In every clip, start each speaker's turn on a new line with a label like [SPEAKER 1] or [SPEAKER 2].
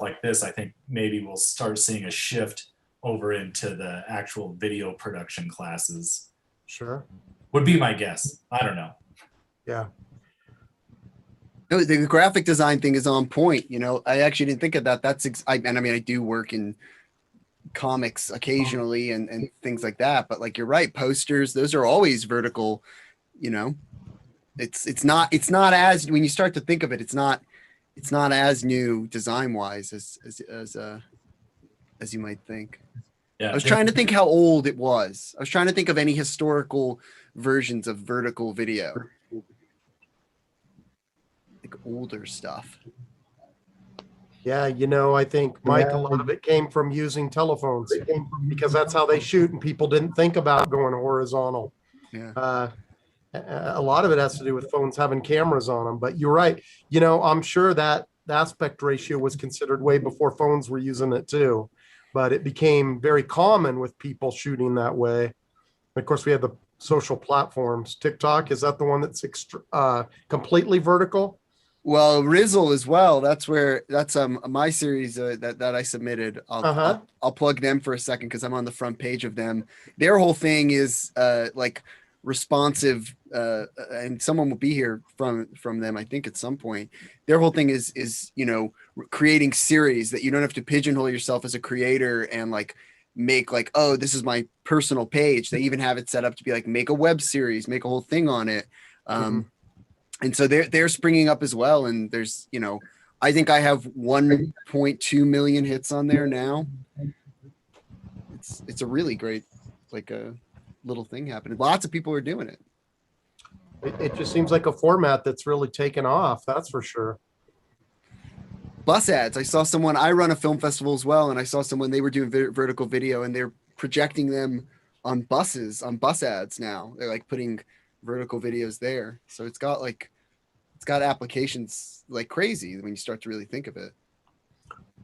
[SPEAKER 1] like this, I think maybe we'll start seeing a shift over into the actual video production classes.
[SPEAKER 2] Sure.
[SPEAKER 1] Would be my guess. I don't know.
[SPEAKER 2] Yeah.
[SPEAKER 3] No, the graphic design thing is on point. You know, I actually didn't think of that. And I mean, I do work in comics occasionally and things like that, but like, you're right. Posters, those are always vertical, you know, it's not as, when you start to think of it, it's not as new design wise as you might think.
[SPEAKER 1] Yeah.
[SPEAKER 3] I was trying to think how old it was. I was trying to think of any historical versions of vertical video. Like older stuff.
[SPEAKER 2] Yeah, you know, I think, Mike, a lot of it came from using telephones because that's how they shoot, and people didn't think about going horizontal.
[SPEAKER 3] Yeah.
[SPEAKER 2] A lot of it has to do with phones having cameras on them, but you're right. You know, I'm sure that the aspect ratio was considered way before phones were using it too, but it became very common with people shooting that way. Of course, we have the social platforms. TikTok, is that the one that's completely vertical?
[SPEAKER 3] Well, Rizzle as well. That's my series that I submitted. I'll plug them for a second because I'm on the front page of them. Their whole thing is like responsive, and someone will be here from them, I think, at some point. Their whole thing is you know, creating series that you don't have to pigeonhole yourself as a creator and like make like, oh, this is my personal page. They even have it set up to be like, make a web series, make a whole thing on it. And so they're springing up as well. And there's, you know, I think I have 1.2 million hits on there now. It's a really great, like a little thing happening. Lots of people are doing it.
[SPEAKER 2] It just seems like a format that's really taken off. That's for sure.
[SPEAKER 3] Bus ads. I saw someone, I run a film festival as well. And I saw someone, they were doing vertical video and they're projecting them on buses, on bus ads now. They're like putting vertical videos there. So it's got applications like crazy when you start to really think of it.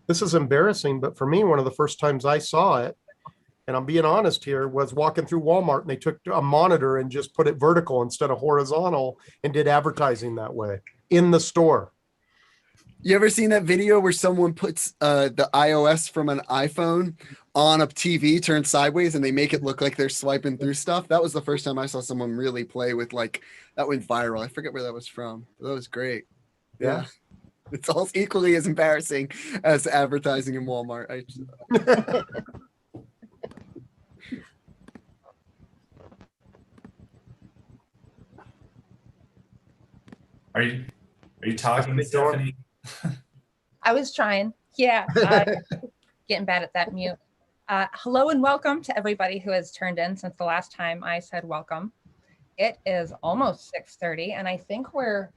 [SPEAKER 2] This is embarrassing, but for me, one of the first times I saw it, and I'm being honest here, was walking through Walmart and they took a monitor and just put it vertical instead of horizontal and did advertising that way in the store.
[SPEAKER 3] You ever seen that video where someone puts the iOS from an iPhone on a TV turned sideways and they make it look like they're swiping through stuff? That was the first time I saw someone really play with, like, that went viral. I forget where that was from. That was great. Yeah. It's all equally as embarrassing as advertising in Walmart.
[SPEAKER 1] Are you talking, Stephanie?
[SPEAKER 4] I was trying. Yeah. Getting bad at that mute. Hello and welcome to everybody who has turned in since the last time I said welcome. It is almost 6:30 and I think we're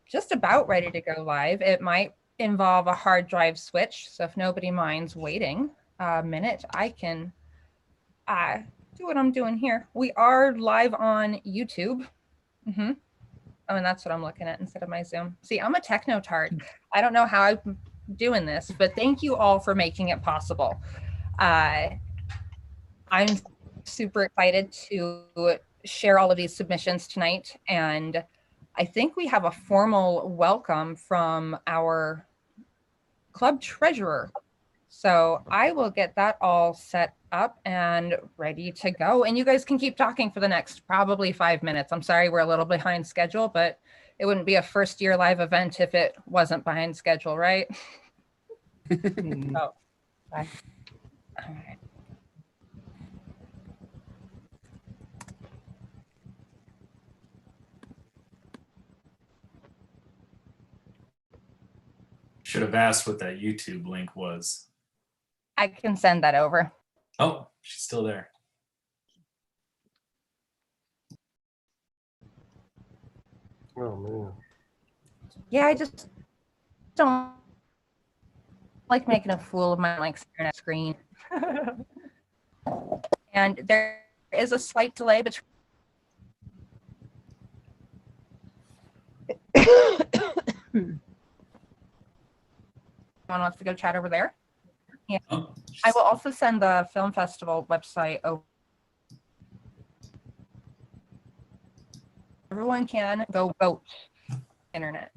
[SPEAKER 4] just about ready to go live. It might involve a hard drive switch. So if nobody minds waiting a minute, I can do what I'm doing here. We are live on YouTube. Oh, and that's what I'm looking at instead of my Zoom. See, I'm a techno-tard. I don't know how I'm doing this, but thank you all for making it possible. I'm super excited to share all of these submissions tonight. And I think we have a formal welcome from our club treasurer. So I will get that all set up and ready to go. And you guys can keep talking for the next probably 5 minutes. I'm sorry, we're a little behind schedule, but it wouldn't be a first year live event if it wasn't behind schedule, right? Oh, bye. All right.
[SPEAKER 1] Should have asked what that YouTube link was.
[SPEAKER 4] I can send that over.
[SPEAKER 1] Oh, she's still there.
[SPEAKER 2] Oh, man.
[SPEAKER 4] Yeah, I just don't like making a fool of my internet screen. And there is a slight delay between Someone wants to go chat over there? Yeah.
[SPEAKER 1] Oh,
[SPEAKER 4] I will also send the film festival website over. Everyone can go vote. Internet.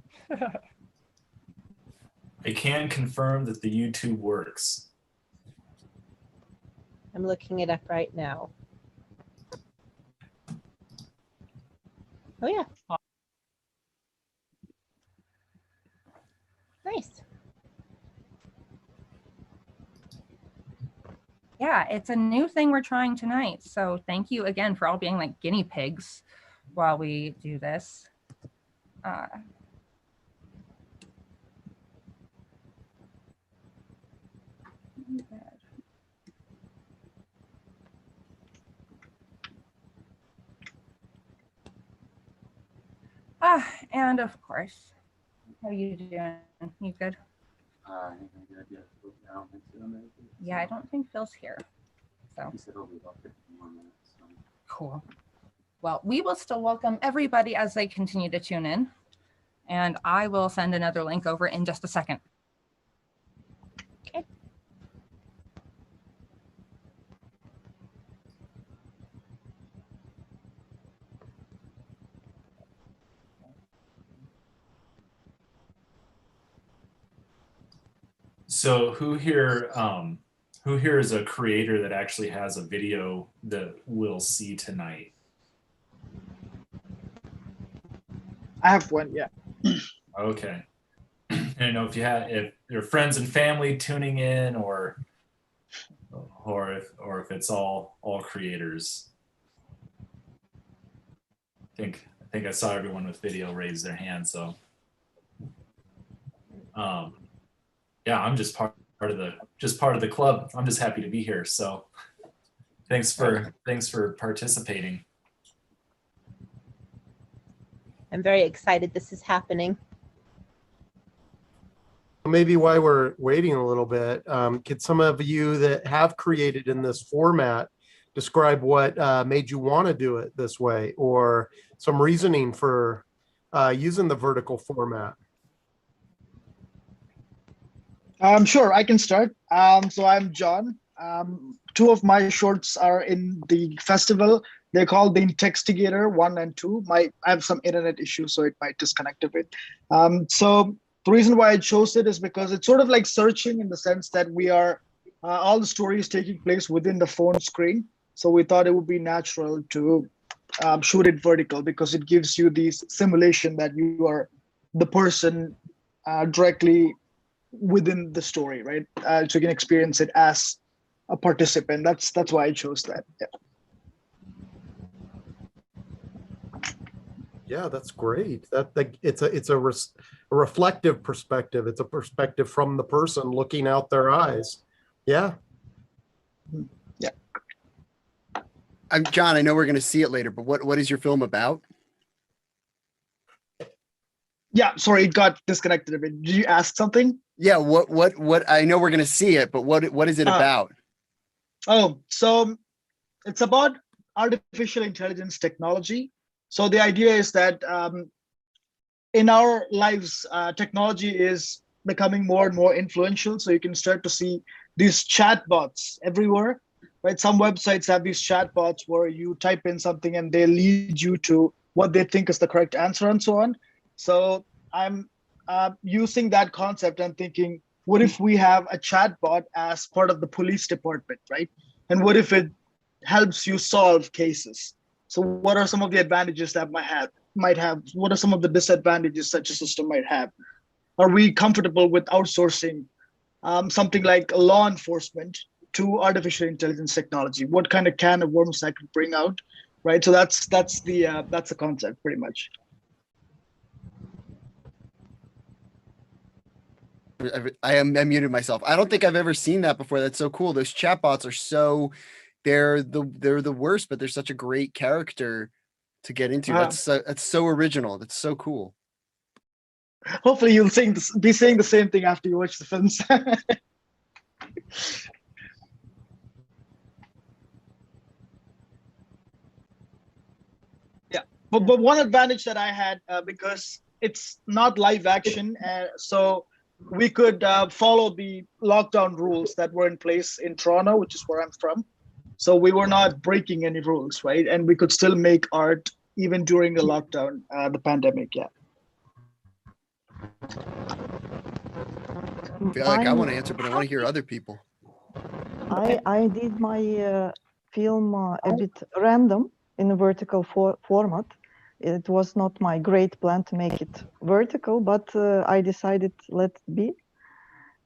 [SPEAKER 1] I can confirm that the YouTube works.
[SPEAKER 5] I'm looking it up right now. Oh yeah. Nice.
[SPEAKER 4] Yeah, it's a new thing we're trying tonight. So thank you again for all being like guinea pigs while we do this. And of course, how are you doing? You good? Yeah, I don't think Phil's here. So cool. Well, we will still welcome everybody as they continue to tune in. And I will send another link over in just a second.
[SPEAKER 5] Okay.
[SPEAKER 1] So who here is a creator that actually has a video that we'll see tonight?
[SPEAKER 6] I have one, yeah.
[SPEAKER 1] Okay. I don't know if your friends and family tuning in or if it's all creators. I think I saw everyone with video raise their hand, so yeah, I'm just part of the club. I'm just happy to be here. So thanks for participating.
[SPEAKER 5] I'm very excited this is happening.
[SPEAKER 2] Maybe while we're waiting a little bit, could some of you that have created in this format describe what made you want to do it this way, or some reasoning for using the vertical format?
[SPEAKER 6] Sure, I can start. So I'm John. Two of my shorts are in the festival. They're called the Intextigator 1 and 2. I have some internet issues, so it might disconnect a bit. So the reason why I chose it is because it's sort of like searching, in the sense that we are all the stories taking place within the phone screen. So we thought it would be natural to shoot it vertical, because it gives you the simulation that you are the person directly within the story, right? So you can experience it as a participant. That's why I chose that. Yeah.
[SPEAKER 2] Yeah, that's great. It's a reflective perspective. It's a perspective from the person looking out their eyes. Yeah.
[SPEAKER 6] Yeah.
[SPEAKER 3] I'm John. I know we're going to see it later, but what is your film about?
[SPEAKER 6] Yeah, sorry, it got disconnected a bit. Did you ask something?
[SPEAKER 3] Yeah. What? I know we're going to see it, but what is it about?
[SPEAKER 6] Oh, so it's about artificial intelligence technology. So the idea is that in our lives, technology is becoming more and more influential. So you can start to see these chatbots everywhere, right? Some websites have these chatbots where you type in something and they lead you to what they think is the correct answer and so on. So I'm using that concept and thinking, what if we have a chatbot as part of the police department, right? And what if it helps you solve cases? So what are some of the advantages that might have? What are some of the disadvantages such a system might have? Are we comfortable with outsourcing something like law enforcement to artificial intelligence technology? What kind of can of worms that could bring out, right? So that's the concept, pretty much.
[SPEAKER 3] I muted myself. I don't think I've ever seen that before. That's so cool. Those chatbots are they're the worst, but they're such a great character to get into. That's so original. That's so cool.
[SPEAKER 6] Hopefully you'll be saying the same thing after you watch the films. Yeah, but one advantage that I had, because it's not live action, so we could follow the lockdown rules that were in place in Toronto, which is where I'm from. So we were not breaking any rules, right? And we could still make art even during the lockdown, the pandemic. Yeah.
[SPEAKER 3] I feel like I
[SPEAKER 7] Mine-
[SPEAKER 3] want to answer, but I want to hear other people.
[SPEAKER 7] I did my film a bit random in a vertical format. It was not my great plan to make it vertical, but I decided let it be.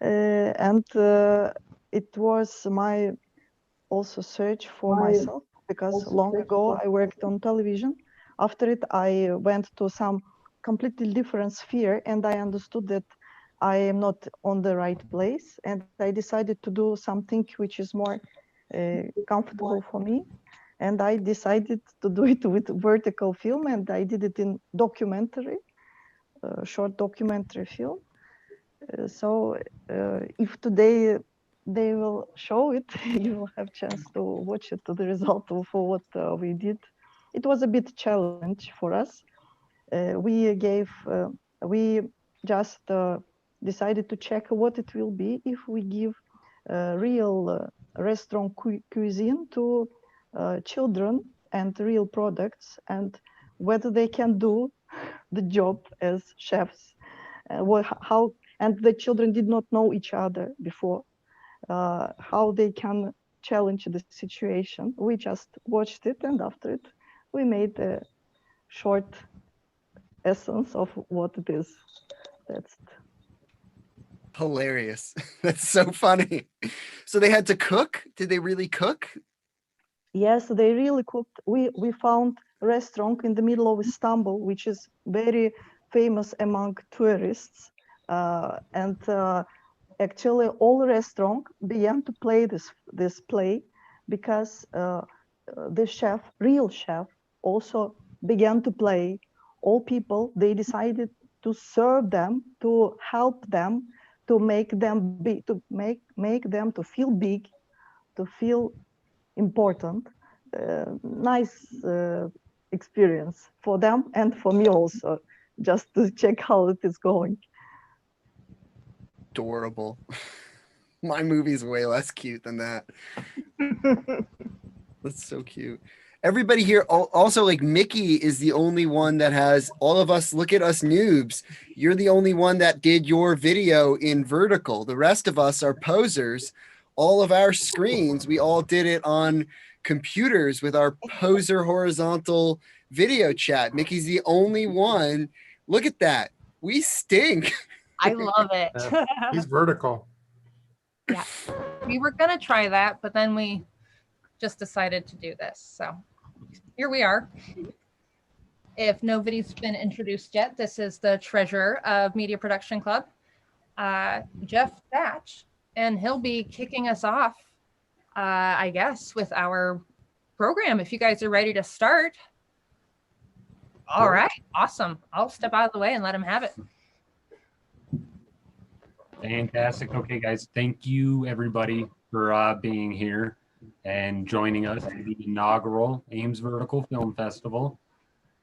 [SPEAKER 7] And it was my also search for myself, because long ago I worked on television. After it, I went to some completely different sphere, and I understood that I am not on the right place, and I decided to do something which is more comfortable for me. And I decided to do it with vertical film, and I did it in documentary, short documentary film. So if today they will show it, you will have chance to watch it, the result of what we did. It was a bit challenge for us. We just decided to check what it will be if we give real restaurant cuisine to children and real products, and whether they can do the job as chefs. How, and the children did not know each other before, how they can challenge the situation. We just watched it, and after it, we made a short essence of what it is. That's it.
[SPEAKER 3] Hilarious. That's so funny. So they had to cook? Did they really cook?
[SPEAKER 7] Yes, they really cooked. We found a restaurant in the middle of Istanbul, which is very famous among tourists. And actually, all restaurants began to play this play, because the chef, real chef, also began to play. All people, they decided to serve them, to help them, to make them big, to make them to feel big, to feel important. Nice experience for them and for me also, just to check how it is going.
[SPEAKER 3] Adorable. My movie's way less cute than that. That's so cute. Everybody here also, like, Mickey is the only one that has all of us. Look at us noobs. You're the only one that did your video in vertical. The rest of us are posers. All of our screens, we all did it on computers with our poser horizontal video chat. Mickey's the only one. Look at that. We stink.
[SPEAKER 4] I love it.
[SPEAKER 2] He's vertical.
[SPEAKER 4] Yeah, we were gonna try that, but then we just decided to do this. So here we are. If nobody's been introduced yet, this is the treasurer of Media Production Club, Jeff Thatch, and he'll be kicking us off, I guess, with our program. If you guys are ready to start. All right, awesome. I'll step out of the way and let him have it.
[SPEAKER 8] Fantastic. Okay, guys, thank you everybody for being here and joining us at the inaugural Ames Vertical Film Festival.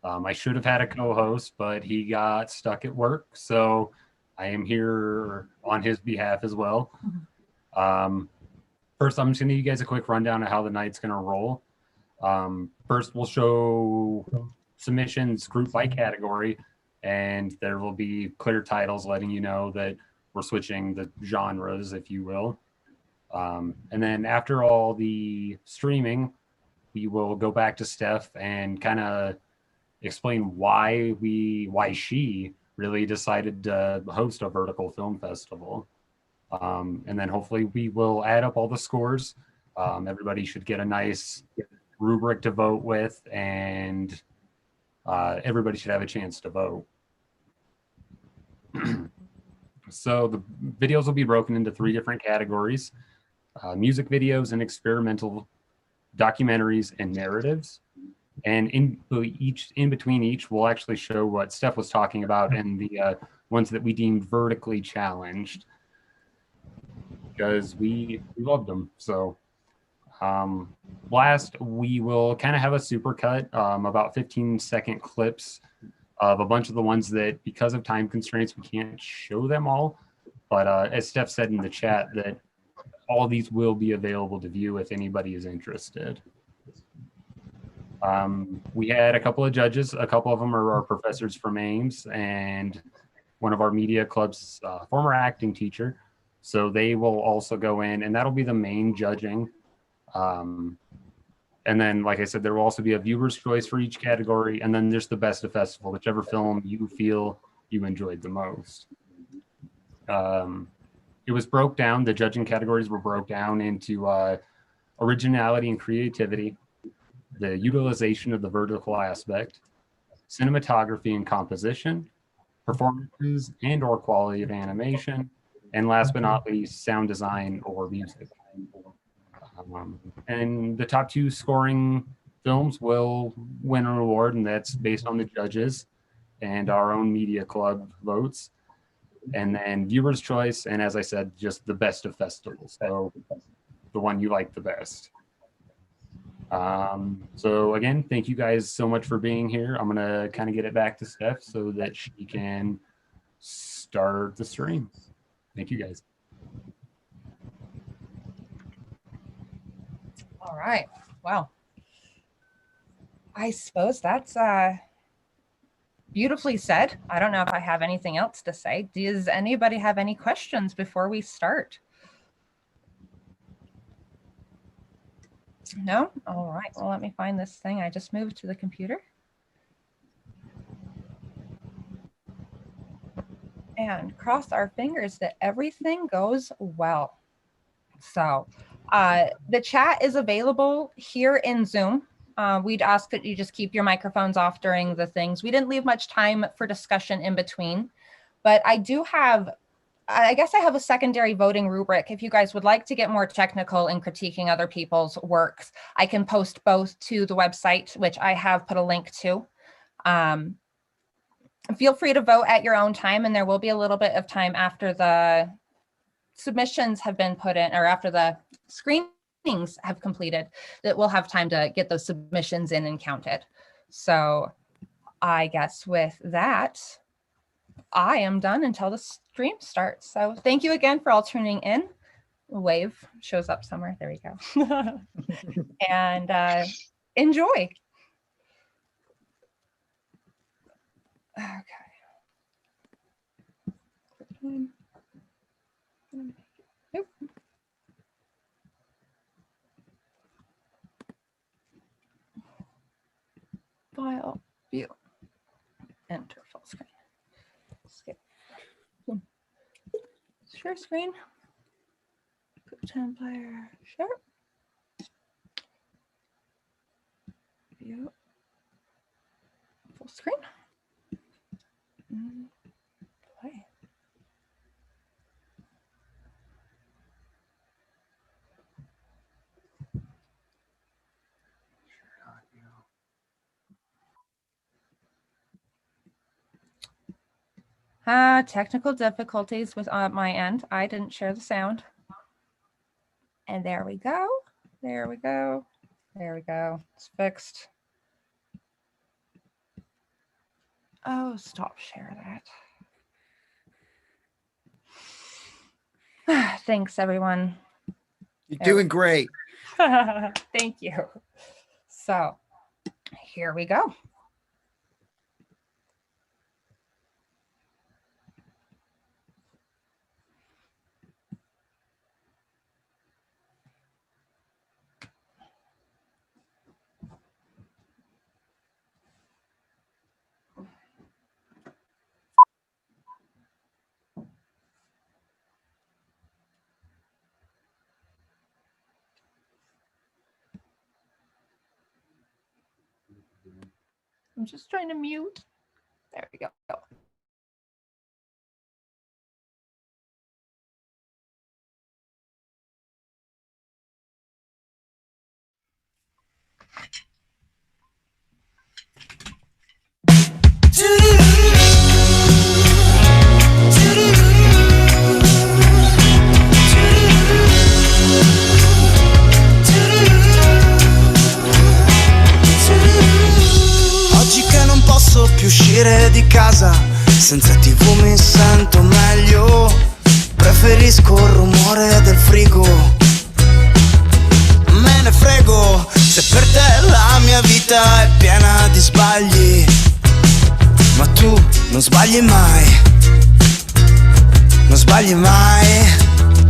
[SPEAKER 8] I should have had a co-host, but he got stuck at work, so I am here on his behalf as well. First, I'm just going to give you guys a quick rundown of how the night's going to roll. First, we'll show submissions group by category, and there will be clear titles letting you know that we're switching the genres, if you will. And then after all the streaming, we will go back to Steph and kind of explain why she really decided to host a vertical film festival. And then hopefully we will add up all the scores. Everybody should get a nice rubric to vote with, and everybody should have a chance to vote. So the videos will be broken into 3 different categories: music videos and experimental documentaries and narratives. And in between each, we'll actually show what Steph was talking about and the ones that we deemed vertically challenged, because we loved them. So last, we will kind of have a supercut, about 15-second clips of a bunch of the ones that, because of time constraints, we can't show them all. But as Steph said in the chat, that all these will be available to view if anybody is interested. We had a couple of judges. A couple of them are our professors from Ames, and one of our media club's former acting teacher. So they will also go in, and that'll be the main judging. And then, like I said, there will also be a viewer's choice for each category. And then there's the best of festival, whichever film you feel you enjoyed the most. It was broke down. The judging categories were broke down into originality and creativity, the utilization of the vertical aspect, cinematography and composition, performances and or quality of animation, and last but not least, sound design or music. And the top 2 scoring films will win an award, and that's based on the judges and our own media club votes. And then viewer's choice, and as I said, just the best of festivals. So the one you like the best. So again, thank you guys so much for being here. I'm gonna kind of get it back to Steph so that she can start the stream. Thank you guys.
[SPEAKER 4] All right. Well, I suppose that's beautifully said. I don't know if I have anything else to say. Does anybody have any questions before we start? No? All right. Well, let me find this thing. I just moved to the computer. And cross our fingers that everything goes well. So the chat is available here in Zoom. We'd ask that you just keep your microphones off during the things. We didn't leave much time for discussion in between, but I do have, I guess I have a secondary voting rubric. If you guys would like to get more technical in critiquing other people's works, I can post both to the website, which I have put a link to. Feel free to vote at your own time, and there will be a little bit of time after the submissions have been put in, or after the screenings have completed, that we'll have time to get those submissions in and counted. So I guess with that, I am done until the stream starts. So thank you again for all tuning in. Wave shows up somewhere. There we go. And enjoy. Okay. Nope. File, view, enter full screen. Skip. Share screen. Put 10 player, share. View. Full screen. Play. Technical difficulties with my end. I didn't share the sound. And there we go. There we go. There we go. It's fixed. Oh, stop share that. Thanks, everyone.
[SPEAKER 3] You're doing great.
[SPEAKER 4] Thank you. So here we go. I'm just trying to mute. There we go.
[SPEAKER 9] Più uscire di casa, senza TV mi sento meglio, preferisco il rumore del frigo, me ne frego se per te la mia vita è piena di sbagli, ma tu non sbagli mai, non sbagli mai.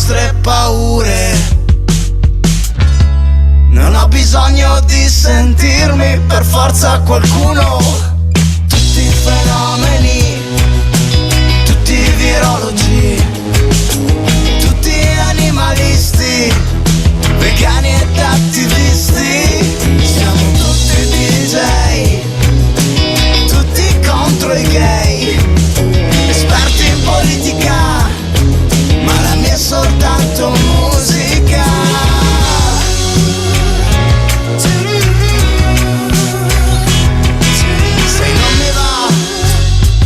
[SPEAKER 9] nostre paure. Non ho bisogno di sentirmi per forza qualcuno. Tutti fenomeni, tutti virologi, tutti animalisti, vegani ed attivisti. Siamo tutti DJ, tutti contro i gay, esperti in politica, ma la mia è soltanto musica. Se non mi va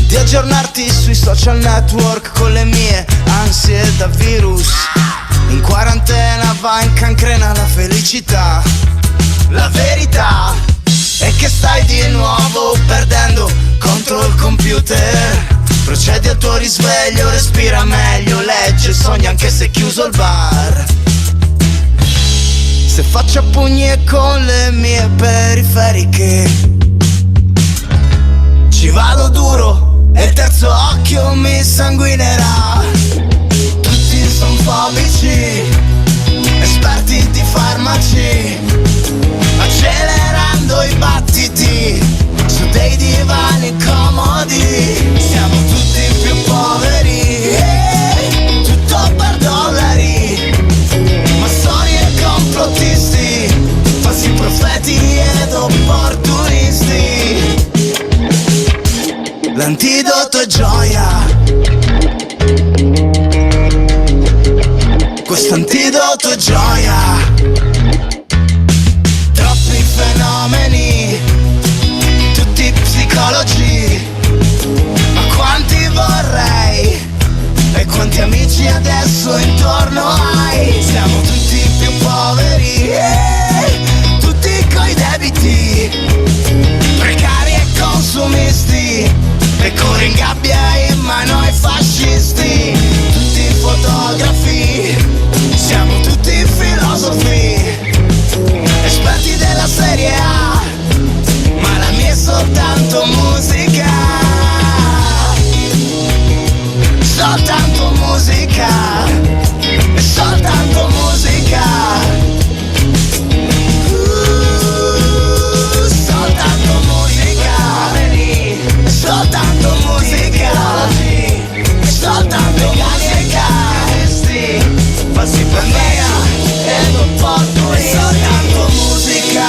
[SPEAKER 9] di aggiornarti sui social network con le mie ansie da virus, in quarantena va in cancrena la felicità. La verità è che stai di nuovo perdendo contro il computer. Procedi al tuo risveglio, respira meglio, legge, sogna anche se è chiuso il bar. Se faccio a pugni e con le mie periferiche ci vado duro e il terzo occhio mi sanguinerà. Tutti son fobici, esperti di farmaci, accelerando i battiti su dei divani comodi. Siamo tutti più poveri, tutto per dollari, massoni e complottisti, falsi profeti ed opportunisti. L'antidoto è gioia, questo antidoto è gioia. Troppi fenomeni, tutti psicologi, ma quanti vorrei e quanti amici adesso intorno hai. Siamo tutti più poveri, tutti coi debiti, precari e consumisti, pecore in gabbia in mano ai fascisti. Tutti fotografi, siamo tutti filosofi, esperti della serie A, ma la mia è soltanto musica. Soltanto musica, è soltanto musica. Soltanto musica, è soltanto musica. È soltanto musica. Passi per mia e non porto. È soltanto musica.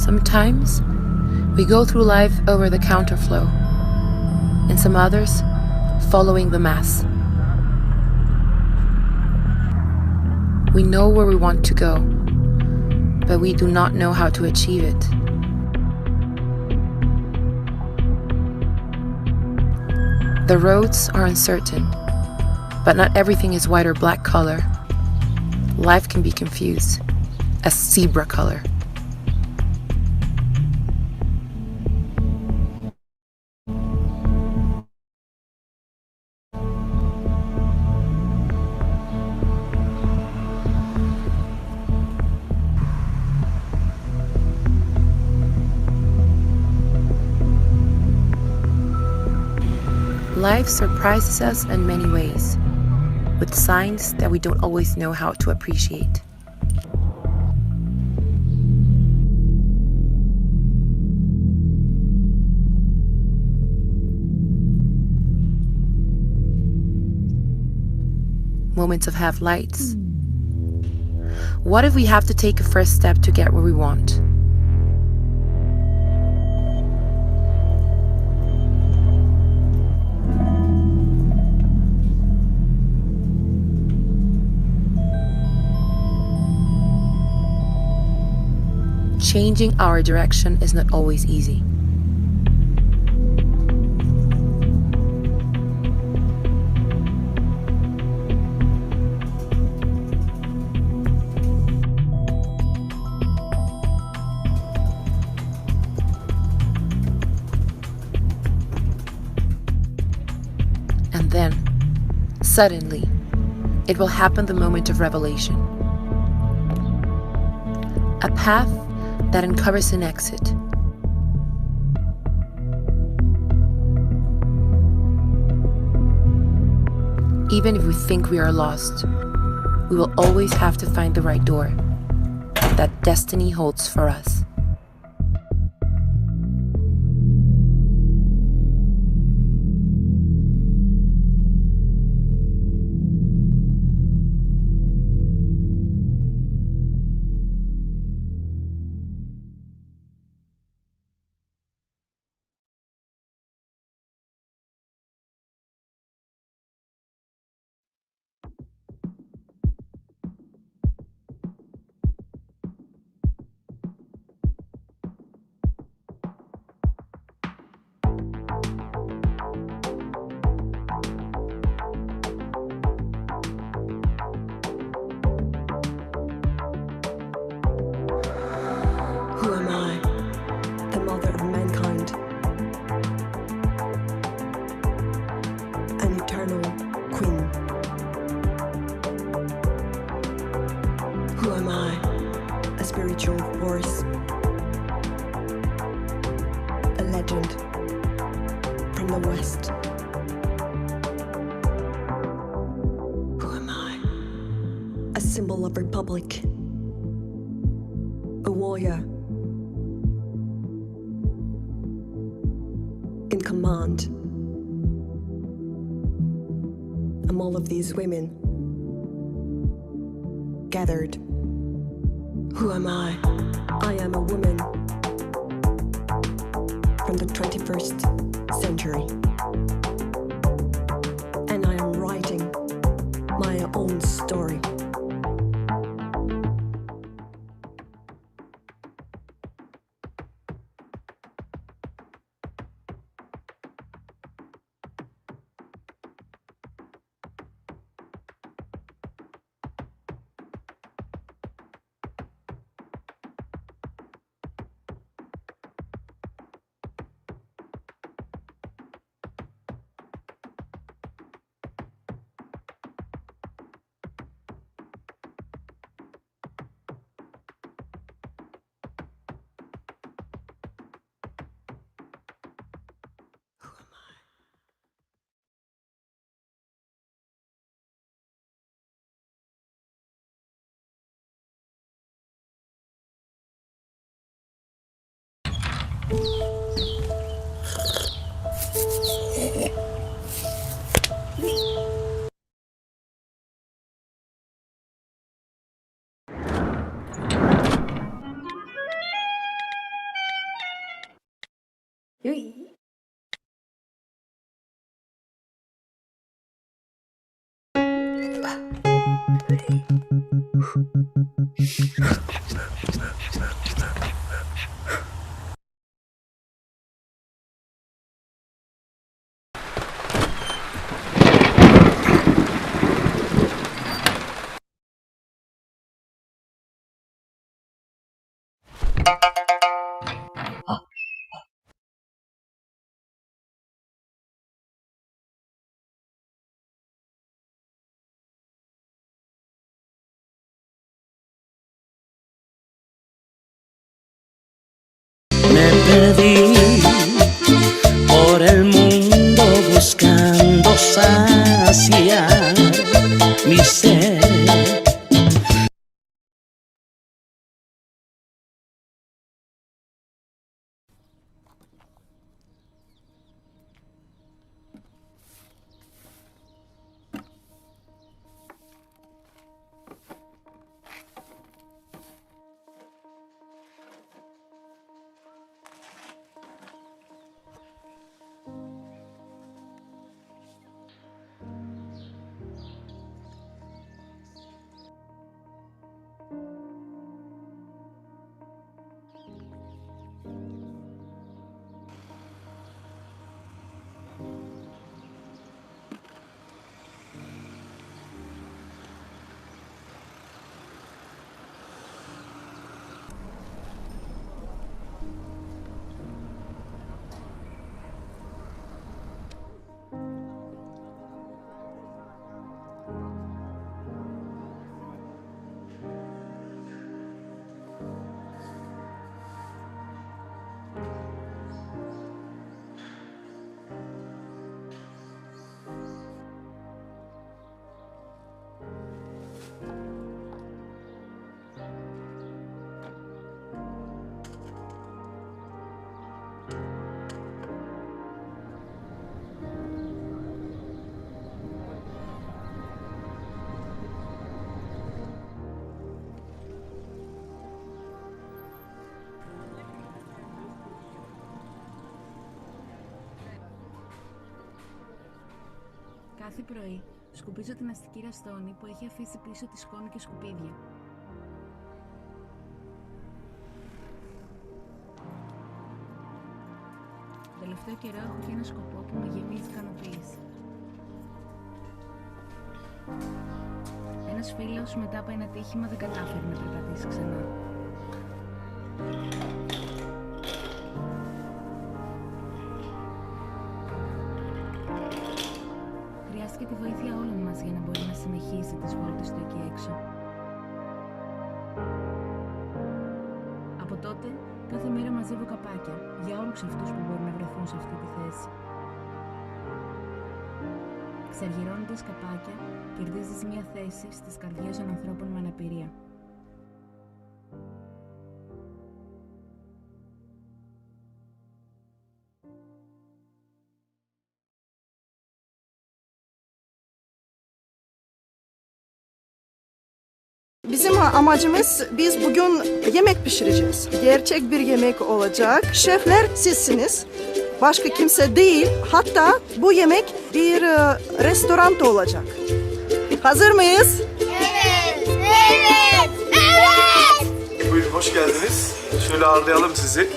[SPEAKER 10] Sometimes we go through life over the counterflow, and some others following the mass. We know where we want to go, but we do not know how to achieve it. The roads are uncertain, but not everything is white or black color. Life can be confused as zebra color. Life surprises us in many ways, with signs that we don't always know how to appreciate. Moments of half lights. What if we have to take a first step to get where we want? Changing our direction is not always easy. And then, suddenly, it will happen the moment of revelation. A path that uncovers an exit. Even if we think we are lost, we will always have to find the right door that destiny holds for us.
[SPEAKER 11] Who am I, the mother of mankind? An eternal queen. Who am I, a spiritual force? A legend from the West. Who am I? A symbol of republic. A warrior. In command. Am all of these women gathered? Who am I? I am a woman from the 21st century. And I am writing my own story.
[SPEAKER 12] Me perdí por el mundo buscando saciar mi sed.
[SPEAKER 13] Κάθε πρωί σκουπίζω την αστική ραστόνη που έχει αφήσει πίσω τη σκόνη και σκουπίδια. Το τελευταίο καιρό έχω και ένα σκοπό που με γεμίζει ικανοποίηση. Ένας φίλος μετά από ένα τύχημα δεν κατάφερε να περπατήσει ξανά. Χρειάστηκε τη βοήθεια όλων μας για να μπορεί να συνεχίσει τις βόλτες του εκεί έξω. Από τότε, κάθε μέρα μαζεύω καπάκια για όλους αυτούς που μπορούν να βρεθούν σε αυτή τη θέση. Εξαργυρώνοντας καπάκια, κερδίζεις μια θέση στις καρδιές των ανθρώπων με αναπηρία.
[SPEAKER 14] Bizim amacımız, biz bugün yemek pişireceğiz. Gerçek bir yemek olacak. Şefler sizsiniz. Başka kimse değil. Hatta bu yemek bir restoran olacak. Hazır mıyız?
[SPEAKER 15] Evet, evet, evet.
[SPEAKER 16] Buyurun, hoş geldiniz. Şöyle ağırlayalım sizi.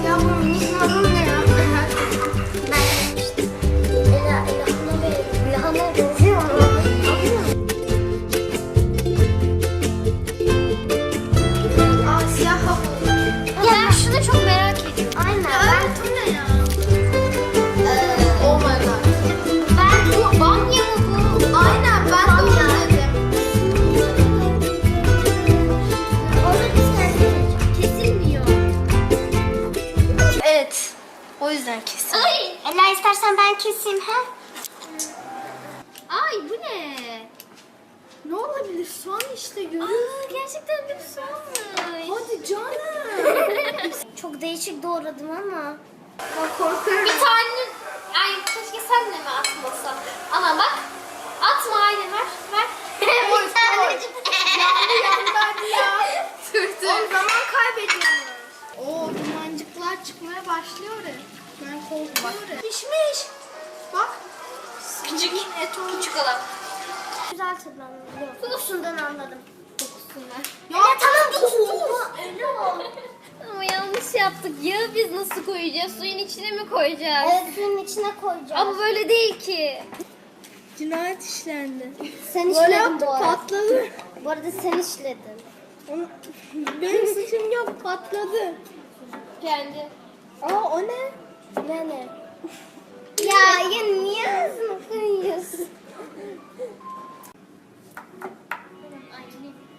[SPEAKER 15] Ya bu minik marul ne ya? Ben yemiştim. Lahana benziyor mu? Aa, siyah hamur. Ya ben şunu çok merak ediyorum. Aynen. Ya bu ne ya? Oh my god. Ben bu bamya mı bu? Aynen, ben de onu dedim. Onu kesilmiyor. Evet. O yüzden kesin. Ela, istersen ben keseyim ha? Ay, bu ne? Ne olabilir? Soğan işte, görüyorsun. Gerçekten bir soğanmış. Hadi canım. Çok değişik doğradım ama. Ben korkuyorum. Bir tane... Ay, keşke sen de mi atmasan? Ana bak. Atma, aynen, ver. Bir tanecik. Yandı ya. Dur. O zaman Küçük olan. Güzel tadlanıyor. Kokusundan anladım. Kokusundan. Ya tamam dur. Öyle ol.
[SPEAKER 17] Ama yanlış yaptık. Yağı biz nasıl koyacağız? Suyun içine mi koyacağız?
[SPEAKER 15] Evet suyun içine koyacağız.
[SPEAKER 17] Ama böyle değil ki.
[SPEAKER 15] Cinayet işlendi. Sen
[SPEAKER 17] Böyle
[SPEAKER 15] işledin
[SPEAKER 17] yaptık,
[SPEAKER 15] bu arada.
[SPEAKER 17] patladı.
[SPEAKER 15] Bu arada sen işledin.
[SPEAKER 17] Benim suçum yok, patladı. Kendi.
[SPEAKER 15] Aa o ne? Ne? Ya niye ağzını koyuyorsun?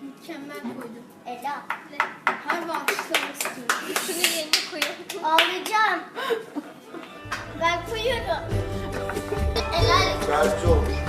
[SPEAKER 17] Mükemmel koydum.
[SPEAKER 15] Ela.
[SPEAKER 17] Harbi alkışlamak istiyorum. Şunu yerine koyalım.
[SPEAKER 15] Ağlayacağım. Ben koyuyorum. Ela.
[SPEAKER 16] Gerçi olmuş.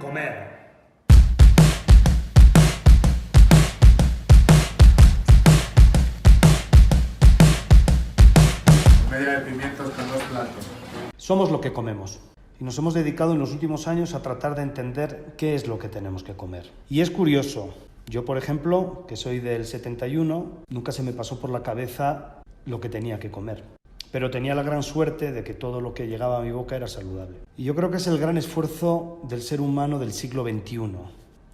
[SPEAKER 18] Comer.
[SPEAKER 16] Media de pimientos con 2 platos.
[SPEAKER 18] Somos lo que comemos. Y nos hemos dedicado en los últimos años a tratar de entender qué es lo que tenemos que comer. Y es curioso. Yo, por ejemplo, que soy del 71, nunca se me pasó por la cabeza lo que tenía que comer. Pero tenía la gran suerte de que todo lo que llegaba a mi boca era saludable. Y yo creo que es el gran esfuerzo del ser humano del siglo XXI.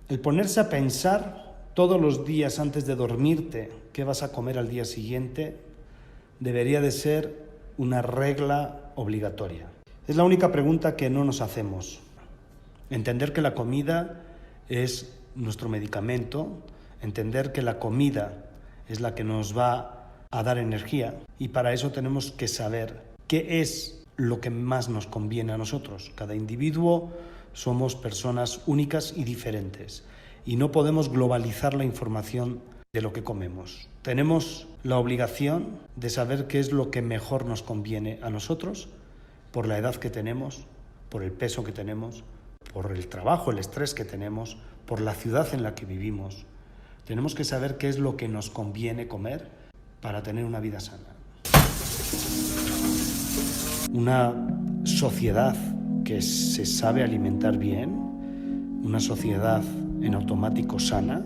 [SPEAKER 18] El ponerse a pensar todos los días antes de dormirte qué vas a comer al día siguiente debería de ser una regla obligatoria. Es la única pregunta que no nos hacemos. Entender que la comida es nuestro medicamento, entender que la comida es la que nos va a dar energía, y para eso tenemos que saber qué es lo que más nos conviene a nosotros. Cada individuo somos personas únicas y diferentes y no podemos globalizar la información de lo que comemos. Tenemos la obligación de saber qué es lo que mejor nos conviene a nosotros por la edad que tenemos, por el peso que tenemos, por el trabajo, el estrés que tenemos, por la ciudad en la que vivimos. Tenemos que saber qué es lo que nos conviene comer para tener una vida sana. Una sociedad que se sabe alimentar bien, una sociedad en automático sana,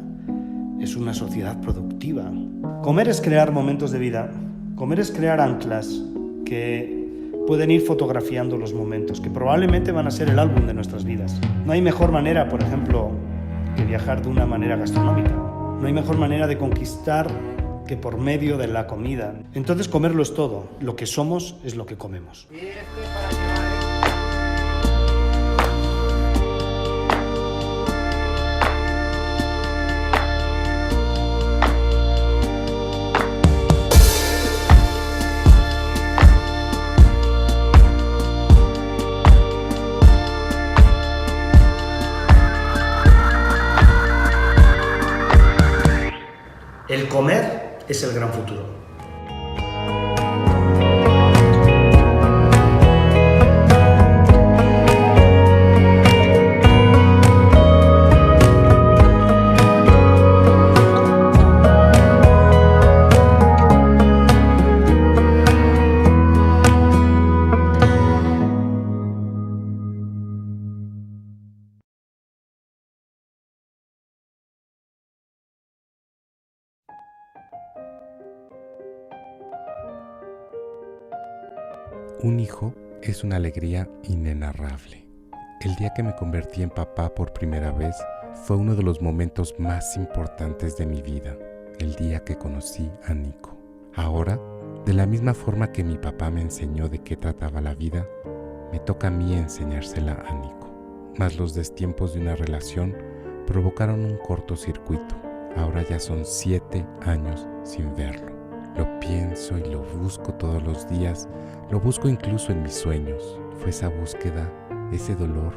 [SPEAKER 18] es una sociedad productiva. Comer es crear momentos de vida, comer es crear anclas que pueden ir fotografiando los momentos, que probablemente van a ser el álbum de nuestras vidas. No hay mejor manera, por ejemplo, que viajar de una manera gastronómica. No hay mejor manera de conquistar que por medio de la comida. Entonces comerlo es todo. Lo que somos es lo que comemos. El comer es el gran futuro.
[SPEAKER 19] Un hijo es una alegría inenarrable. El día que me convertí en papá por primera vez fue uno de los momentos más importantes de mi vida, el día que conocí a Nico. Ahora, de la misma forma que mi papá me enseñó de qué trataba la vida, me toca a mí enseñársela a Nico. Mas los destiempos de una relación provocaron un cortocircuito. Ahora ya son 7 años sin verlo. Lo pienso y lo busco todos los días, lo busco incluso en mis sueños. Fue esa búsqueda, ese dolor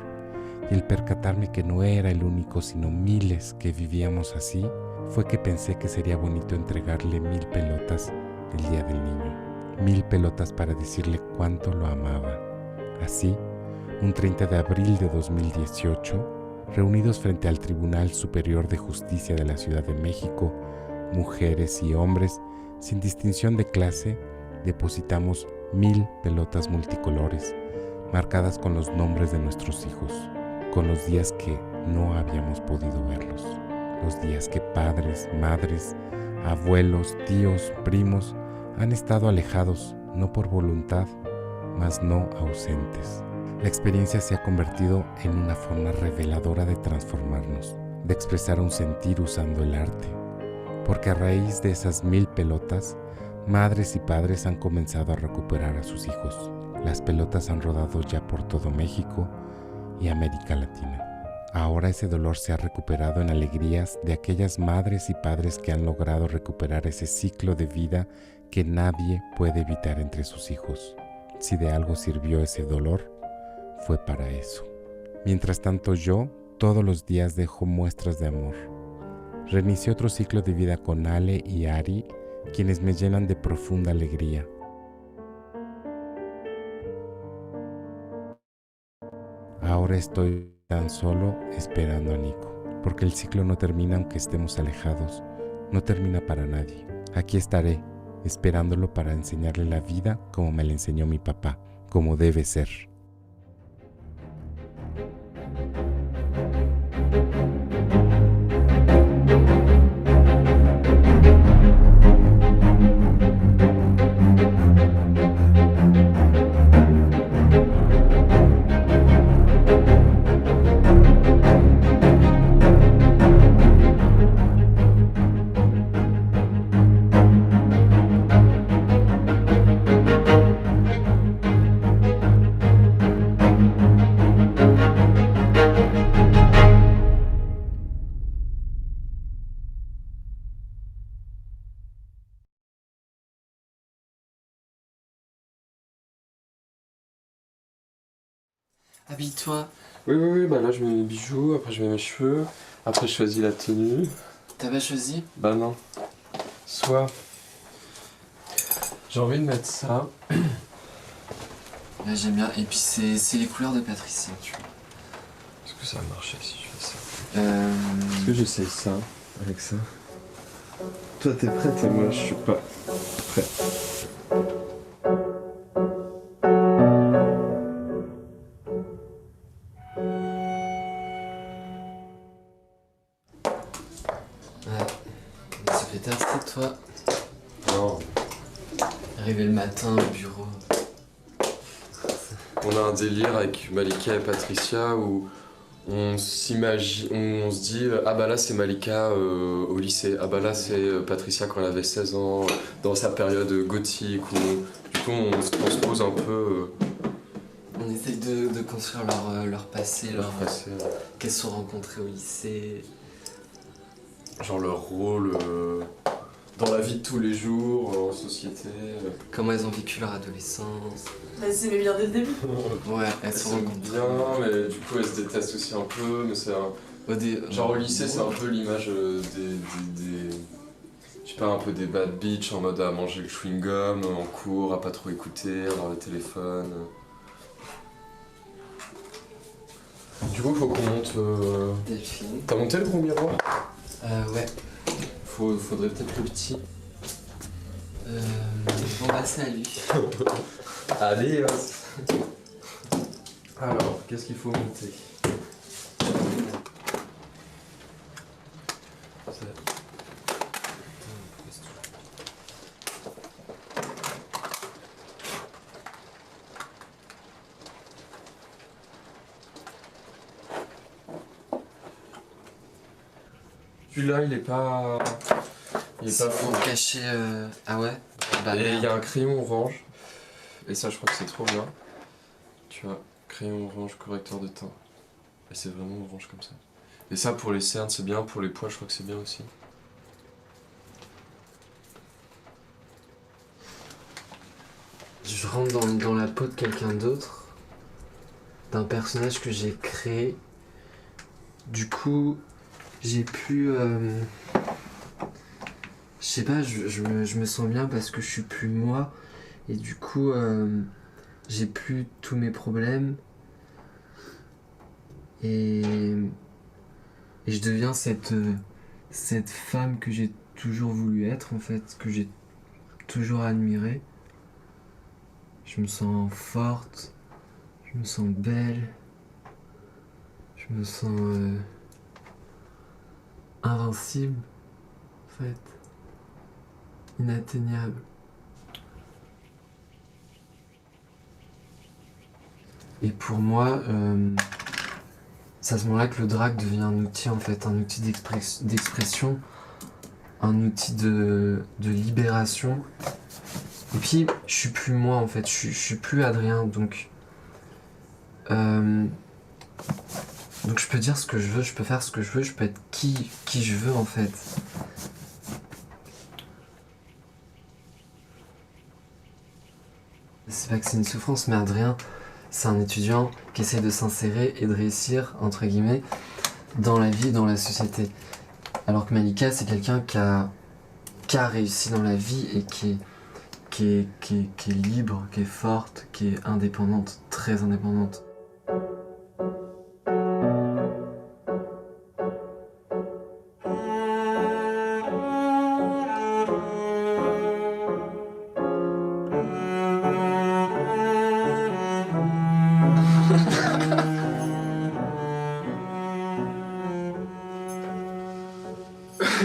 [SPEAKER 19] y el percatarme que no era el único, sino miles que vivíamos así, fue que pensé que sería bonito entregarle 1000 pelotas el día del niño. 1000 pelotas para decirle cuánto lo amaba. Así, un 30 de abril de 2018, reunidos frente al Tribunal Superior de Justicia de la Ciudad de México, mujeres y hombres, sin distinción de clase, depositamos 1000 pelotas multicolores, marcadas con los nombres de nuestros hijos, con los días que no habíamos podido verlos, los días que padres, madres, abuelos, tíos, primos han estado alejados, no por voluntad, mas no ausentes. La experiencia se ha convertido en una forma reveladora de transformarnos, de expresar un sentir usando el arte, porque a raíz de esas 1000 pelotas, madres y padres han comenzado a recuperar a sus hijos. Las pelotas han rodado ya por todo México y América Latina. Ahora ese dolor se ha recuperado en alegrías de aquellas madres y padres que han logrado recuperar ese ciclo de vida que nadie puede evitar entre sus hijos. Si de algo sirvió ese dolor, fue para eso. Mientras tanto yo, todos los días dejo muestras de amor. Reinicié otro ciclo de vida con Ale y Ari, quienes me llenan de profunda alegría. Ahora estoy tan solo esperando a Nico, porque el ciclo no termina aunque estemos alejados, no termina para nadie. Aquí estaré, esperándolo para enseñarle la vida como me la enseñó mi papá, como debe ser.
[SPEAKER 20] Habille-toi.
[SPEAKER 21] Oui, bah là je mets mes bijoux, après je mets mes cheveux, après je choisis la tenue.
[SPEAKER 20] T'as pas choisi?
[SPEAKER 21] Bah non. Soit j'ai envie de mettre ça.
[SPEAKER 20] Là j'aime bien, et puis c'est les couleurs de Patricia, tu vois.
[SPEAKER 21] Est-ce que ça va marcher si je fais ça? Est-ce que j'essaye ça avec ça? Toi t'es prête et moi je suis pas prêt.
[SPEAKER 20] Toi.
[SPEAKER 21] Non.
[SPEAKER 20] Arrivé le matin au bureau.
[SPEAKER 21] On a un délire avec Malika et Patricia où on s'imagine, on se dit ah bah là c'est Malika au lycée, ah bah là c'est Patricia quand elle avait 16 ans, dans sa période gothique, où du coup on se transpose un peu.
[SPEAKER 20] On essaye de construire leur passé, qu'elles se sont rencontrées au lycée.
[SPEAKER 21] Genre leur rôle dans la vie de tous les jours, en société.
[SPEAKER 20] Comment elles ont vécu leur adolescence.
[SPEAKER 22] Elles s'aimaient bien dès le début.
[SPEAKER 20] Ouais, elles se rencontrent
[SPEAKER 21] bien, mais du coup elles se détestent aussi un peu. Mais c'est genre au lycée, c'est un peu l'image des je sais pas, un peu des bad bitch en mode à manger le chewing-gum en cours, à pas trop écouter, avoir le téléphone. Du coup, faut qu'on monte.
[SPEAKER 20] Delphine.
[SPEAKER 21] T'as monté le gros miroir?
[SPEAKER 20] Ouais. Faudrait peut-être le petit. Bon bah salut.
[SPEAKER 21] Allez. Alors, qu'est-ce qu'il faut monter? Celui-là, il est pas
[SPEAKER 20] fou. Caché. Ah ouais. Bah,
[SPEAKER 21] et il y a un crayon orange. Et ça, je crois que c'est trop bien. Tu vois, crayon orange, correcteur de teint. Et c'est vraiment orange comme ça. Et ça, pour les cernes, c'est bien. Pour les poils, je crois que c'est bien aussi.
[SPEAKER 20] je rentre dans la peau de quelqu'un d'autre, d'un personnage que j'ai créé. Du coup, j'ai pu... je sais pas, je me sens bien parce que je suis plus moi. Et du coup, j'ai plus tous mes problèmes. Et je deviens cette femme que j'ai toujours voulu être, en fait, que j'ai toujours admirée. Je me sens forte, je me sens belle, je me sens invincible, en fait, inatteignable. Et pour moi, c'est à ce moment-là que le drag devient un outil, en fait, un outil d'expression, un outil de libération. Et puis, je suis plus moi, en fait, je suis plus Adrien, donc je peux dire ce que je veux, je peux faire ce que je veux, je peux être qui je veux, en fait. C'est pas que c'est une souffrance, mais Adrien, c'est un étudiant qui essaie de s'insérer et de réussir, entre guillemets, dans la vie, dans la société. Alors que Malika, c'est quelqu'un qui a réussi dans la vie et qui est libre, qui est forte, qui est indépendante, très indépendante.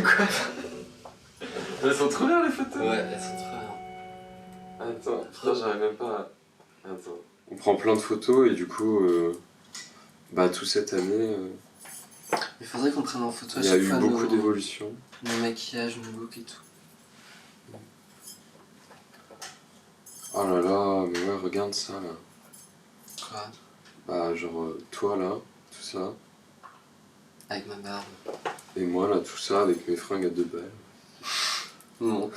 [SPEAKER 20] Quoi? Elles sont trop bien les photos. Ouais, elles sont trop bien. Attends, putain, j'arrive même pas à... Attends. On prend plein de photos et du coup, toute cette année... Il faudrait qu'on prenne en photo à chaque fois. Il y a eu beaucoup d'évolutions. Mon maquillage, mon look et tout. Oh là là, mais ouais, regarde ça là. Quoi? Bah genre toi là, tout ça. Avec ma barbe. Et moi là, tout ça avec mes fringues à 2 balles. Non.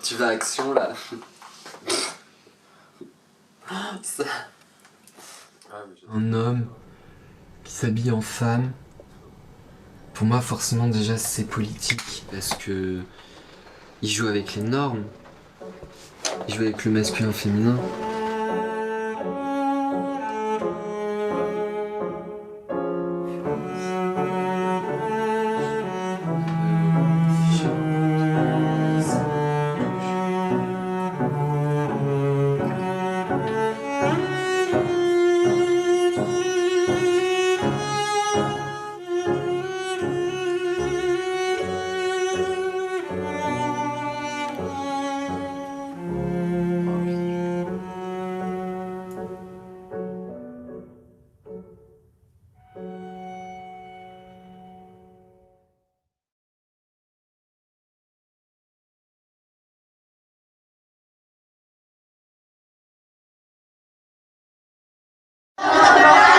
[SPEAKER 20] Tu vas à Action là. Ça. Un homme qui s'habille en femme. Pour moi, forcément, déjà, c'est politique parce que il joue avec les normes. Il joue avec le masculin féminin.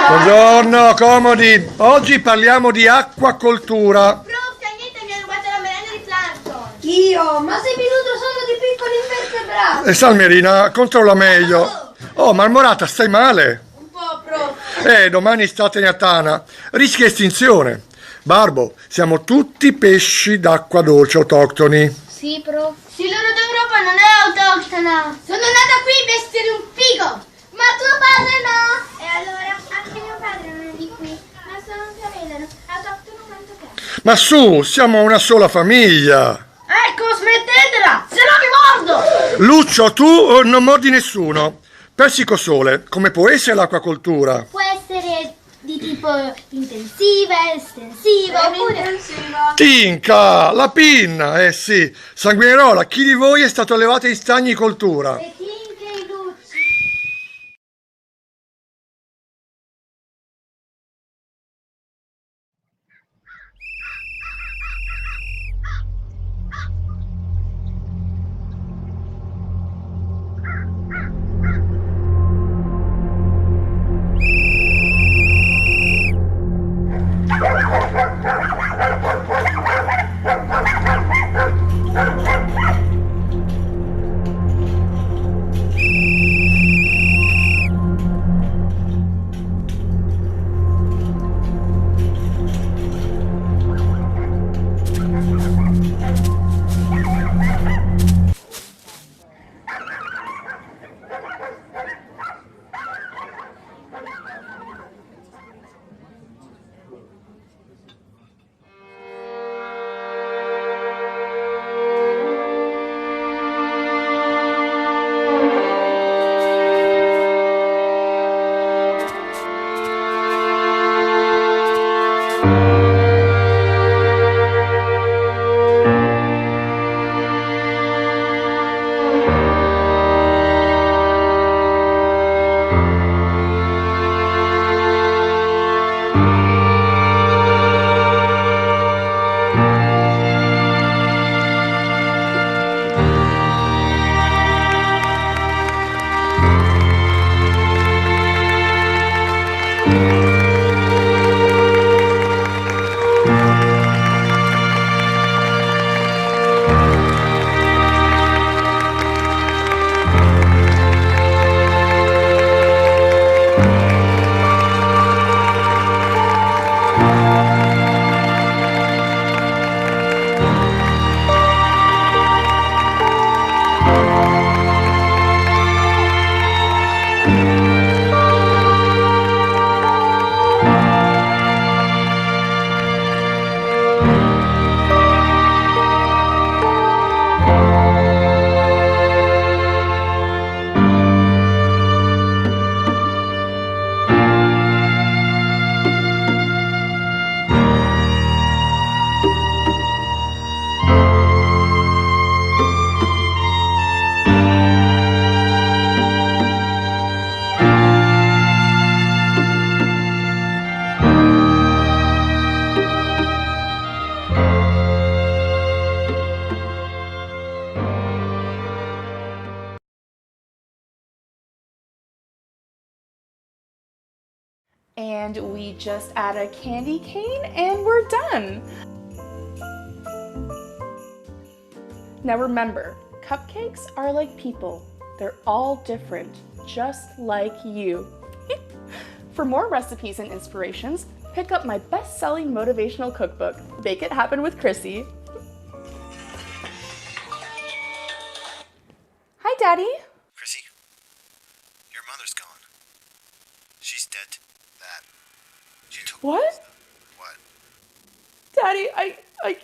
[SPEAKER 1] Buongiorno, comodi. Oggi parliamo di acquacoltura.
[SPEAKER 15] Prof, niente, mi ha rubato la merenda di Plankton. Io? Ma sei venuto solo di piccoli invertebrati.
[SPEAKER 1] Salmerina, controlla meglio. Oh, Marmorata, stai male?
[SPEAKER 15] Un po', prof.
[SPEAKER 1] Domani statene a Tana. Rischia estinzione. Barbo, siamo tutti pesci d'acqua dolce autoctoni.
[SPEAKER 15] Sì, prof. Sì, l'oro d'Europa non è autoctona. Sono nata qui in veste di un figo. Ma tuo padre no. E allora, anche mio padre non è di qui. Ma sono un fiorellano, autoctono quanto te.
[SPEAKER 1] Ma su, siamo una sola famiglia.
[SPEAKER 15] Ecco, smettetela, se no vi mordo.
[SPEAKER 1] Lucio, tu non mordi nessuno. Persico Sole, come può essere l'acquacoltura?
[SPEAKER 15] Può essere di tipo intensiva, estensiva, oppure...
[SPEAKER 1] Tinca, la pinna, sì. Sanguinerola, chi di voi è stato allevato in stagnicoltura?
[SPEAKER 15] Le tinche e i lucci.
[SPEAKER 5] and we just add a candy cane and we're done. Now remember, cupcakes are like people. They're all different, just like you. For more recipes and inspirations, pick up my best-selling motivational cookbook, Bake It Happen with Chrissy. Hi, Daddy.
[SPEAKER 22] Chrissy, your mother's gone. She's dead. That. She took.
[SPEAKER 5] What?
[SPEAKER 22] What?
[SPEAKER 5] Daddy, I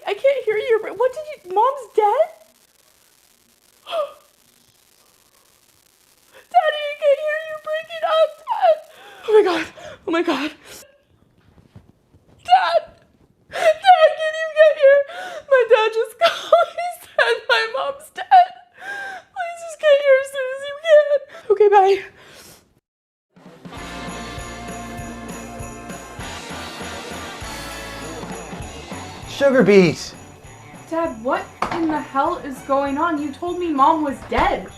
[SPEAKER 5] can't hear you. What did you? Mom's dead? Daddy, I can't hear you. Break it up, Dad. Oh my god. Oh my god. Dad! Dad, can you get here? My dad just called. He said my mom's dead. Please just get here as soon as you can. Okay, bye.
[SPEAKER 23] Sugar beets!
[SPEAKER 5] Dad, what in the hell is going on? You told me Mom was dead.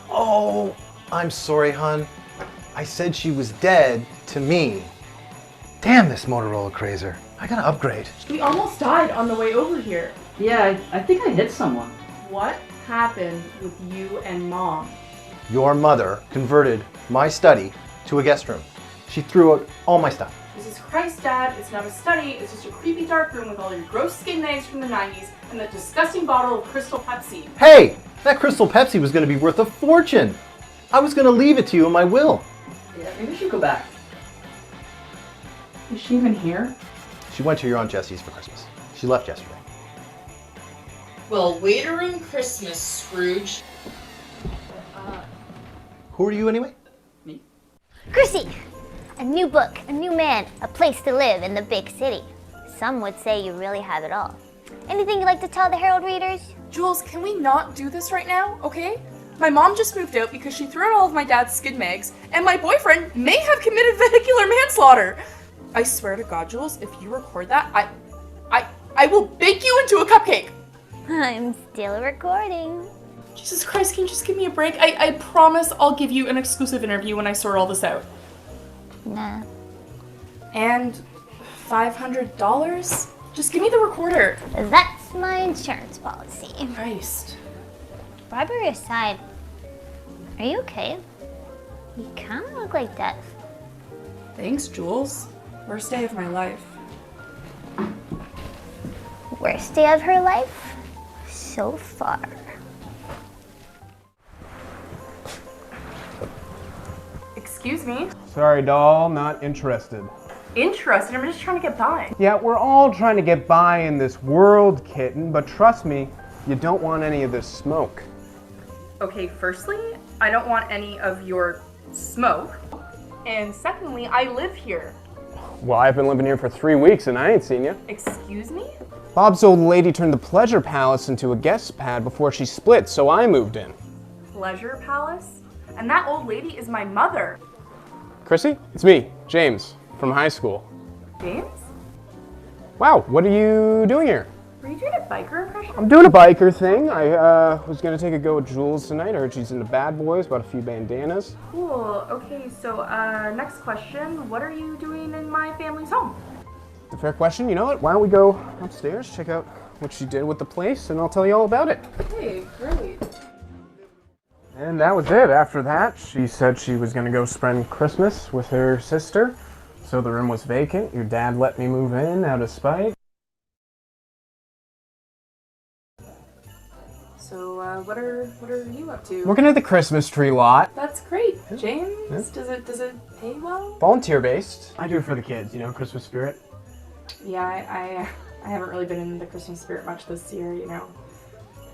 [SPEAKER 23] Oh, I'm sorry, hun. I said she was dead to me. Damn this Motorola Crazer. I gotta upgrade.
[SPEAKER 5] We almost died on the way over here.
[SPEAKER 24] Yeah, I think I hit someone.
[SPEAKER 5] What happened with you and Mom?
[SPEAKER 23] Your mother converted my study to a guest room. She threw out all my stuff.
[SPEAKER 5] Jesus Christ, Dad, it's not a study, it's just a creepy dark room with all your gross skin nags from the 90s and that disgusting bottle of Crystal Pepsi.
[SPEAKER 23] Hey! That Crystal Pepsi was gonna be worth a fortune! I was gonna leave it to you in my will.
[SPEAKER 24] Yeah, maybe we should go back.
[SPEAKER 5] Is she even here?
[SPEAKER 23] She went to your Aunt Jessie's for Christmas. She left yesterday.
[SPEAKER 25] Well, wait around Christmas, Scrooge.
[SPEAKER 23] Who are you anyway?
[SPEAKER 15] Chrissy! A new book, a new man, a place to live in the big city. Some would say you really have it all. Anything you'd like to tell the Herald readers?
[SPEAKER 5] Jules, can we not do this right now, okay? My mom just moved out because she threw out all of my dad's skid mags, and my boyfriend may have committed vehicular manslaughter. I swear to God, Jules, if you record that, I will bake you into a cupcake.
[SPEAKER 15] I'm still recording.
[SPEAKER 5] Jesus Christ, can you just give me a break? I promise I'll give you an exclusive interview when I sort all this out.
[SPEAKER 15] Nah.
[SPEAKER 5] And $500? Just give me the recorder.
[SPEAKER 15] That's my insurance policy.
[SPEAKER 5] Christ.
[SPEAKER 15] Bribery aside, are you okay? You kind of look like death.
[SPEAKER 5] Thanks, Jules. Worst day of my life.
[SPEAKER 15] Worst day of her life? So far.
[SPEAKER 5] Excuse me?
[SPEAKER 26] Sorry, doll, not interested.
[SPEAKER 5] Interested? I'm just trying to get by.
[SPEAKER 26] Yeah, we're all trying to get by in this world, kitten, but trust me, you don't want any of this smoke.
[SPEAKER 5] Okay, firstly, I don't want any of your smoke. And secondly, I live here.
[SPEAKER 26] Well, I've been living here for 3 weeks and I ain't seen you.
[SPEAKER 5] Excuse me?
[SPEAKER 26] Bob's old lady turned the Pleasure Palace into a guest pad before she split, so I moved in.
[SPEAKER 5] Pleasure Palace? And that old lady is my mother.
[SPEAKER 26] Chrissy, it's me, James, from high school.
[SPEAKER 5] James?
[SPEAKER 26] Wow, what are you doing here?
[SPEAKER 5] Were you doing a biker impression?
[SPEAKER 26] I'm doing a biker thing. I was gonna take a go at Jules tonight. I heard she's into Bad Boys, bought a few bandanas.
[SPEAKER 5] Cool. Okay, so next question. What are you doing in my family's home?
[SPEAKER 26] It's a fair question. You know what? Why don't we go upstairs, check out what she did with the place, and I'll tell you all about it.
[SPEAKER 5] Hey, great.
[SPEAKER 26] And that was it. After that, she said she was gonna go spend Christmas with her sister. So the room was vacant. Your dad let me move in out of spite.
[SPEAKER 5] So what are you up to?
[SPEAKER 26] Working at the Christmas tree lot.
[SPEAKER 5] That's great, James.
[SPEAKER 26] Yeah.
[SPEAKER 5] Does it pay well?
[SPEAKER 26] Volunteer based. I do it for the kids, you know, Christmas spirit.
[SPEAKER 5] Yeah, I haven't really been in the Christmas spirit much this year. You know,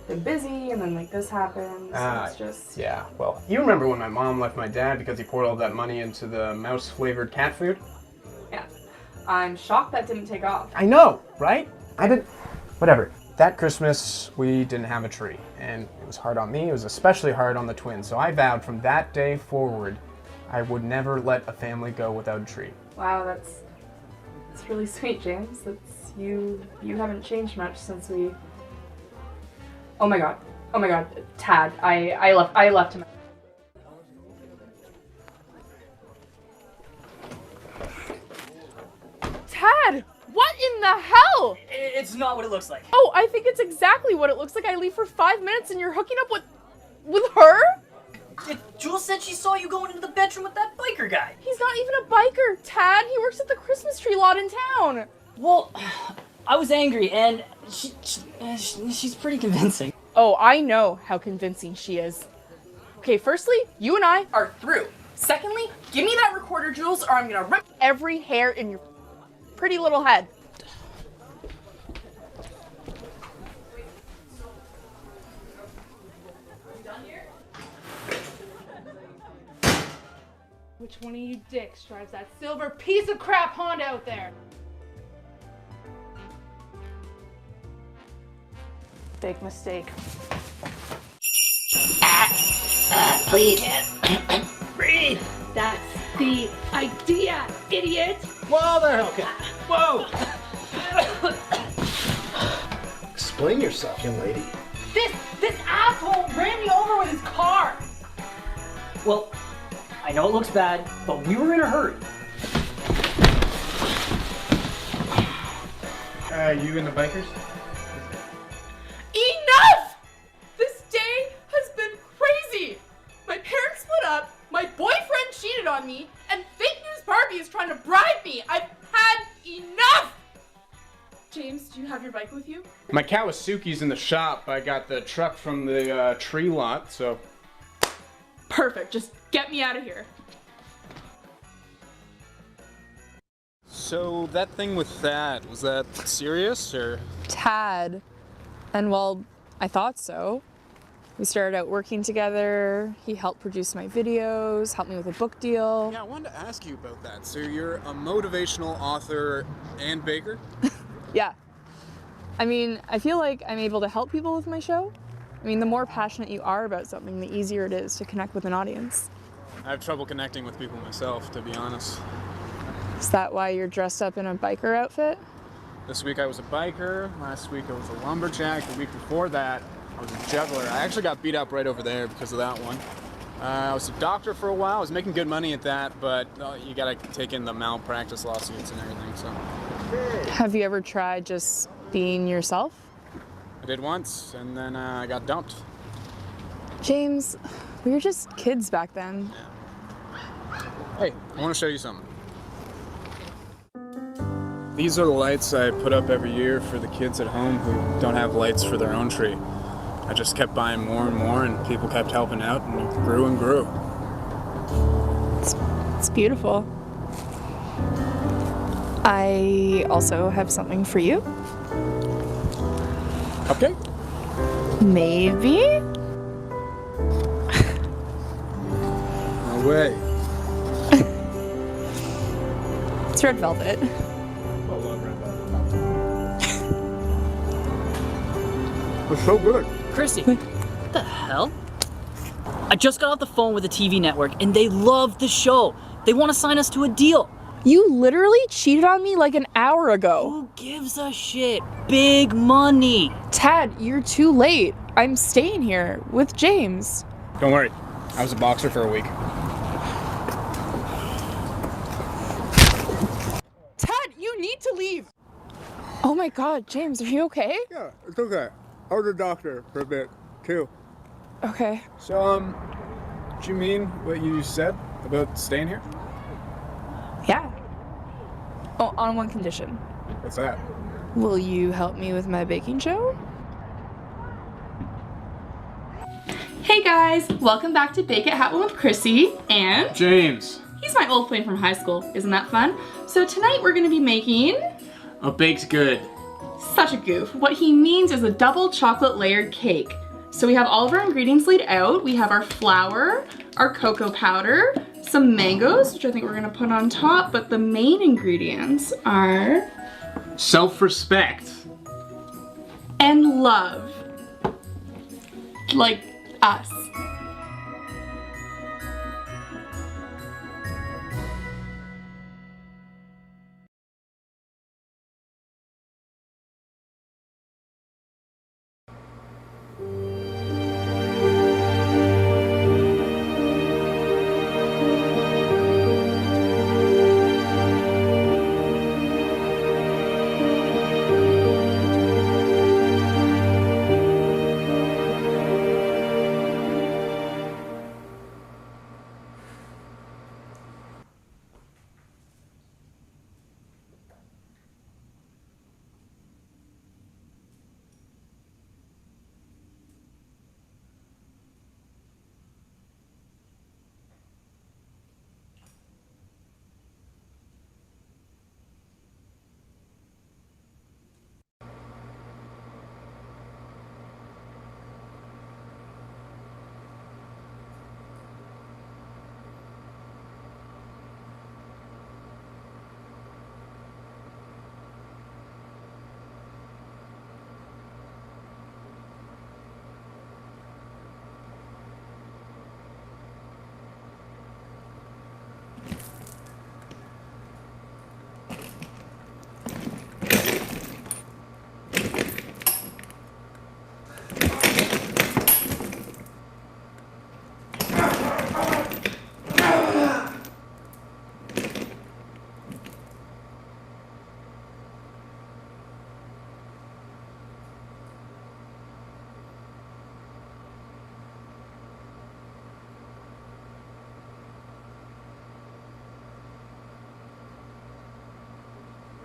[SPEAKER 5] been busy, and then like this happens. So it's just
[SPEAKER 26] Yeah, well, you remember when my mom left my dad because he poured all that money into the mouse-flavored cat food?
[SPEAKER 5] yeah. I'm shocked that didn't take off.
[SPEAKER 26] I know, right? Whatever. That Christmas, we didn't have a tree, and it was hard on me. It was especially hard on the twins. So I vowed from that day forward, I would never let a family go without a tree.
[SPEAKER 5] Wow, that's really sweet, James. That's you haven't changed much since we. Oh my god, Tad, I left him. Tad! What in the hell?
[SPEAKER 24] It's not what it looks like.
[SPEAKER 5] Oh, I think it's exactly what it looks like. I leave for 5 minutes and you're hooking up with her?
[SPEAKER 24] Jules said she saw you going into the bedroom with that biker guy.
[SPEAKER 5] He's not even a biker, Tad. He works at the Christmas tree lot in town.
[SPEAKER 24] Well, I was angry, and she's pretty convincing.
[SPEAKER 5] Oh, I know how convincing she is. Okay, firstly, you and I are through. Secondly, give me that recorder, Jules, or I'm gonna rip every hair in your pretty little head.
[SPEAKER 2] Which one of you dicks drives that silver piece of crap Honda out there?
[SPEAKER 5] Big mistake.
[SPEAKER 2] Breathe. Breathe. That's the idea, idiot.
[SPEAKER 23] Whoa there, Hellcat. Whoa! Explain yourself, young lady.
[SPEAKER 2] This asshole ran me over with his car.
[SPEAKER 24] Well, I know it looks bad, but we were in a hurry.
[SPEAKER 26] You and the bikers?
[SPEAKER 5] Enough! This day has been crazy. My parents split up, my boyfriend cheated on me, and fake news Barbie is trying to bribe me. I've had enough! James, do you have your bike with you?
[SPEAKER 26] My Kawasuki's in the shop. I got the truck from the tree lot, so...
[SPEAKER 5] Perfect, just get me out of here.
[SPEAKER 26] So that thing with Thad, was that serious, or...?
[SPEAKER 5] Tad. And well, I thought so. We started out working together. He helped produce my videos, helped me with a book deal.
[SPEAKER 26] Yeah, I wanted to ask you about that. So you're a motivational author and baker?
[SPEAKER 5] Yeah. I mean, I feel like I'm able to help people with my show. I mean, the more passionate you are about something, the easier it is to connect with an audience.
[SPEAKER 26] I have trouble connecting with people myself, to be honest.
[SPEAKER 5] Is that why you're dressed up in a biker outfit?
[SPEAKER 26] This week I was a biker, last week I was a lumberjack, the week before that I was a juggler. I actually got beat up right over there because of that one. I was a doctor for a while, I was making good money at that, but you gotta take in the malpractice lawsuits and everything, so.
[SPEAKER 5] Have you ever tried just being yourself?
[SPEAKER 26] I did once, and then I got dumped.
[SPEAKER 5] James, we were just kids back then.
[SPEAKER 26] Hey, I want to show you something. These are the lights I put up every year for the kids at home who don't have lights for their own tree. I just kept buying more and more, and people kept helping out, and it grew and grew.
[SPEAKER 5] It's beautiful. I also have something for you.
[SPEAKER 26] Okay.
[SPEAKER 5] Maybe?
[SPEAKER 26] No way.
[SPEAKER 5] It's red velvet.
[SPEAKER 26] It's so good.
[SPEAKER 24] Chrissy, what the hell? I just got off the phone with the TV network and they love the show. They want to sign us to a deal.
[SPEAKER 5] You literally cheated on me like an hour ago.
[SPEAKER 24] Who gives a shit? Big money.
[SPEAKER 5] Tad, you're too late. I'm staying here with James.
[SPEAKER 26] Don't worry, I was a boxer for a week.
[SPEAKER 5] Tad, you need to leave. Oh my God, James, are you okay?
[SPEAKER 26] Yeah, it's okay. I was a doctor for a bit, too.
[SPEAKER 5] Okay.
[SPEAKER 26] So, do you mean what you said about staying here?
[SPEAKER 5] Yeah. Oh, on one condition.
[SPEAKER 26] What's that?
[SPEAKER 5] Will you help me with my baking show? Hey guys, welcome back to Bake It Happen with Chrissy and
[SPEAKER 26] James.
[SPEAKER 5] He's my old flame from high school. Isn't that fun? So tonight we're gonna be making
[SPEAKER 26] A baked good.
[SPEAKER 5] Such a goof. What he means is a double chocolate layered cake. So we have all of our ingredients laid out. We have our flour, our cocoa powder, some mangoes, which I think we're gonna put on top, but the main ingredients are
[SPEAKER 26] Self-respect.
[SPEAKER 5] and love. Like us.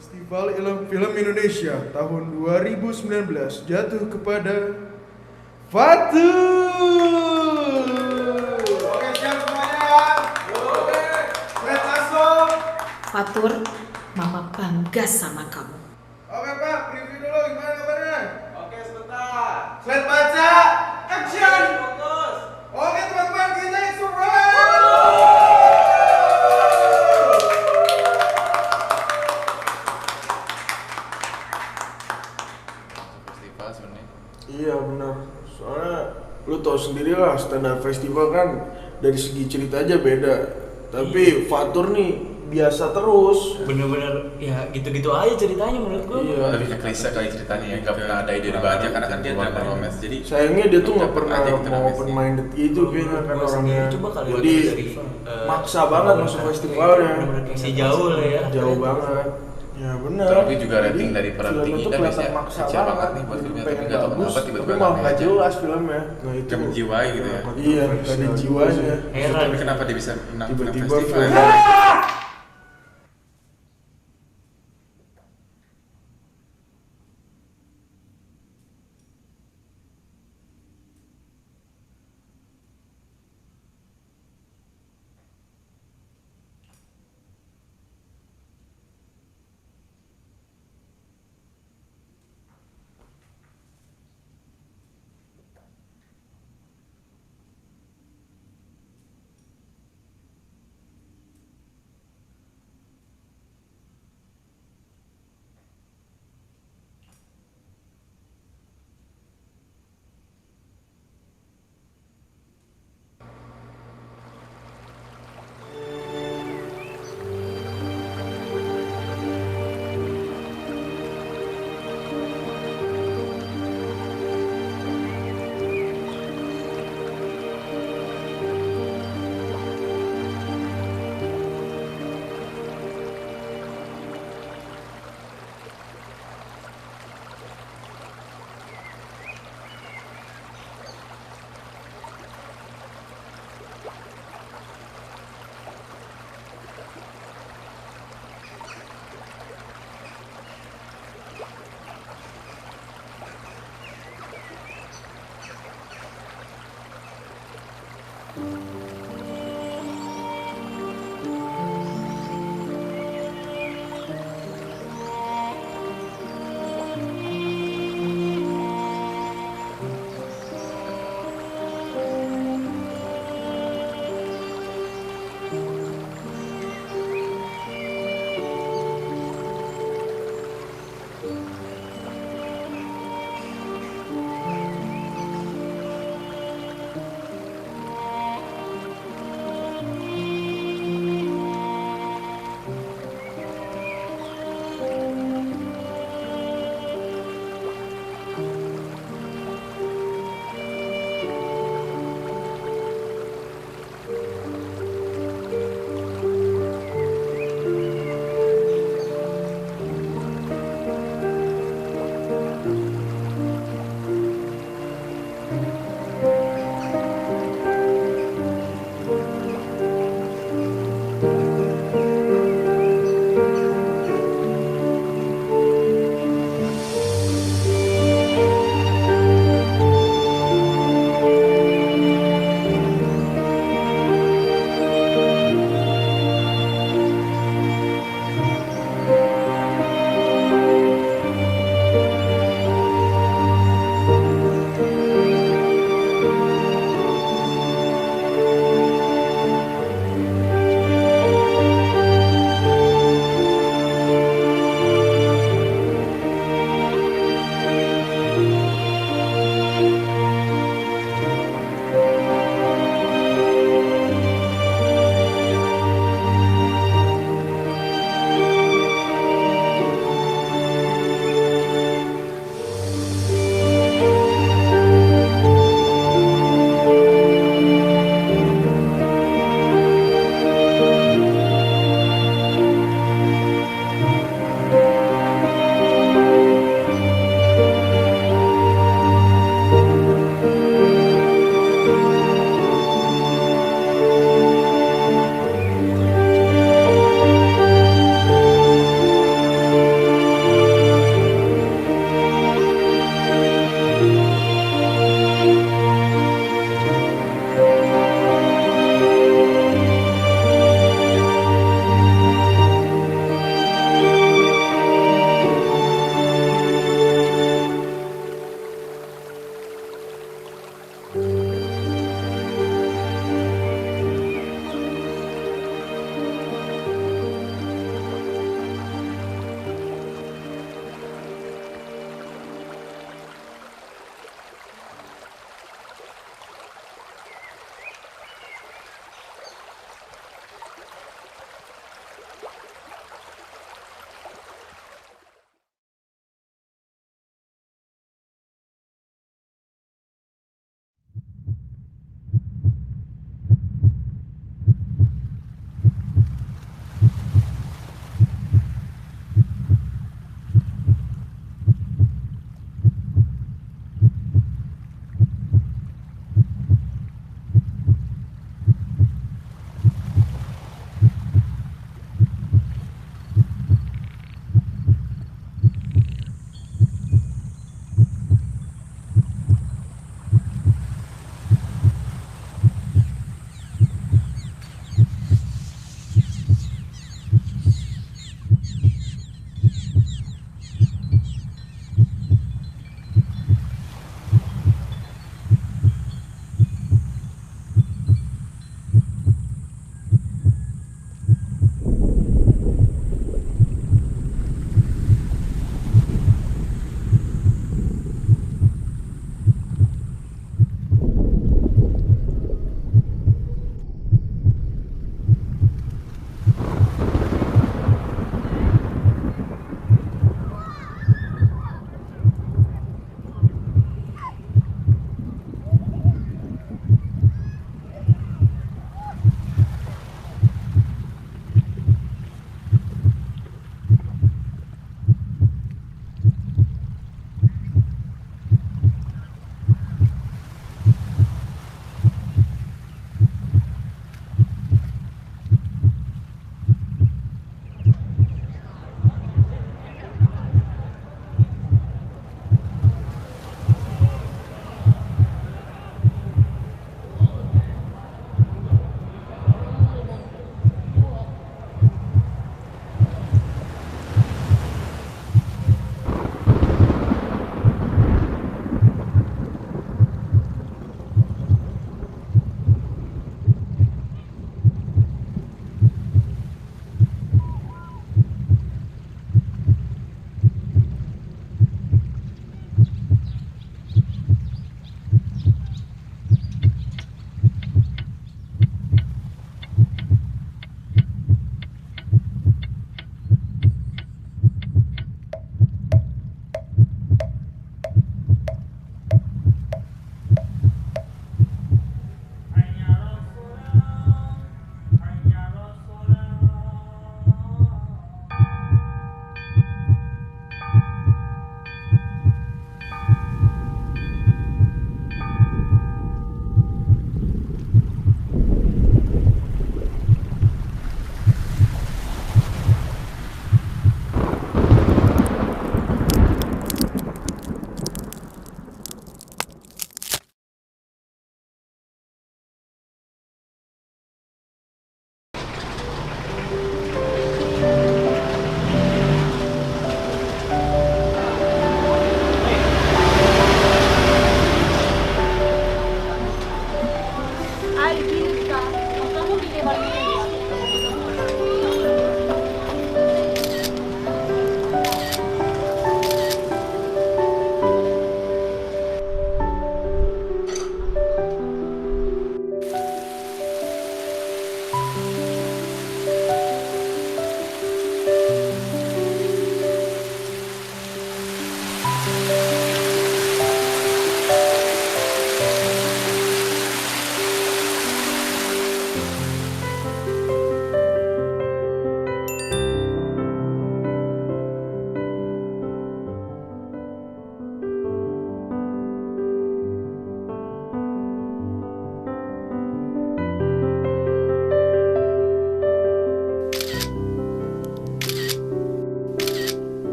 [SPEAKER 3] Festival Film Indonesia tahun 2019 jatuh kepada Fatur. Oke, siap semuanya. Oke, let's go.
[SPEAKER 4] Fatur, Mama bangga sama kamu.
[SPEAKER 3] Oke Pak, preview dulu gimana kabarnya? Oke, sebentar. Slide baca, action. Fokus. Oke teman-teman, kita Iya benar, soalnya lu tau sendiri lah standar festival kan dari segi cerita aja beda. Tapi Fatur nih biasa terus.
[SPEAKER 24] Bener-bener ya gitu-gitu aja ceritanya menurut gua.
[SPEAKER 3] Iya.
[SPEAKER 6] Lebih ke klise kali ceritanya ya, nggak pernah ada ide baru karena kan dia drama romance. Jadi
[SPEAKER 3] sayangnya dia tuh nggak pernah mau open minded gitu kayaknya kan orangnya. Jadi maksa banget masuk festivalnya.
[SPEAKER 24] Masih jauh lah ya.
[SPEAKER 3] Jauh banget. Ya benar.
[SPEAKER 6] Tapi juga rating dari para tinggi kan biasanya kecil banget nih buat filmnya, tapi nggak tahu kenapa tiba-tiba
[SPEAKER 3] nggak jelas filmnya. Nah itu.
[SPEAKER 6] Kayak menjiwai gitu ya.
[SPEAKER 3] Iya, nggak ada jiwanya.
[SPEAKER 6] Tapi kenapa dia bisa menang
[SPEAKER 3] Tiba-tiba
[SPEAKER 6] festival?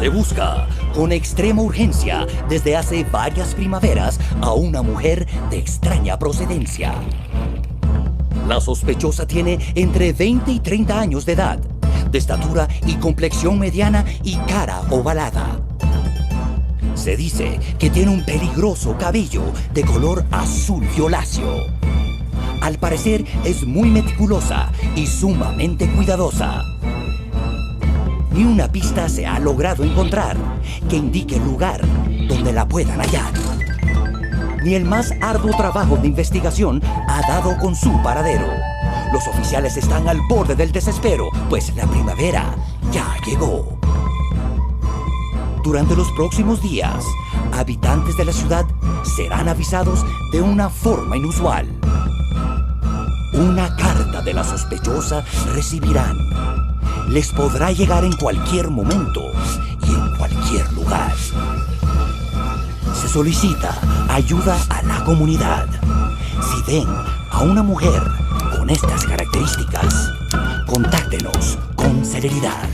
[SPEAKER 7] Se busca con extrema urgencia desde hace varias primaveras a una mujer de extraña procedencia. La sospechosa tiene entre 20 y 30 años de edad, de estatura y complexión mediana y cara ovalada. Se dice que tiene un peligroso cabello de color azul violáceo. Al parecer es muy meticulosa y sumamente cuidadosa. Ni una pista se ha logrado encontrar que indique el lugar donde la puedan hallar. Ni el más arduo trabajo de investigación ha dado con su paradero. Los oficiales están al borde del desespero, pues la primavera ya llegó. Durante los próximos días, habitantes de la ciudad serán avisados de una forma inusual. Una carta de la sospechosa recibirán. Les podrá llegar en cualquier momento y en cualquier lugar. Se solicita ayuda a la comunidad. Si ven a una mujer con estas características, contáctenos con celeridad.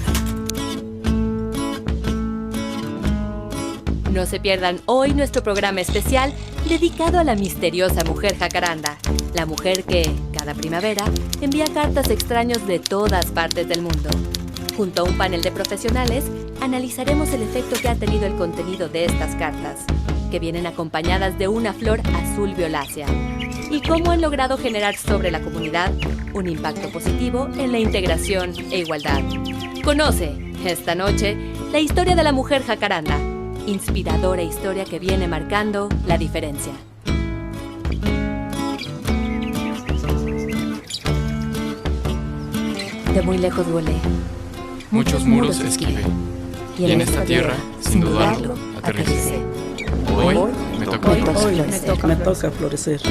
[SPEAKER 8] No se pierdan hoy nuestro programa especial dedicado a la misteriosa mujer jacaranda, la mujer que, cada primavera, envía cartas a extraños de todas partes del mundo. Junto a un panel de profesionales, analizaremos el efecto que ha tenido el contenido de estas cartas, que vienen acompañadas de una flor azul violácea, y cómo han logrado generar sobre la comunidad un impacto positivo en la integración e igualdad. Conoce, esta noche, la historia de la mujer jacaranda, inspiradora historia que viene marcando la diferencia. De muy lejos volé.
[SPEAKER 9] Muchos muros esquivé. Y en esta tierra, sin dudarlo, aterricé. Hoy me toca florecer.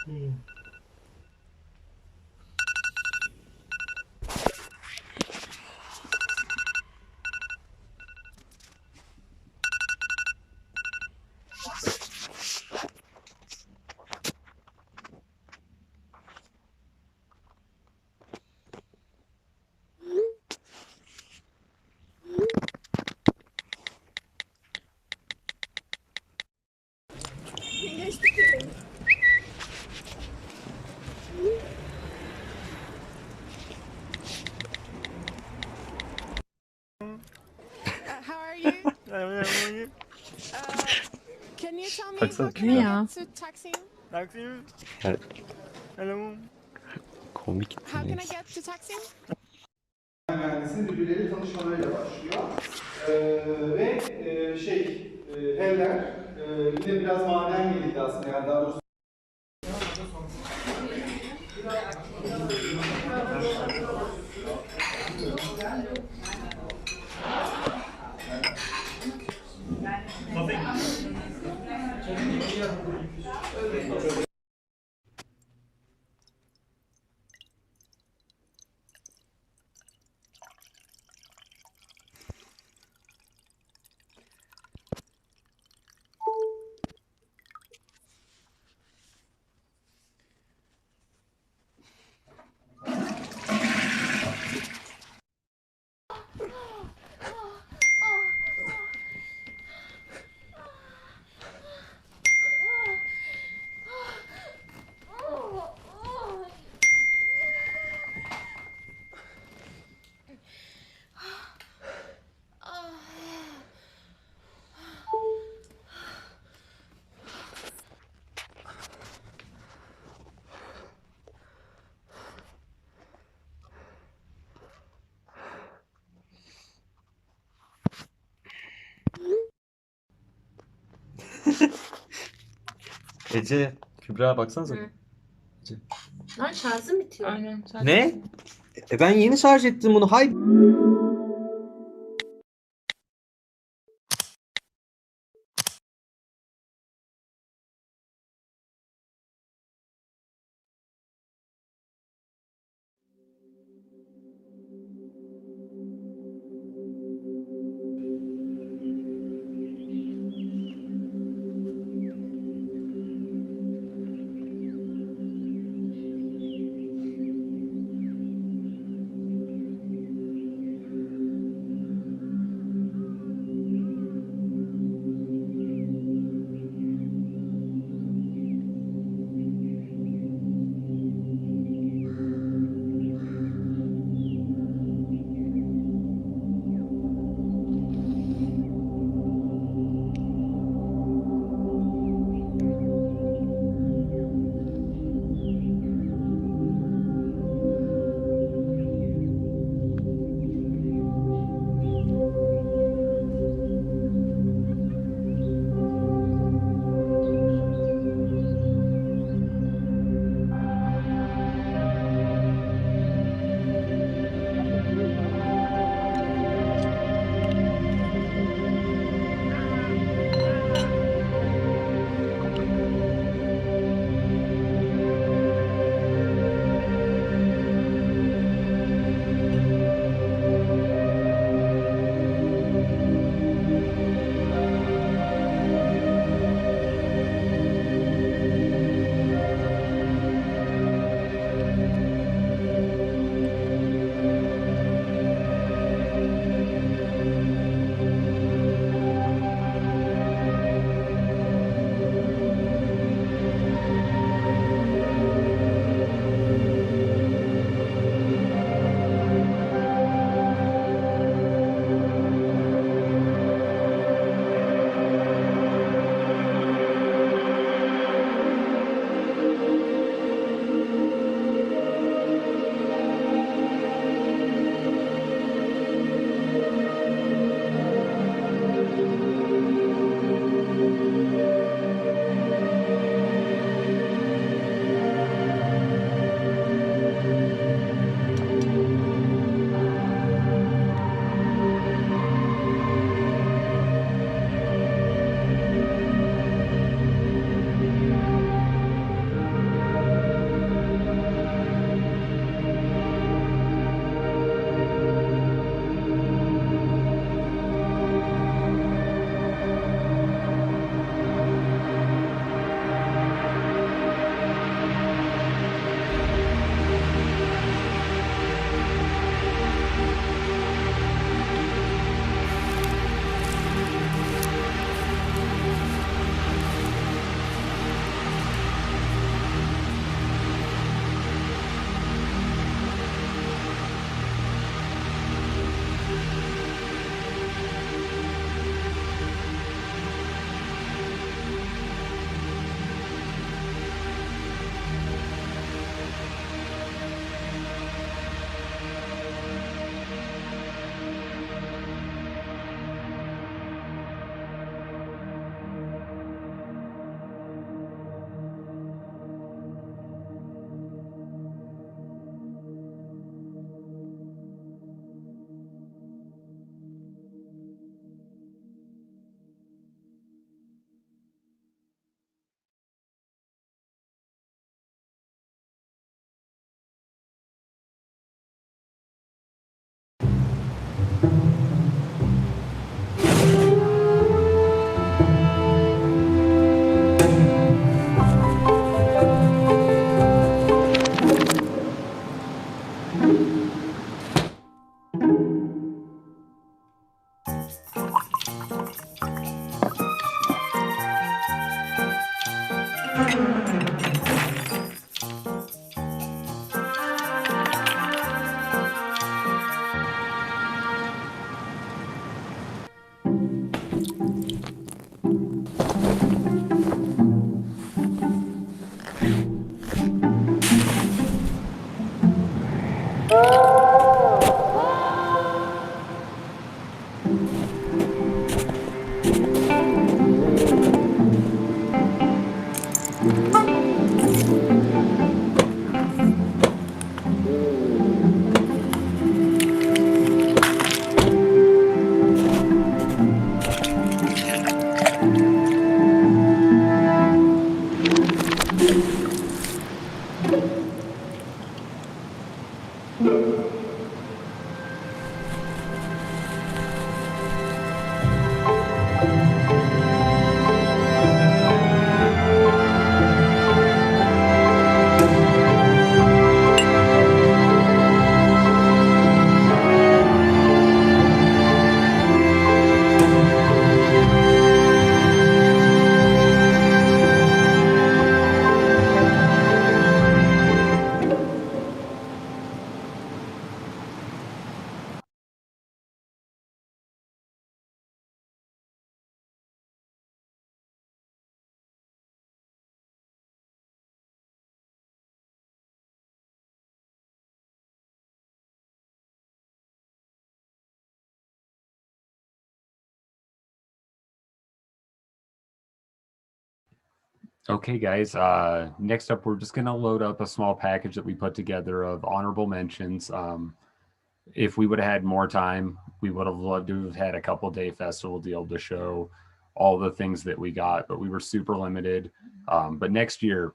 [SPEAKER 2] How are you? Can you tell me
[SPEAKER 6] Baksana
[SPEAKER 2] how can I
[SPEAKER 6] Kübra.
[SPEAKER 2] get to Taksim?
[SPEAKER 6] Yani, komik
[SPEAKER 2] How can I
[SPEAKER 6] neyse.
[SPEAKER 2] get to Taksim?
[SPEAKER 10] Mühendisinin birbirleriyle tanışmalarıyla başlıyor. Heller yine biraz manen geldi aslında, yani daha doğrusu
[SPEAKER 6] Ece, Kübra baksanıza. Ece.
[SPEAKER 15] Lan şarjım bitiyor. Aynen.
[SPEAKER 6] Ne? Ben yeni şarj ettim bunu. Hay.
[SPEAKER 11] Okay, guys. Next up, we're just going to load up a small package that we put together of honorable mentions. If we would have had more time, we would have loved to have had a couple-day festival deal to show all the things that we got, but we were super limited. But next year,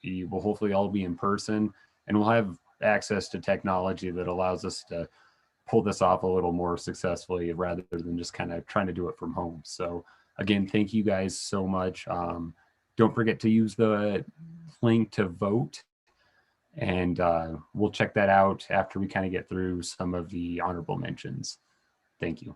[SPEAKER 11] we will hopefully all be in person, and we'll have access to technology that allows us to pull this off a little more successfully rather than just kind of trying to do it from home. So again, thank you guys so much. Don't forget to use the link to vote, and we'll check that out after we kind of get through some of the honorable mentions. Thank you.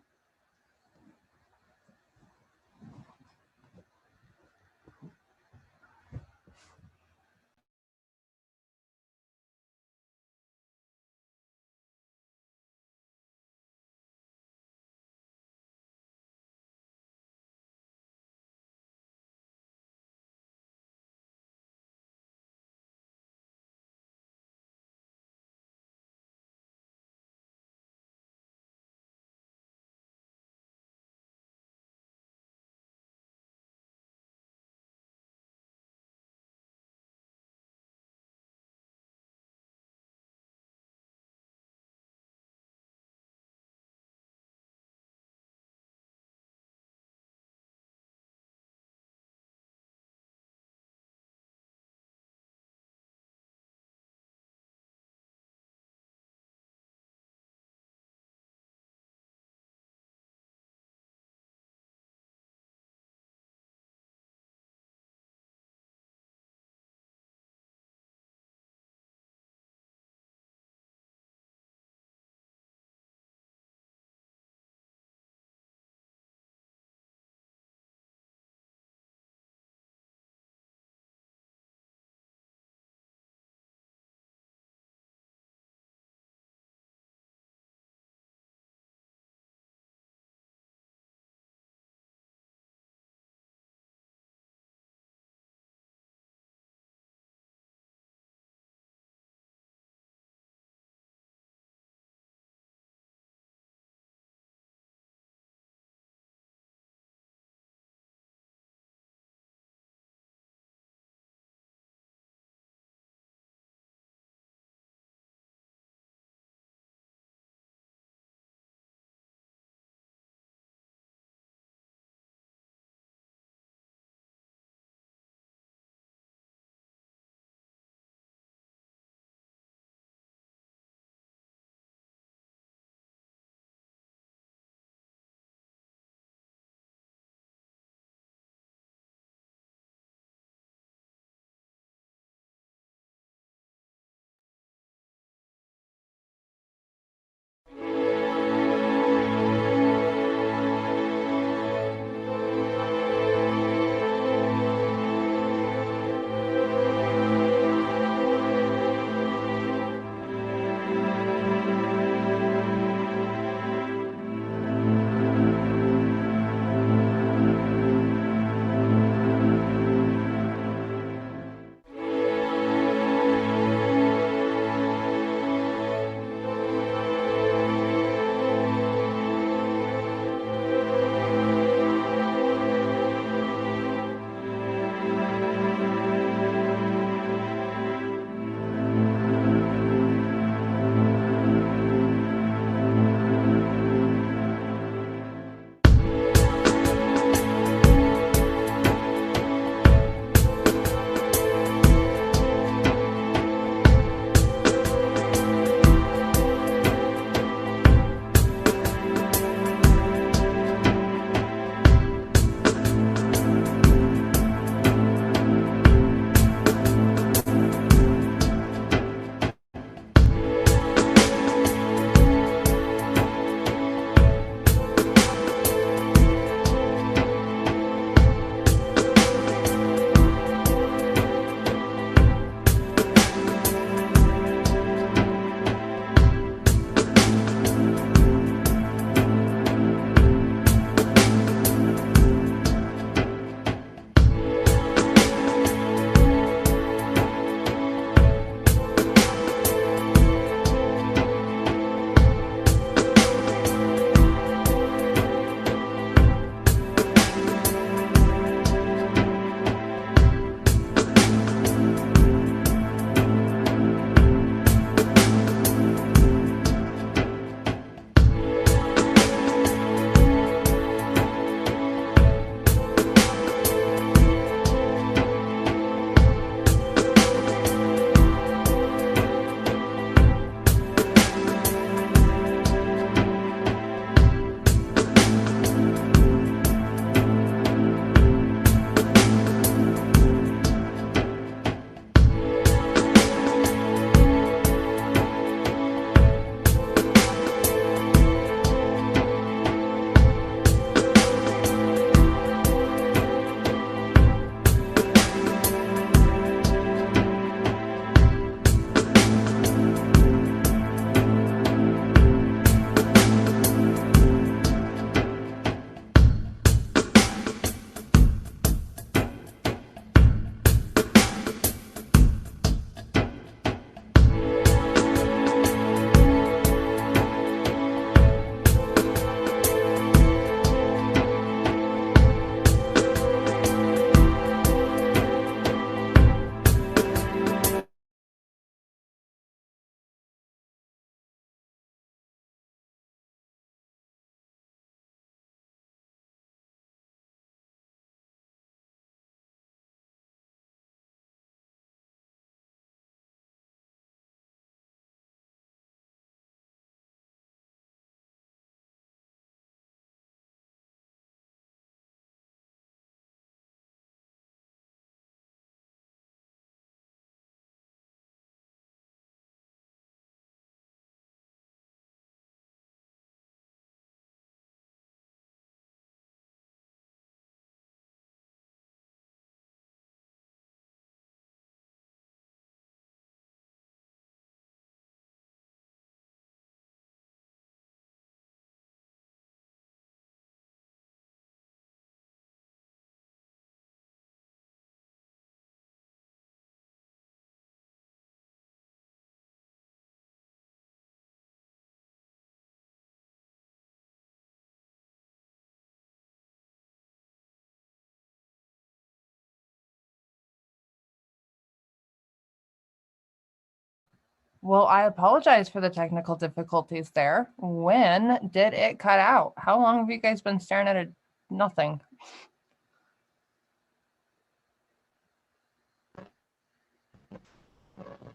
[SPEAKER 12] Well, I apologize for the technical difficulties there. When did it cut out? How long have you guys been staring at nothing?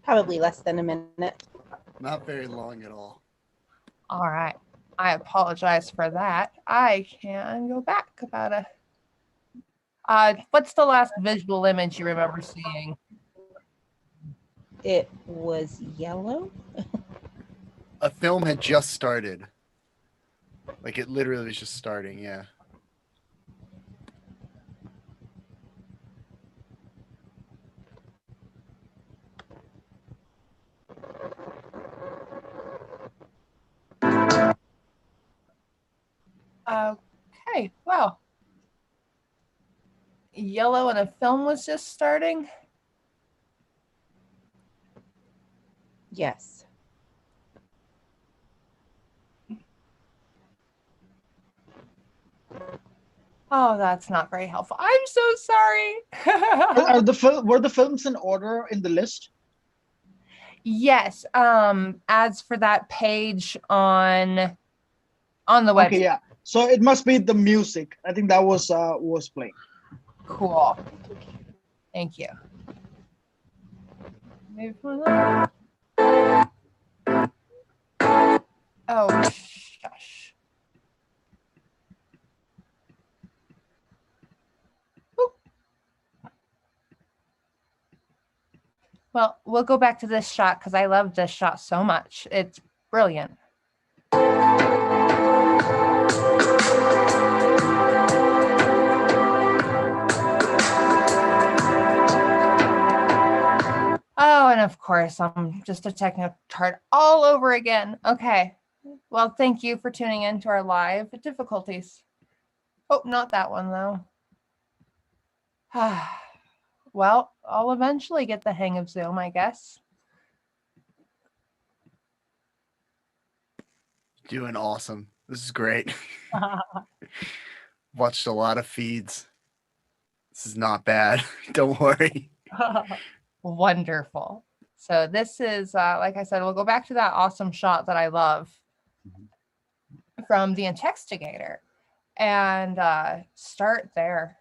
[SPEAKER 13] Probably less than a minute.
[SPEAKER 14] Not very long at all.
[SPEAKER 12] All right. I apologize for that. I can go back about what's the last visual image you remember seeing?
[SPEAKER 13] It was yellow.
[SPEAKER 14] A film had just started. Like it literally was just starting, yeah.
[SPEAKER 12] Okay, well. Yellow and a film was just starting?
[SPEAKER 13] Yes.
[SPEAKER 12] Oh, that's not very helpful. I'm so sorry.
[SPEAKER 10] Were the films in order in the list?
[SPEAKER 12] Yes. As for that page on the website.
[SPEAKER 10] Okay, yeah. So it must be the music. I think that was playing.
[SPEAKER 12] Cool. Thank you. Oh, shush. Oop. Well, we'll go back to this shot because I love this shot so much. It's brilliant. Oh, and of course, I'm just a techno-tart all over again. Okay. Well, thank you for tuning in to our live difficulties. Oh, not that one, though. Well, I'll eventually get the hang of Zoom, I guess.
[SPEAKER 14] Doing awesome. This is great. Watched a lot of feeds. This is not bad. Don't worry.
[SPEAKER 12] Wonderful. So this is, like I said, we'll go back to that awesome shot that I love from the Intextigator and start there.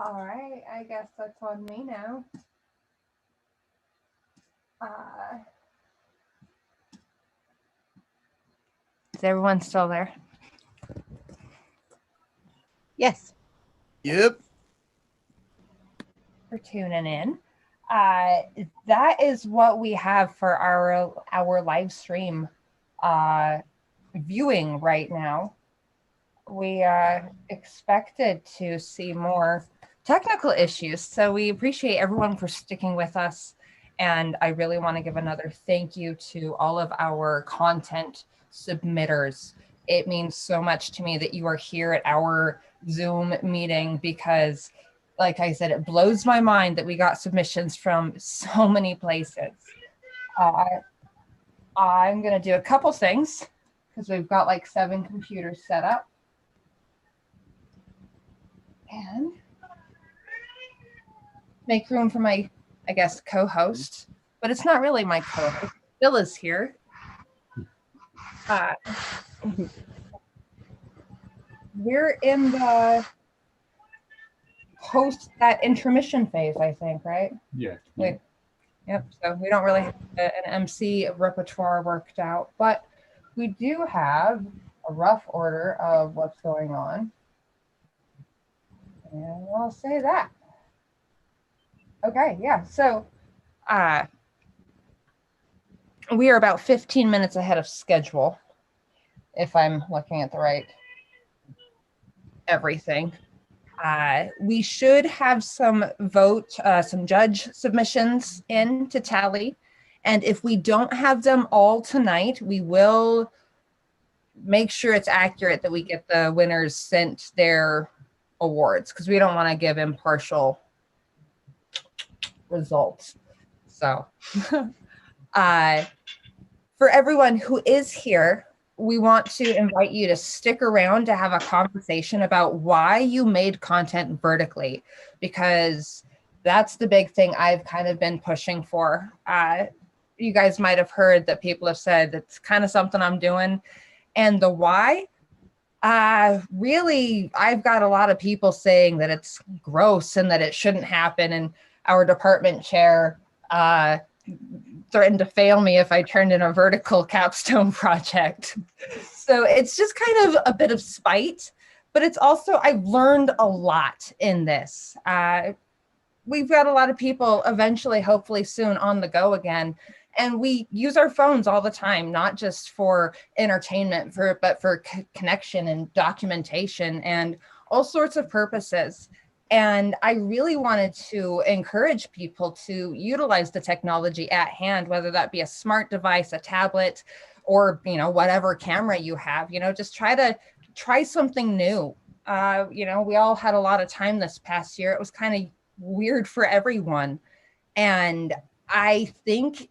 [SPEAKER 12] All right, I guess that's on me now. Is everyone still there?
[SPEAKER 13] Yes.
[SPEAKER 14] Yep.
[SPEAKER 12] For tuning in. That is what we have for our live stream viewing right now. We expected to see more technical issues, so we appreciate everyone for sticking with us. And I really want to give another thank you to all of our content submitters. It means so much to me that you are here at our Zoom meeting because, like I said, it blows my mind that we got submissions from so many places. I'm going to do a couple things because we've got like 7 computers set up. And make room for my, I guess, co-host, but it's not really my co-host. Bill is here. We're in the post that intermission phase, I think, right?
[SPEAKER 11] Yeah.
[SPEAKER 12] Yep. So we don't really have an MC repertoire worked out, but we do have a rough order of what's going on. And I'll say that. Okay, yeah. So we are about 15 minutes ahead of schedule, if I'm looking at the right everything. We should have some judge submissions in to tally. And if we don't have them all tonight, we will make sure it's accurate that we get the winners sent their awards, because we don't want to give impartial results. So for everyone who is here, we want to invite you to stick around to have a conversation about why you made content vertically, because that's the big thing I've kind of been pushing for. You guys might have heard that people have said it's kind of something I'm doing. And the why, really, I've got a lot of people saying that it's gross and that it shouldn't happen. And our department chair threatened to fail me if I turned in a vertical capstone project. So it's just kind of a bit of spite, but it's also, I've learned a lot in this. We've got a lot of people eventually, hopefully soon, on the go again. And we use our phones all the time, not just for entertainment, but for connection and documentation and all sorts of purposes. And I really wanted to encourage people to utilize the technology at hand, whether that be a smart device, a tablet, or, whatever camera you have, just try something new. We all had a lot of time this past year. It was kind of weird for everyone. And I think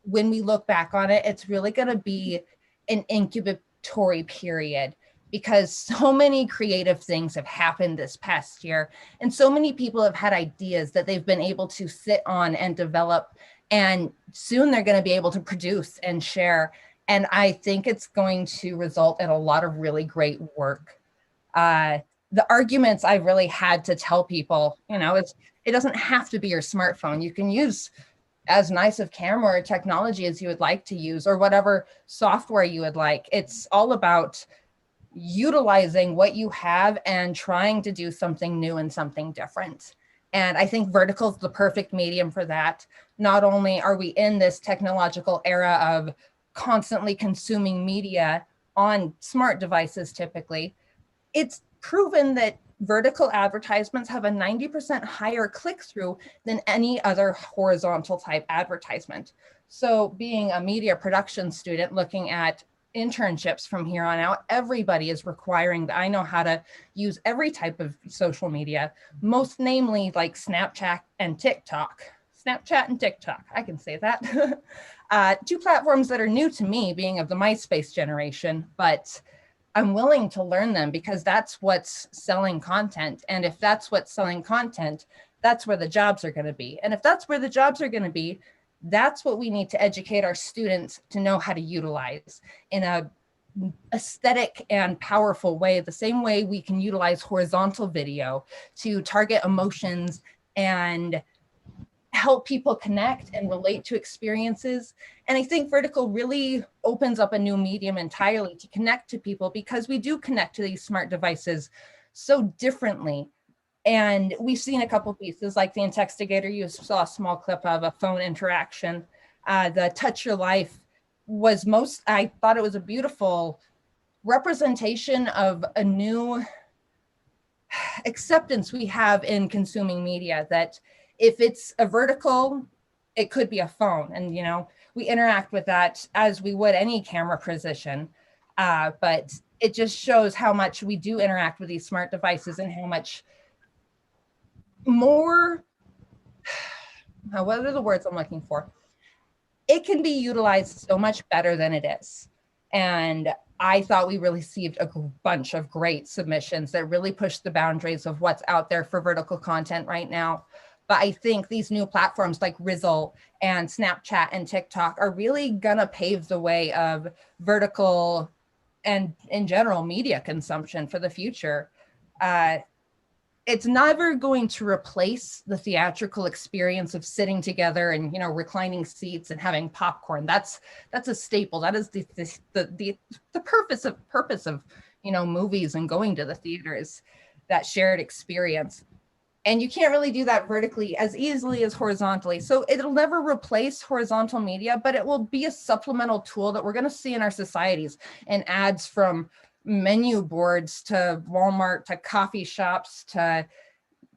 [SPEAKER 12] when we look back on it, it's really going to be an incubatory period, because so many creative things have happened this past year, and so many people have had ideas that they've been able to sit on and develop, and soon they're going to be able to produce and share. And I think it's going to result in a lot of really great work. The arguments I've really had to tell people, it doesn't have to be your smartphone. You can use as nice of camera or technology as you would like to use, or whatever software you would like. It's all about utilizing what you have and trying to do something new and something different. And I think vertical is the perfect medium for that. Not only are we in this technological era of constantly consuming media on smart devices, typically, it's proven that vertical advertisements have a 90% higher click-through than any other horizontal type advertisement. So being a media production student looking at internships from here on out, everybody is requiring that I know how to use every type of social media, most namely like Snapchat and TikTok. Snapchat and TikTok, I can say that. 2 platforms that are new to me, being of the MySpace generation, but I'm willing to learn them because that's what's selling content. And if that's what's selling content, that's where the jobs are going to be. And if that's where the jobs are going to be, that's what we need to educate our students to know how to utilize in a aesthetic and powerful way, the same way we can utilize horizontal video to target emotions and help people connect and relate to experiences. And I think vertical really opens up a new medium entirely to connect to people, because we do connect to these smart devices so differently. And we've seen a couple pieces like the Intextigator. You saw a small clip of a phone interaction. The Touch Your Life was I thought it was a beautiful representation of a new acceptance we have in consuming media, that if it's a vertical, it could be a phone. And, you know, we interact with that as we would any camera position. But it just shows how much we do interact with these smart devices and how much more, what are the words I'm looking for? It can be utilized so much better than it is. And I thought we received a bunch of great submissions that really pushed the boundaries of what's out there for vertical content right now. But I think these new platforms like Rizzle and Snapchat and TikTok are really gonna pave the way of vertical and in general media consumption for the future. It's never going to replace the theatrical experience of sitting together and, you know, reclining seats and having popcorn. That's a staple. That is the purpose of, you know, movies and going to the theaters, that shared experience. And you can't really do that vertically as easily as horizontally. So it'll never replace horizontal media, but it will be a supplemental tool that we're going to see in our societies, and ads from menu boards to Walmart to coffee shops to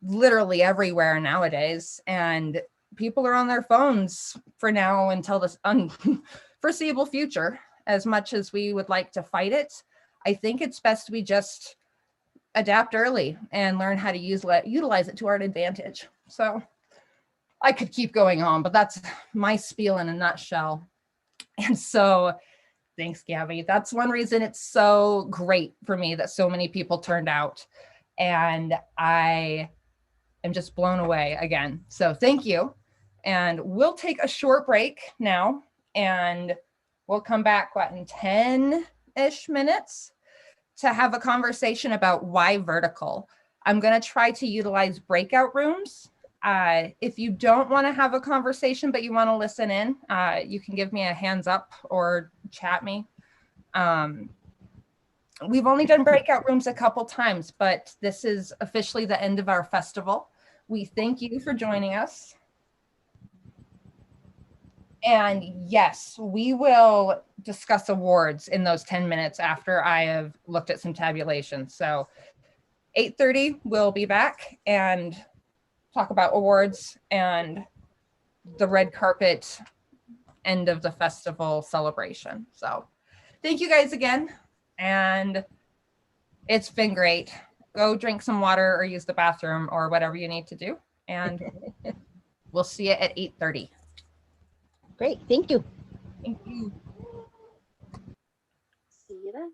[SPEAKER 12] literally everywhere nowadays. And people are on their phones for now until this unforeseeable future. As much as we would like to fight it, I think it's best we just adapt early and learn how to utilize it to our advantage. So I could keep going on, but that's my spiel in a nutshell. And so thanks, Gabby. That's one reason it's so great for me that so many people turned out. And I am just blown away again. So thank you. And we'll take a short break now, and we'll come back, in 10-ish minutes to have a conversation about why vertical. I'm going to try to utilize breakout rooms. If you don't want to have a conversation, but you want to listen in, you can give me a hands up or chat me. We've only done breakout rooms a couple times, but this is officially the end of our festival. We thank you for joining us. And yes, we will discuss awards in those 10 minutes after I have looked at some tabulations. So 8:30, we'll be back and talk about awards and the red carpet end of the festival celebration. So thank you guys again. And it's been great. Go drink some water or use the bathroom or whatever you need to do. And we'll see you at 8:30.
[SPEAKER 13] Great. Thank you.
[SPEAKER 12] Thank you.
[SPEAKER 5] See you then.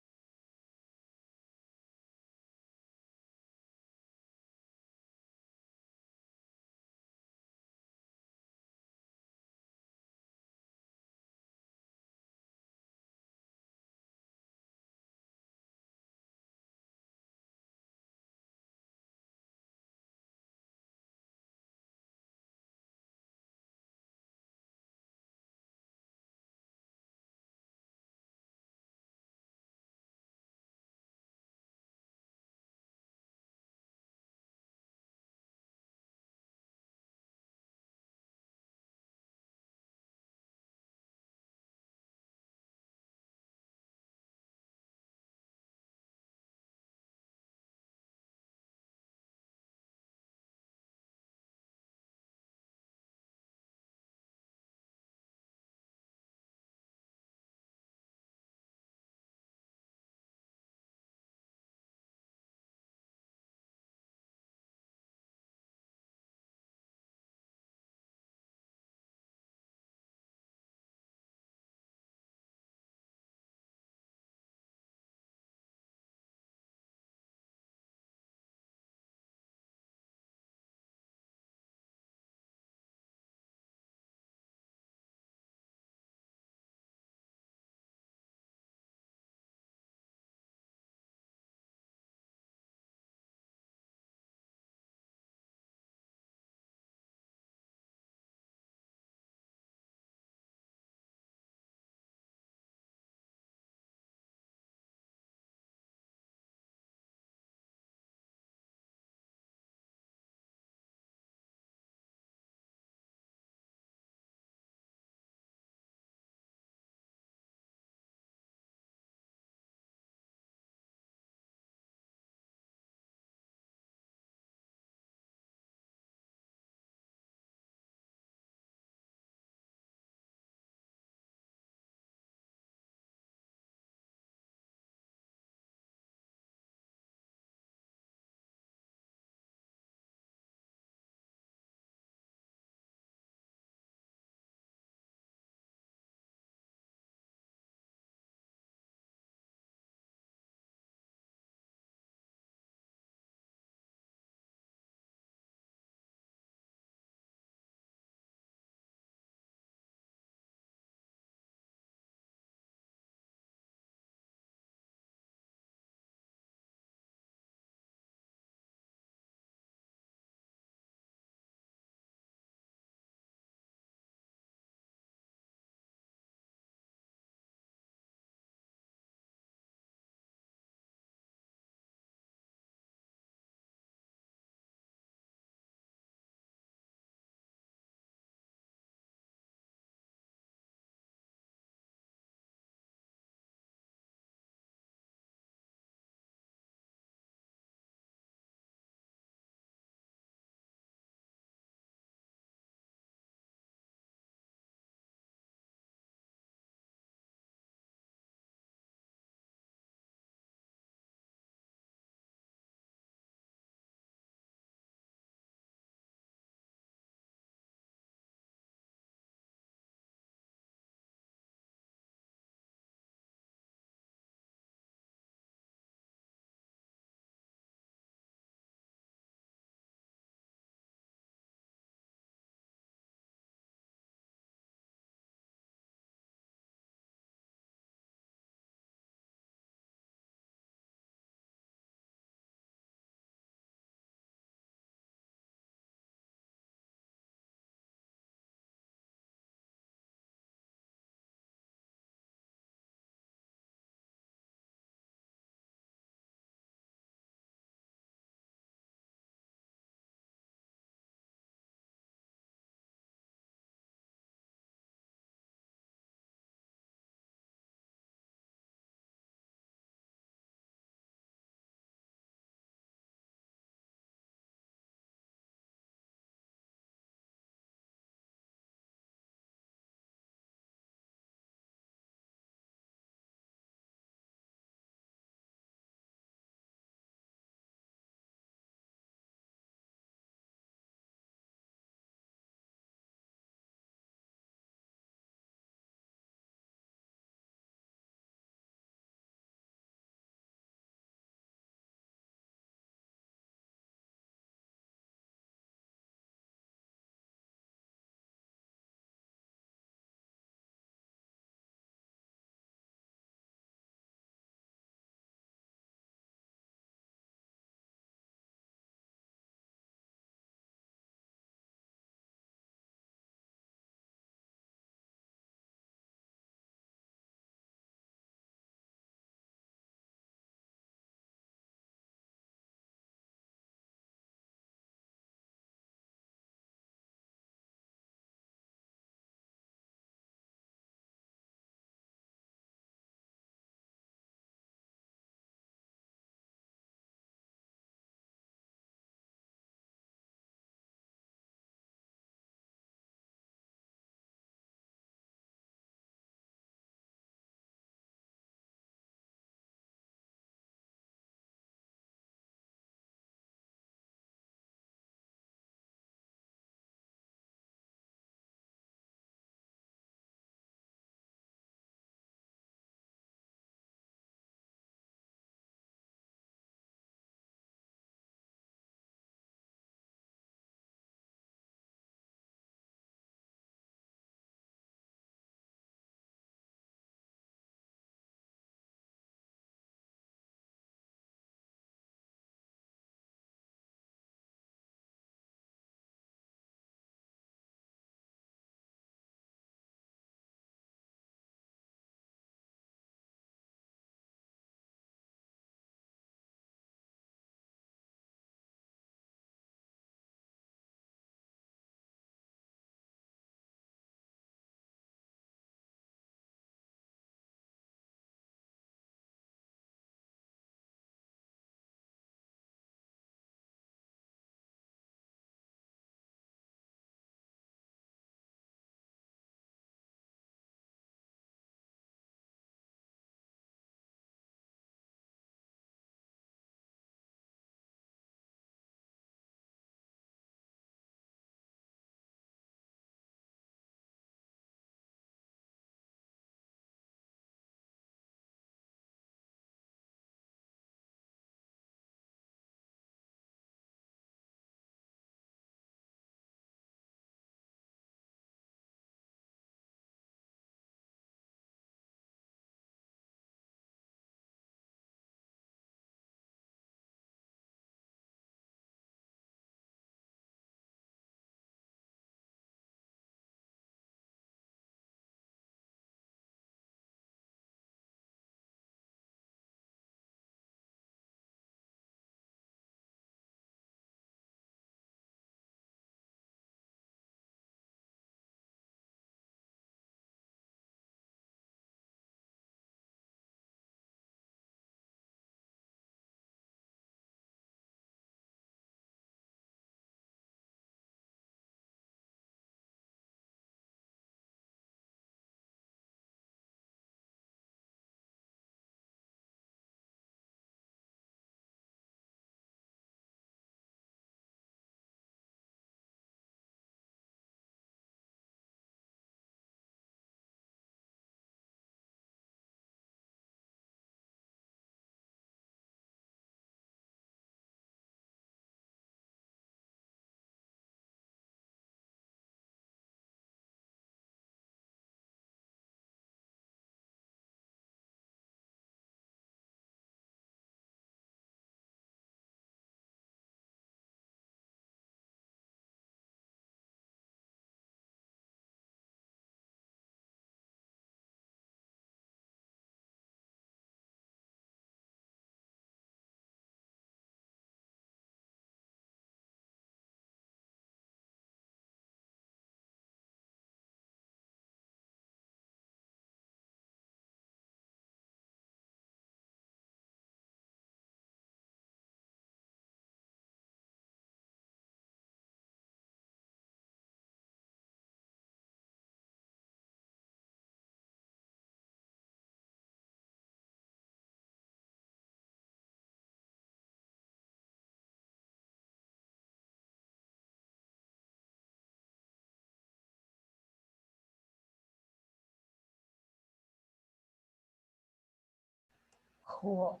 [SPEAKER 12] Cool.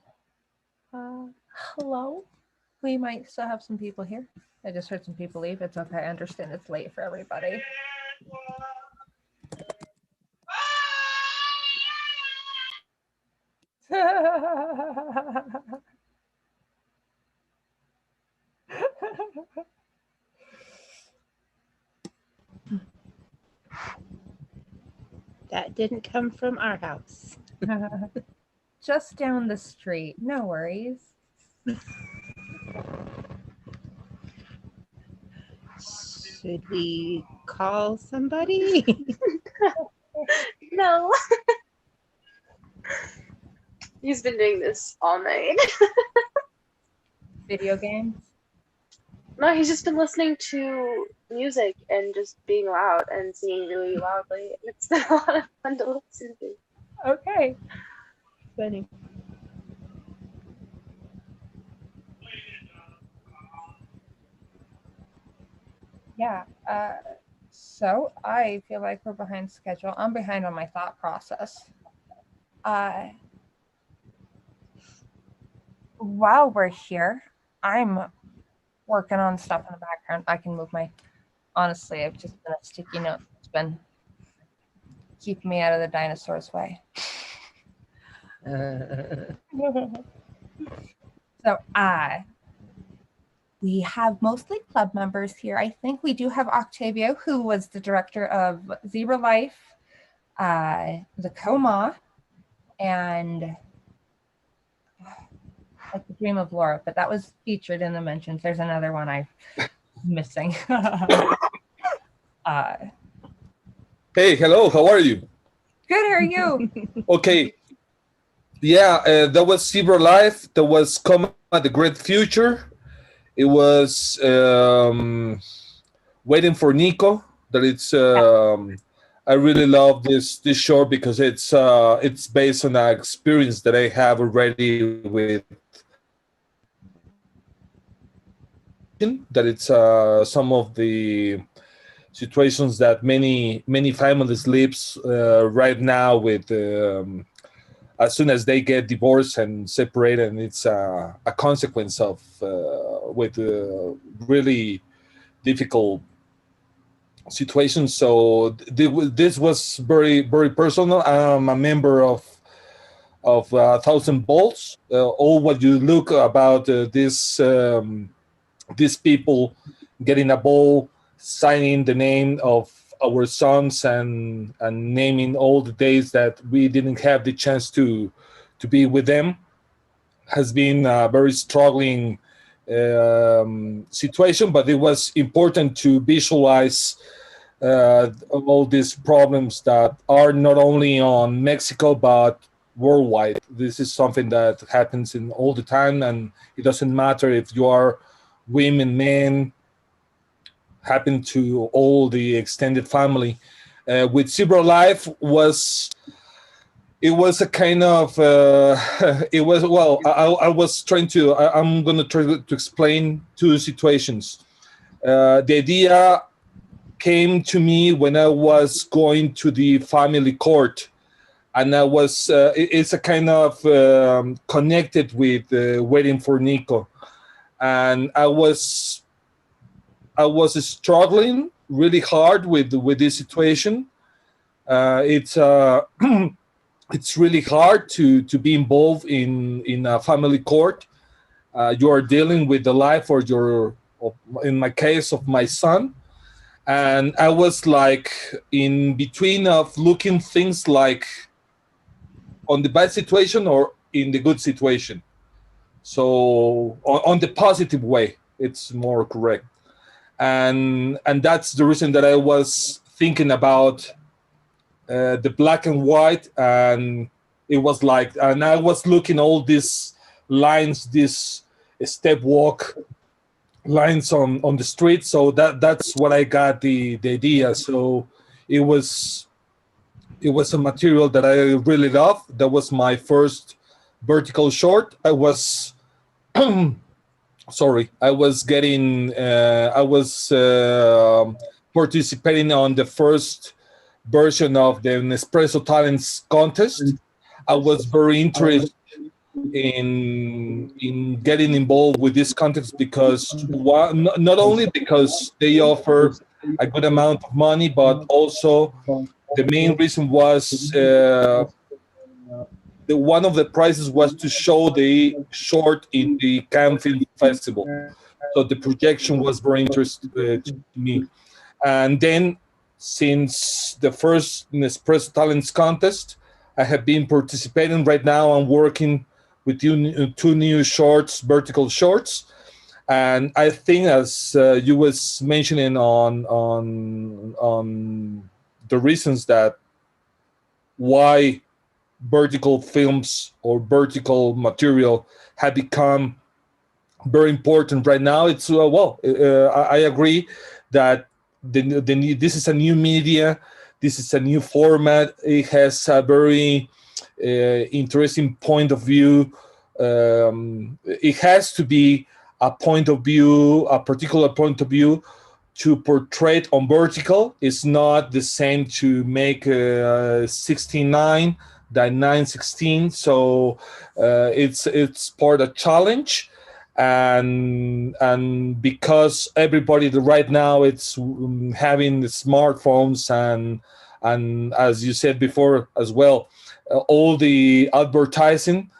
[SPEAKER 5] Hello?
[SPEAKER 12] We might still have some people here. I just heard some people leave. It's okay. I understand it's late for everybody.
[SPEAKER 13] That didn't come from our house.
[SPEAKER 12] Just down the street. No worries.
[SPEAKER 13] Should we call somebody?
[SPEAKER 5] No. He's been doing this all night.
[SPEAKER 12] Video games?
[SPEAKER 5] No, he's just been listening to music and just being loud and singing really loudly. It's been a lot of fun to listen to.
[SPEAKER 12] Okay.
[SPEAKER 13] Funny.
[SPEAKER 12] Yeah. So I feel like we're behind schedule. I'm behind on my thought process. While we're here, I'm working on stuff in the background. I can move my, honestly, I've just been a sticky note. It's been keeping me out of the dinosaur's way. So we have mostly club members here. I think we do have Octavio, who was the director of Zebra Life, the Coma, and like the Dream of Laura, but that was featured in the mentions. There's another one I'm missing.
[SPEAKER 16] Hey, hello, how are you?
[SPEAKER 12] Good, how are you?
[SPEAKER 16] Okay. Yeah, that was Zebra Life. That was Coma, The Great Future. It was Waiting for Nico. That it's I really love this show because it's based on an experience that I have already with that it's some of the situations that many families lives right now with as soon as they get divorced and separated, and it's a consequence of with really difficult situations. So this was very personal. I'm a member of 1,000 Volts. All what you look about these people getting a ball, signing the name of our sons, and naming all the days that we didn't have the chance to be with them has been a very struggling situation, but it was important to visualize all these problems that are not only on Mexico but worldwide. This is something that happens in all the time, and it doesn't matter if you are women, men, happen to all the extended family. With Zebra Life it was a kind of it was, well, I was trying to I'm going to try to explain two situations. The idea came to me when I was going to the family court, and I was it's a kind of connected with Waiting for Nico, and I was struggling really hard with this situation. It's really hard to be involved in a family court. You are dealing with the life in my case, of my son. And I was like in between of looking things like on the bad situation or in the good situation. So on the positive way, it's more correct. And that's the reason that I was thinking about the black and white, and it was like, and I was looking all these lines, this step walk lines on the street. So that's what I got the idea. So it was a material that I really love. That was my first vertical short. I was sorry, I was participating on the first version of the Nespresso Talents contest. I was very interested in getting involved with this context because not only because they offer a good amount of money, but also the main reason was one of the prizes was to show the short in the Cannes Film Festival. So the projection was very interesting to me. And then since the first Nespresso Talents contest, I have been participating. Right now I'm working with two new shorts, vertical shorts. And I think, as you was mentioning on the reasons that why vertical films or vertical material have become very important right now, it's I agree that this is a new media, this is a new format. It has a very interesting point of view. It has to be a point of view, a particular point of view to portray on vertical. It's not the same to make 16:9 than 9:16. So it's part of challenge. And because everybody right now it's having smartphones and as you said before as well, all the advertising,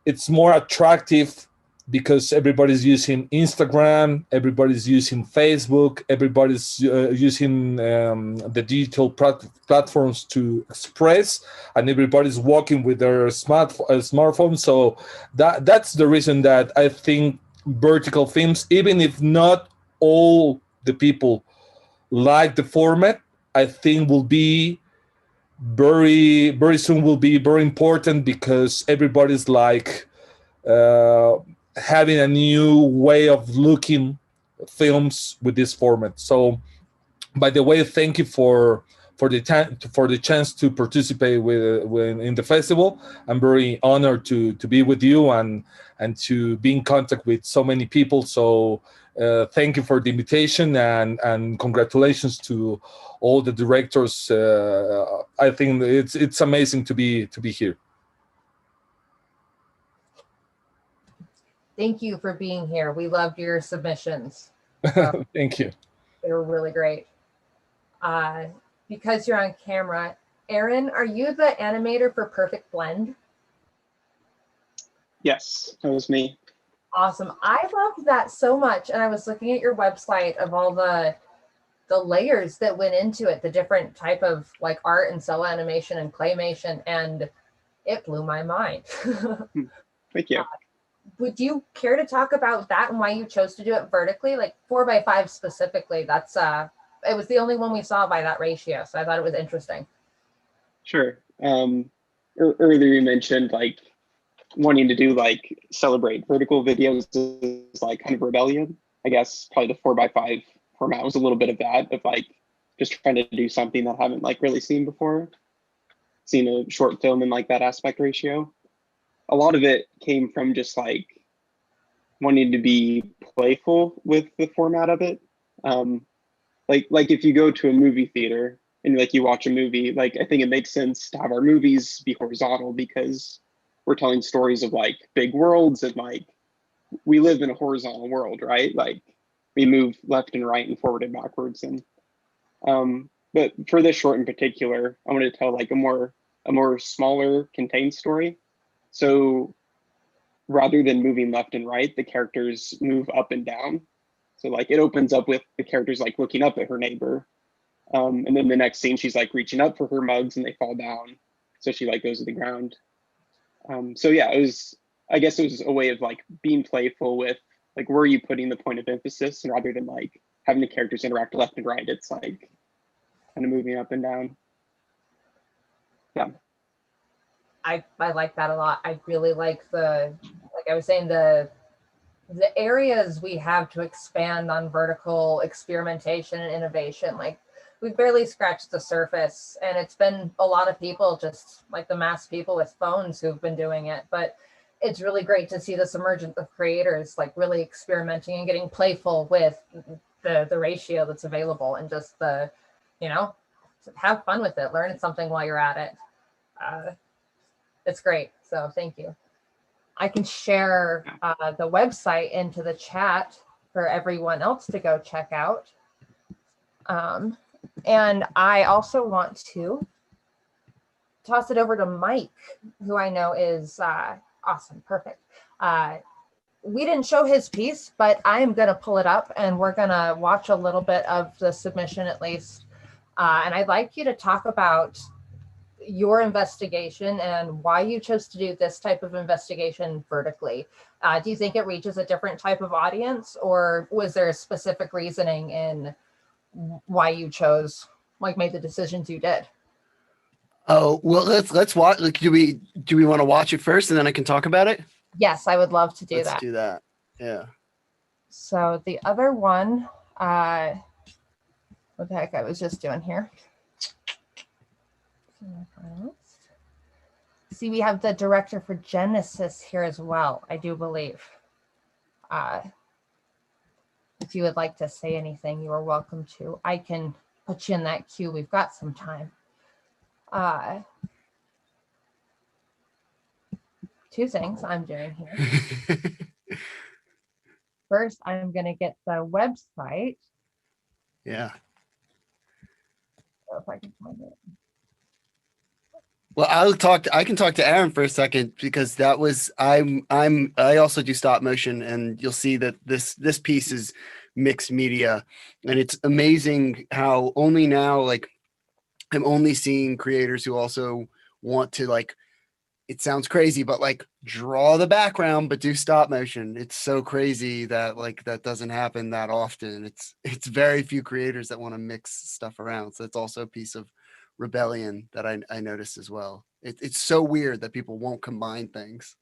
[SPEAKER 16] it's more attractive because everybody's using Instagram, everybody's using Facebook, everybody's using the digital platforms to express, and everybody's walking with their smartphone. So that's the reason that I think vertical films, even if not all the people like the format, I think will be very, very soon will be very important because everybody's like having a new way of looking films with this format. So, by the way, thank you for the chance to participate in the festival. I'm very honored to be with you and to be in contact with so many people. So, thank you for the invitation and congratulations to all the directors. I think it's amazing to be here.
[SPEAKER 12] Thank you for being here. We loved your submissions.
[SPEAKER 16] Thank you.
[SPEAKER 12] They were really great. Because you're on camera, Aaron, are you the animator for Perfect Blend?
[SPEAKER 1] Yes, that was me.
[SPEAKER 12] Awesome. I loved that so much. And I was looking at your website of all the layers that went into it, the different type of like art and cell animation and claymation, and it blew my mind.
[SPEAKER 1] Thank you.
[SPEAKER 12] Would you care to talk about that and why you chose to do it vertically, like 4x5 specifically? That's it was the only one we saw by that ratio, so I thought it was interesting.
[SPEAKER 1] Sure. Earlier you mentioned like wanting to do like celebrate vertical videos is like kind of rebellion. I guess probably the 4x5 format was a little bit of that, of like just trying to do something that I haven't like really seen before, seen a short film in like that aspect ratio. A lot of it came from just like wanting to be playful with the format of it. Like if you go to a movie theater and like you watch a movie, like I think it makes sense to have our movies be horizontal because we're telling stories of like big worlds and like we live in a horizontal world, right? Like we move left and right and forward and backwards. And but for this short in particular, I wanted to tell like a more smaller contained story. So rather than moving left and right, the characters move up and down. So like it opens up with the characters like looking up at her neighbor. And then the next scene, she's like reaching up for her mugs and they fall down. So she like goes to the ground. So yeah, I guess it was a way of like being playful with like, where are you putting the point of emphasis? And rather than like having the characters interact left and right, it's like kind of moving up and down. Yeah.
[SPEAKER 12] I like that a lot. I really like like I was saying, the areas we have to expand on vertical experimentation and innovation. Like we've barely scratched the surface, and it's been a lot of people, just like the mass people with phones who've been doing it. But it's really great to see this emergence of creators like really experimenting and getting playful with the ratio that's available, and just have fun with it, learn something while you're at it. It's great. So thank you. I can share the website into the chat for everyone else to go check out. And I also want to toss it over to Mike, who I know is awesome, perfect. We didn't show his piece, but I am going to pull it up and we're going to watch a little bit of the submission at least. And I'd like you to talk about your investigation and why you chose to do this type of investigation vertically. Do you think it reaches a different type of audience, or was there a specific reasoning in why you chose, like, made the decisions you did?
[SPEAKER 17] Oh, well, let's watch. Like, do we want to watch it first and then I can talk about it?
[SPEAKER 12] Yes, I would love to do that.
[SPEAKER 17] Let's do that. Yeah.
[SPEAKER 12] So the other one, what the heck I was just doing here. See, we have the director for Genesis here as well, I do believe. If you would like to say anything, you are welcome to. I can put you in that queue. We've got some time. Two things I'm doing here. First, I'm going to get the website.
[SPEAKER 17] Yeah.
[SPEAKER 12] So if I can find it.
[SPEAKER 17] Well, I can talk to Aaron for a second, because that was I also do stop motion, and you'll see that this piece is mixed media, and it's amazing how only now, like, I'm only seeing creators who also want to, like, it sounds crazy, but like draw the background but do stop motion. It's so crazy that, like, that doesn't happen that often. It's very few creators that want to mix stuff around. So it's also a piece of rebellion that I noticed as well. It's so weird that people won't combine things.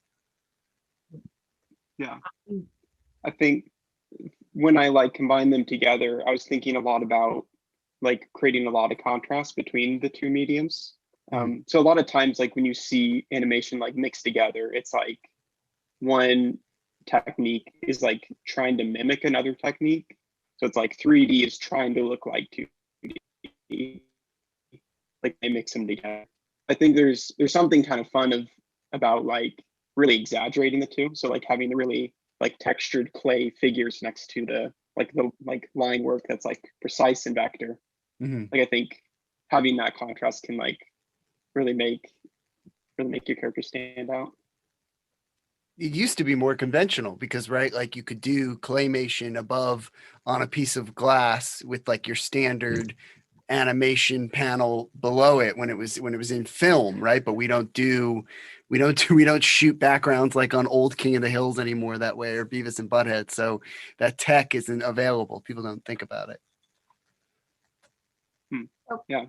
[SPEAKER 1] Yeah, I think when I, like, combine them together, I was thinking a lot about, like, creating a lot of contrast between the two mediums. So a lot of times, like, when you see animation, like, mixed together, it's like one technique is, like, trying to mimic another technique. So it's like 3D is trying to look like 2D. Like, they mix them together. I think there's something kind of fun about, like, really exaggerating the two. So, like, having the really, like, textured clay figures next to the line work that's, like, precise in vector.
[SPEAKER 17] Mm-hmm.
[SPEAKER 1] Like, I think having that contrast can, like, really make your character stand out.
[SPEAKER 17] It used to be more conventional because, right, like, you could do claymation above on a piece of glass with, like, your standard animation panel below it when it was in film, right? But we don't shoot backgrounds like on old King of the Hills anymore that way, or Beavis and Butthead. So that tech isn't available. People don't think about it.
[SPEAKER 1] Yeah.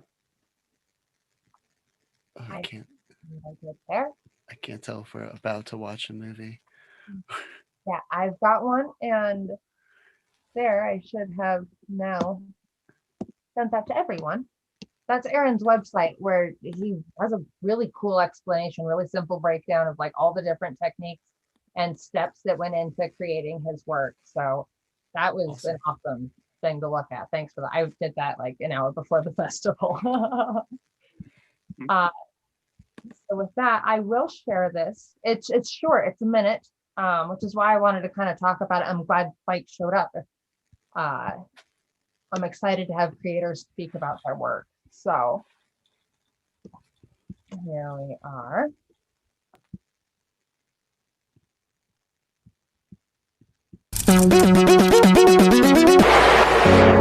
[SPEAKER 17] Oh, I can't tell if we're about to watch a movie.
[SPEAKER 12] Yeah, I've got one, and there I should have now sent that to everyone. That's Aaron's website, where he has a really cool explanation, really simple breakdown of, like, all the different techniques and steps that went into creating his work. So that was awesome. An awesome thing to look at. Thanks for that. I did that like an hour before the festival. So with that, I will share this. It's short, it's a minute, which is why I wanted to kind of talk about it. I'm glad Mike showed up. I'm excited to have creators speak about their work. So here we are.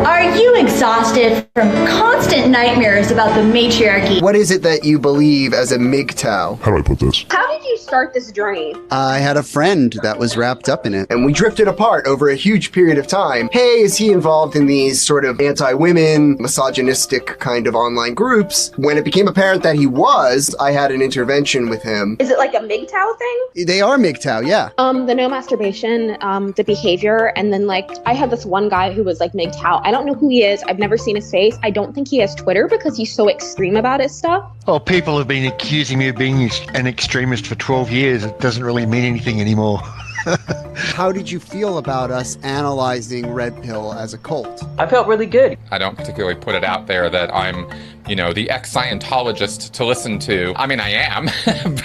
[SPEAKER 18] Are you exhausted from constant nightmares about the matriarchy?
[SPEAKER 17] What is it that you believe as a MGTOW?
[SPEAKER 19] How do I put this?
[SPEAKER 18] How did you start this journey?
[SPEAKER 17] I had a friend that was wrapped up in it, and we drifted apart over a huge period of time. Hey, is he involved in these sort of anti-women, misogynistic kind of online groups? When it became apparent that he was, I had an intervention with him.
[SPEAKER 18] Is it like a MGTOW thing?
[SPEAKER 17] They are MGTOW, yeah.
[SPEAKER 18] The no masturbation, the behavior, and then, like, I had this one guy who was like MGTOW. I don't know who he is. I've never seen his face. I don't think he has Twitter because he's so extreme about his stuff.
[SPEAKER 20] Oh, people have been accusing me of being an extremist for 12 years. It doesn't really mean anything anymore.
[SPEAKER 17] How did you feel about us analyzing Red Pill as a cult?
[SPEAKER 24] I felt really good.
[SPEAKER 6] I don't particularly put it out there that I'm, the ex-Scientologist to listen to. I mean, I am.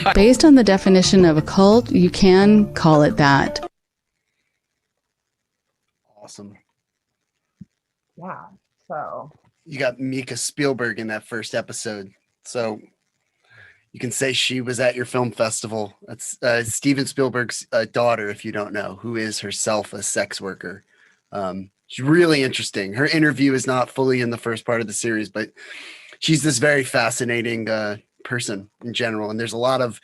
[SPEAKER 6] But
[SPEAKER 19] based on the definition of a cult, you can call it that.
[SPEAKER 17] Awesome.
[SPEAKER 12] Yeah. So
[SPEAKER 17] You got Mika Spielberg in that first episode. So you can say she was at your film festival. That's Steven Spielberg's daughter, if you don't know, who is herself a sex worker. She's really interesting. Her interview is not fully in the first part of the series, but she's this very fascinating person in general. And there's a lot of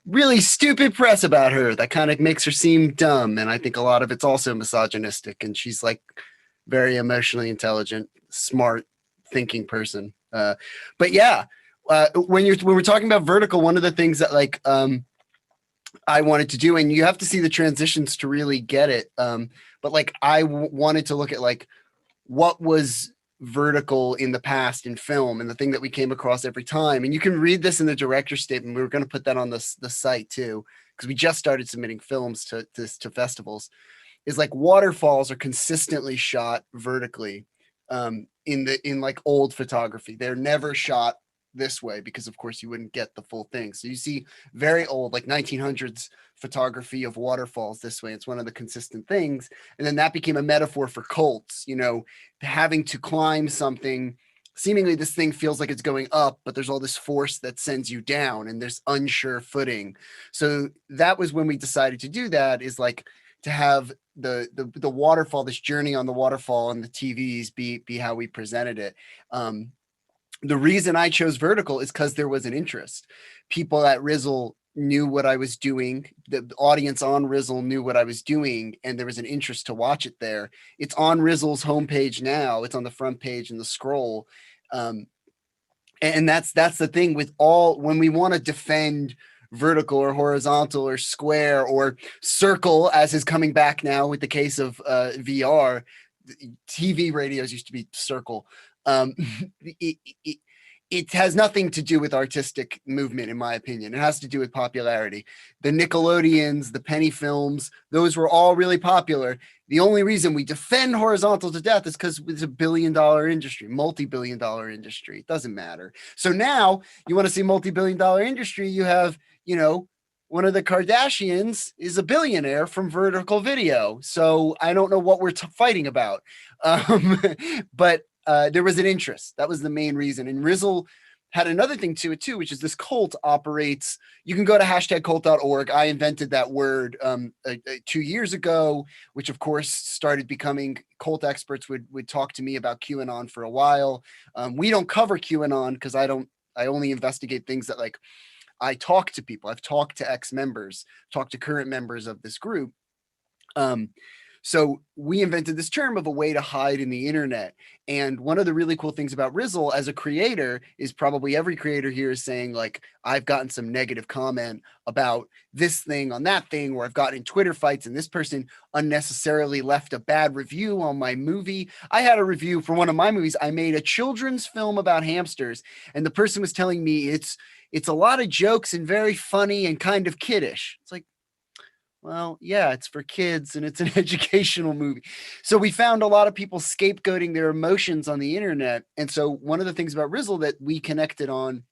[SPEAKER 17] really stupid press about her that kind of makes her seem dumb. And I think a lot of it's also misogynistic. And she's like very emotionally intelligent, smart, thinking person. But yeah. When we're talking about vertical, one of the things that I wanted to do, and you have to see the transitions to really get it. But I wanted to look at what was vertical in the past in film, and the thing that we came across every time. And you can read this in the director's statement. We were going to put that on the site too, because we just started submitting films to festivals. Is waterfalls are consistently shot vertically in old photography. They're never shot this way because of course you wouldn't get the full thing. So you see very old 1900s photography of waterfalls this way. It's one of the consistent things. And then that became a metaphor for cults, having to climb something. Seemingly this thing feels like it's going up, but there's all this force that sends you down and there's unsure footing. So that was when we decided to do that, is to have the waterfall, this journey on the waterfall and the TVs be how we presented it. The reason I chose vertical is because there was an interest. People at Rizzle knew what I was doing. The audience on Rizzle knew what I was doing, and there was an interest to watch it there. It's on Rizzle's homepage now. It's on the front page in the scroll. And that's the thing with when we want to defend vertical or horizontal or square or circle, as is coming back now with the case of VR. TV radios used to be circle. It has nothing to do with artistic movement, in my opinion. It has to do with popularity. The Nickelodeons, the penny films, those were all really popular. The only reason we defend horizontal to death is because it's a billion-dollar industry, multi-billion-dollar industry. It doesn't matter. So now you want to see multi-billion-dollar industry, you have, one of the Kardashians is a billionaire from vertical video. So I don't know what we're fighting about. But there was an interest. That was the main reason. And Rizzle had another thing to it too, which is this cult operates. You can go to #cult.org. I invented that word 2 years ago, which of course started becoming cult experts would talk to me about QAnon for a while. We don't cover QAnon because I only investigate things that I talk to people. I've talked to ex-members, talked to current members of this group. So we invented this term of a way to hide in the internet. And one of the really cool things about Rizzle as a creator is probably every creator here is saying I've gotten some negative comment about this thing on that thing, or I've gotten in Twitter fights and this person unnecessarily left a bad review on my movie. I had a review for one of my movies. I made a children's film about hamsters, and the person was telling me it's a lot of jokes and very funny and kind of kiddish. It's well, yeah, it's for kids and it's an educational movie. So we found a lot of people scapegoating their emotions on the internet. And so one of the things about Rizzle that we connected on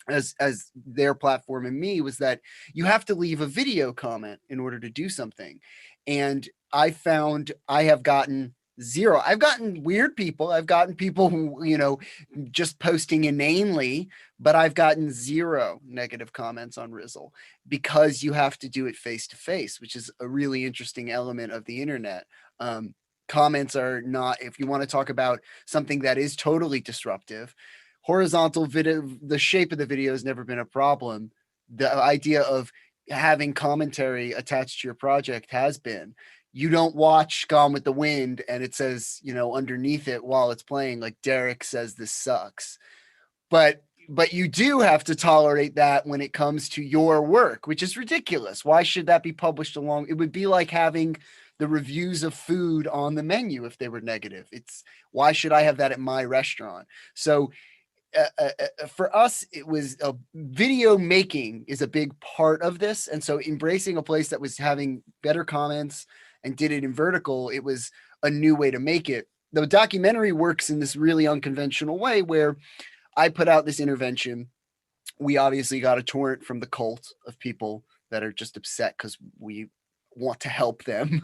[SPEAKER 17] as their platform and me was that you have to leave a video comment in order to do something. And I found I have gotten zero. I've gotten weird people. I've gotten people who, just posting inanely, but I've gotten zero negative comments on Rizzle because you have to do it face to face, which is a really interesting element of the internet. Comments are not, if you want to talk about something that is totally disruptive, horizontal video, the shape of the video has never been a problem. The idea of having commentary attached to your project has been. You don't watch Gone with the Wind and it says, underneath it while it's playing, Derek says this sucks. But you do have to tolerate that when it comes to your work, which is ridiculous. Why should that be published along? It would be like having the reviews of food on the menu if they were negative. Why should I have that at my restaurant? So for us, it was video making is a big part of this. And so embracing a place that was having better comments and did it in vertical, it was a new way to make it. The documentary works in this really unconventional way where I put out this intervention. We obviously got a torrent from the cult of people that are just upset because we want to help them.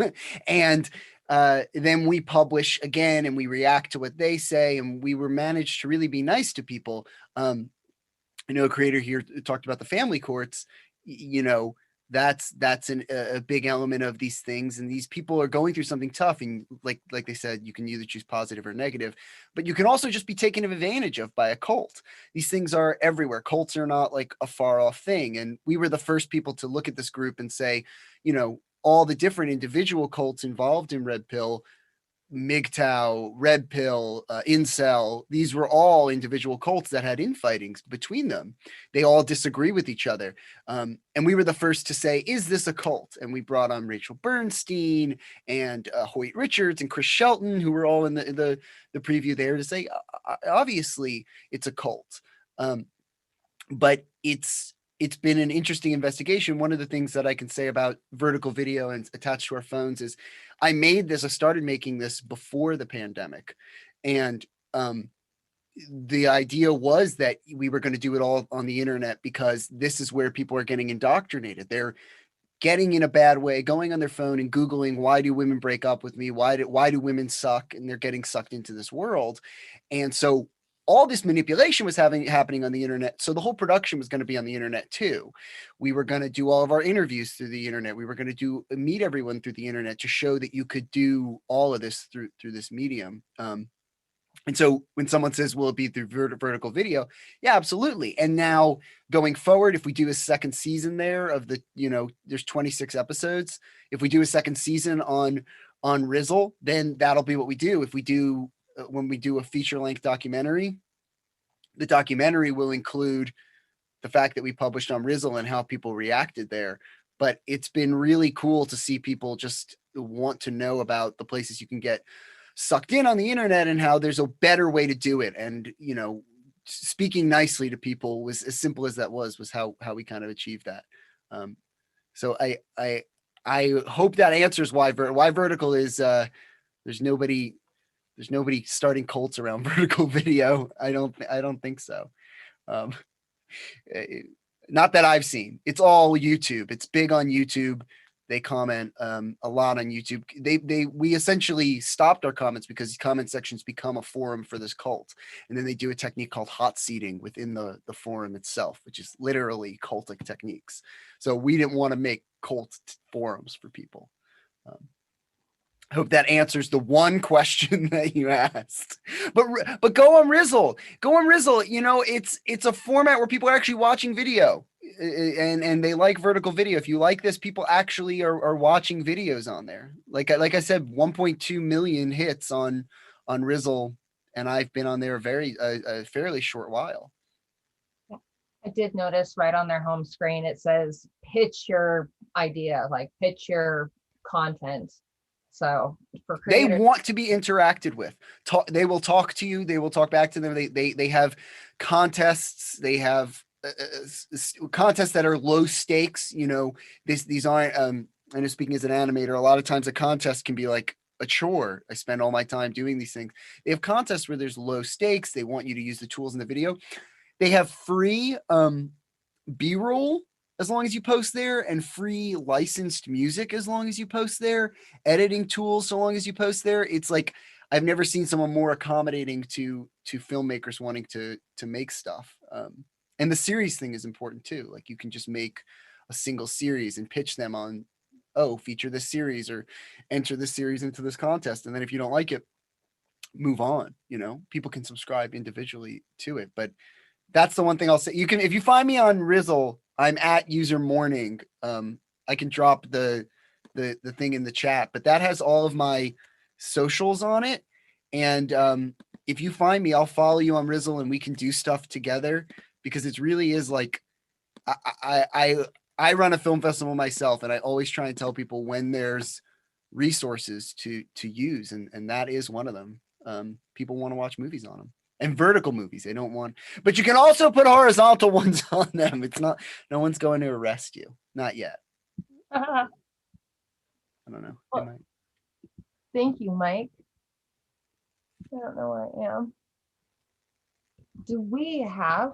[SPEAKER 17] And then we publish again and we react to what they say. And we were managed to really be nice to people. I know a creator here talked about the family courts, you know, that's a big element of these things. And these people are going through something tough. And like they said, you can either choose positive or negative, but you can also just be taken advantage of by a cult. These things are everywhere. Cults are not like a far off thing. And we were the first people to look at this group and say, you know, all the different individual cults involved in Red Pill, MGTOW, Red Pill, Incel, these were all individual cults that had infightings between them. They all disagree with each other. And we were the first to say, is this a cult? And we brought on Rachel Bernstein and Hoyt Richards and Chris Shelton, who were all in the preview there to say, obviously it's a cult. But it's been an interesting investigation. One of the things that I can say about vertical video and attached to our phones is I started making this before the pandemic. And the idea was that we were going to do it all on the internet because this is where people are getting indoctrinated. They're getting in a bad way, going on their phone and Googling, why do women break up with me? Why do women suck? And they're getting sucked into this world. And so all this manipulation was happening on the internet. So the whole production was going to be on the internet too. We were going to do all of our interviews through the internet. We were going to meet everyone through the internet to show that you could do all of this through this medium. And so when someone says, will it be through vertical video? Yeah, absolutely. And now going forward, if we do a second season there of the, you know, there's 26 episodes. If we do a second season on Rizzle, then that'll be what we do. If we do, when we do a feature-length documentary, the documentary will include the fact that we published on Rizzle and how people reacted there. But it's been really cool to see people just want to know about the places you can get sucked in on the internet and how there's a better way to do it. And, you know, speaking nicely to people was as simple as that was how we kind of achieved that. So I hope that answers why vertical is, there's nobody starting cults around vertical video. I don't think so. Not that I've seen. It's all YouTube. It's big on YouTube. They comment a lot on YouTube. We essentially stopped our comments because comment sections become a forum for this cult. And then they do a technique called hot seating within the forum itself, which is literally cultic techniques. So we didn't want to make cult forums for people. I hope that answers the one question that you asked. But go on Rizzle. Go on Rizzle. You know, it's a format where people are actually watching video, and they like vertical video. If you like this, people actually are watching videos on there. Like I said, 1.2 million hits on Rizzle, and I've been on there a fairly short while.
[SPEAKER 12] I did notice right on their home screen it says pitch your idea, like pitch your content. So for creators,
[SPEAKER 17] they want to be interacted with. They will talk to you. They will talk back to them. They have contests. They have contests that are low stakes. You know, these aren't. I know, speaking as an animator, a lot of times a contest can be like a chore. I spend all my time doing these things. They have contests where there's low stakes. They want you to use the tools in the video. They have free B-roll as long as you post there, and free licensed music as long as you post there, editing tools so long as you post there. It's like, I've never seen someone more accommodating to filmmakers wanting to make stuff. And the series thing is important too. Like, you can just make a single series and pitch them on, feature this series or enter this series into this contest. And then if you don't like it, move on. You know, people can subscribe individually to it. But that's the one thing I'll say. You can, if you find me on Rizzle, I'm at User Morning. I can drop the thing in the chat, but that has all of my socials on it. And if you find me, I'll follow you on Rizzle and we can do stuff together, because it really is like, I run a film festival myself, and I always try and tell people when there's resources to use, and that is one of them. People want to watch movies on them. And vertical movies, they don't want, but you can also put horizontal ones on them. It's not, no one's going to arrest you. Not yet. I don't know. They might.
[SPEAKER 12] Thank you, Mike. I don't know where I am. Do we have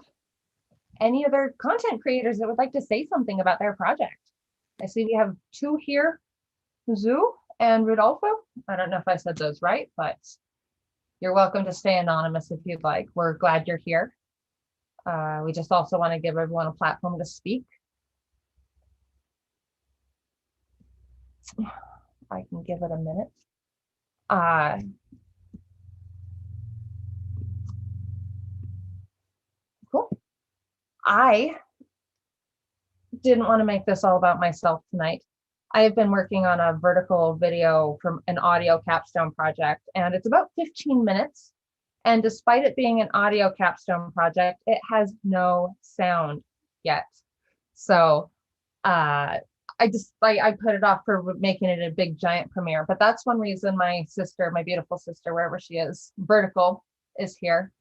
[SPEAKER 12] any other content creators that would like to say something about their project? I see we have two here, Zu and Rodolfo. I don't know if I said those right, but you're welcome to stay anonymous if you'd like. We're glad you're here. We just also want to give everyone a platform to speak. I can give it a minute. Cool. I didn't want to make this all about myself tonight. I have been working on a vertical video from an audio capstone project, and it's about 15 minutes. And despite it being an audio capstone project, it has no sound yet. So I put it off for making it a big giant premiere, but that's one reason my sister, my beautiful sister, wherever she is, Vertical, is here.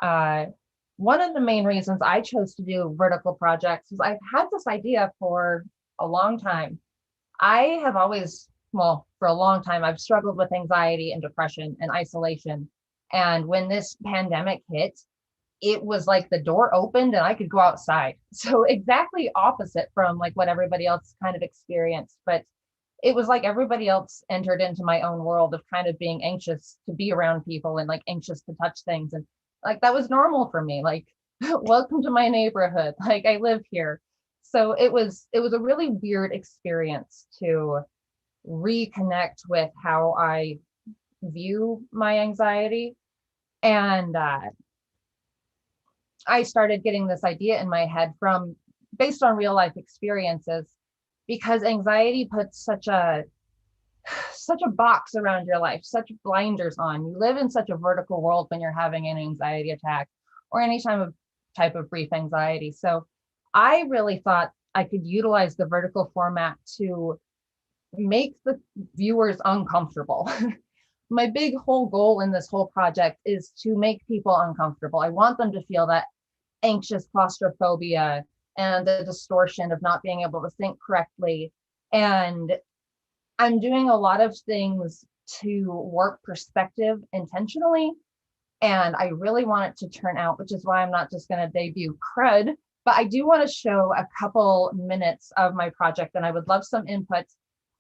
[SPEAKER 12] One of the main reasons I chose to do vertical projects is I've had this idea for a long time. I have always, well, for a long time, I've struggled with anxiety and depression and isolation. And when this pandemic hit, it was like the door opened and I could go outside. So exactly opposite from like what everybody else kind of experienced. But it was like everybody else entered into my own world of kind of being anxious to be around people and like anxious to touch things. And like that was normal for me. Like, welcome to my neighborhood. Like I live here. So it was a really weird experience to reconnect with how I view my anxiety. And I started getting this idea in my head based on real life experiences, because anxiety puts such a box around your life, such blinders on. You live in such a vertical world when you're having an anxiety attack or any type of brief anxiety. So I really thought I could utilize the vertical format to make the viewers uncomfortable. My big whole goal in this whole project is to make people uncomfortable. I want them to feel that anxious claustrophobia and the distortion of not being able to think correctly. And I'm doing a lot of things to warp perspective intentionally. And I really want it to turn out, which is why I'm not just going to debut CRUD, but I do want to show a couple minutes of my project, and I would love some input.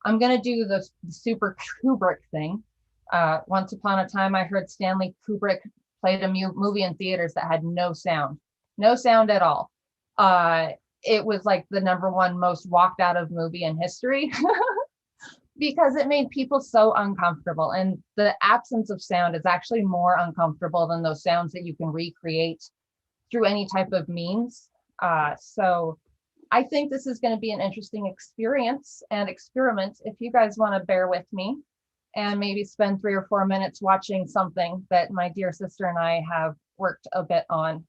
[SPEAKER 12] I'm going to do the super Kubrick thing. Once upon a time, I heard Stanley Kubrick played a movie in theaters that had no sound at all. It was like the #1 most walked out of movie in history because it made people so uncomfortable. And the absence of sound is actually more uncomfortable than those sounds that you can recreate through any type of means. So I think this is going to be an interesting experience and experiment. If you guys want to bear with me and maybe spend 3 or 4 minutes watching something that my dear sister and I have worked a bit on.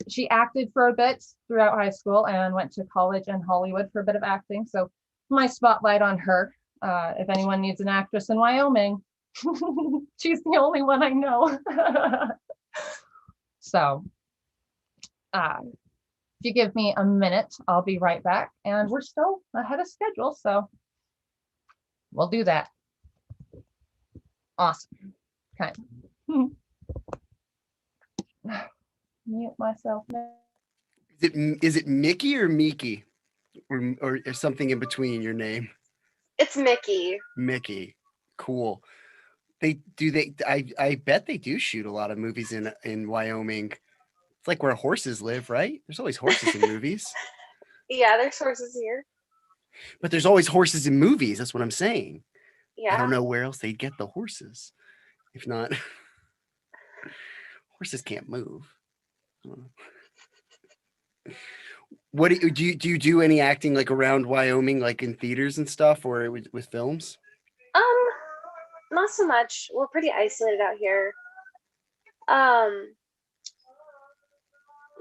[SPEAKER 12] She acted for a bit throughout high school and went to college in Hollywood for a bit of acting. So my spotlight on her. If anyone needs an actress in Wyoming, she's the only one I know. So if you give me a minute, I'll be right back. And we're still ahead of schedule, so we'll do that. Awesome. Okay. Mute myself now.
[SPEAKER 17] Is it Mickey or Miki, or something in between your name?
[SPEAKER 20] It's Mickey.
[SPEAKER 17] Mickey, cool. I bet they do shoot a lot of movies in Wyoming. It's like where horses live, right? There's always horses in movies.
[SPEAKER 20] Yeah, there's horses here.
[SPEAKER 17] But there's always horses in movies. That's what I'm saying.
[SPEAKER 20] Yeah.
[SPEAKER 17] I don't know where else they'd get the horses. If not, horses can't move. I don't know. What do you do any acting like around Wyoming, like in theaters and stuff, or with films?
[SPEAKER 20] Not so much. We're pretty isolated out here.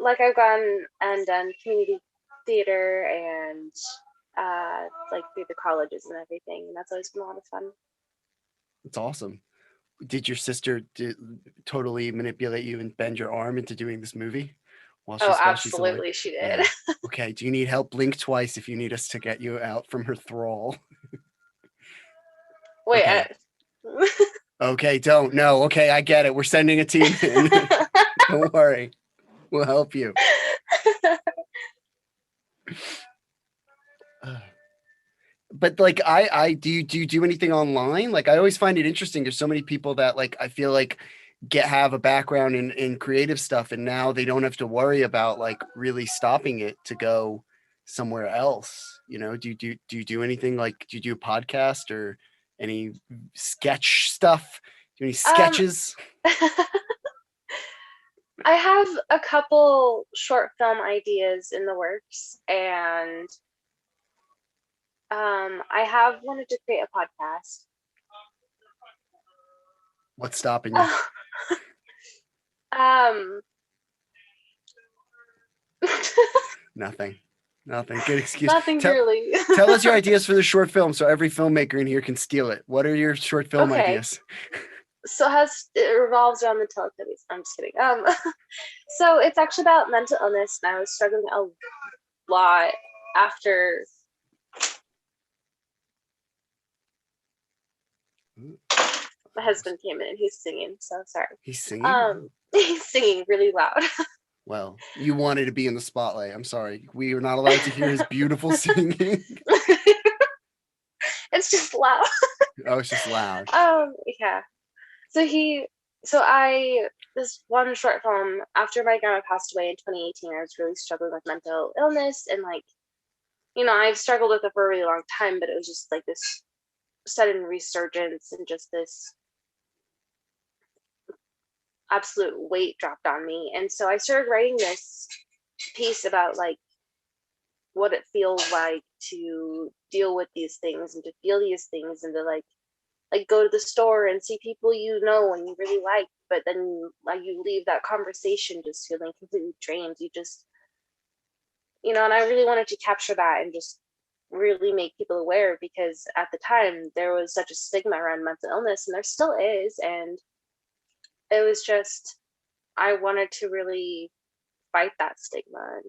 [SPEAKER 20] Like I've gone and done community theater and like through the colleges and everything, and that's always been a lot of fun.
[SPEAKER 17] It's awesome. did your sister totally manipulate you and bend your arm into doing this movie? While
[SPEAKER 20] Oh,
[SPEAKER 17] while she's alive?
[SPEAKER 20] absolutely, she did.
[SPEAKER 17] Yeah. Okay. Do you need help? Blink twice if you need us to get you out from her thrall.
[SPEAKER 20] Wait,
[SPEAKER 17] Okay. Okay, don't. No, okay, I get it. We're sending a team in. Don't worry. We'll help you. But like I do you do anything online? Like I always find it interesting. There's so many people that like I feel like have a background in creative stuff and now they don't have to worry about like really stopping it to go somewhere else. You know, do you do anything like do you do a podcast or any sketch stuff? Do any sketches?
[SPEAKER 20] I have a couple short film ideas in the works, and I have wanted to create a podcast.
[SPEAKER 17] What's stopping you? Nothing. Good excuse.
[SPEAKER 20] Nothing really.
[SPEAKER 17] Tell us your ideas for the short film so every filmmaker in here can steal it. What are your short film ideas?
[SPEAKER 20] So it revolves around the Teletubbies. I'm just kidding. So it's actually about mental illness, and I was struggling a lot after. My husband came in and he's singing, so sorry.
[SPEAKER 17] He's singing?
[SPEAKER 20] He's singing really loud.
[SPEAKER 17] Well, you wanted to be in the spotlight. I'm sorry. We are not allowed to hear his beautiful singing.
[SPEAKER 20] It's just loud.
[SPEAKER 17] Oh, it's just loud.
[SPEAKER 20] Yeah. This one short film, after my grandma passed away in 2018, I was really struggling with mental illness, and like, you know, I've struggled with it for a really long time, but it was just like this sudden resurgence and just this absolute weight dropped on me. And so I started writing this piece about like what it feels like to deal with these things and to feel these things and to like go to the store and see people you know and you really like, but then like you leave that conversation just feeling completely drained. You just, you know, and I really wanted to capture that and just really make people aware, because at the time there was such a stigma around mental illness, and there still is, and it was just, I wanted to really fight that stigma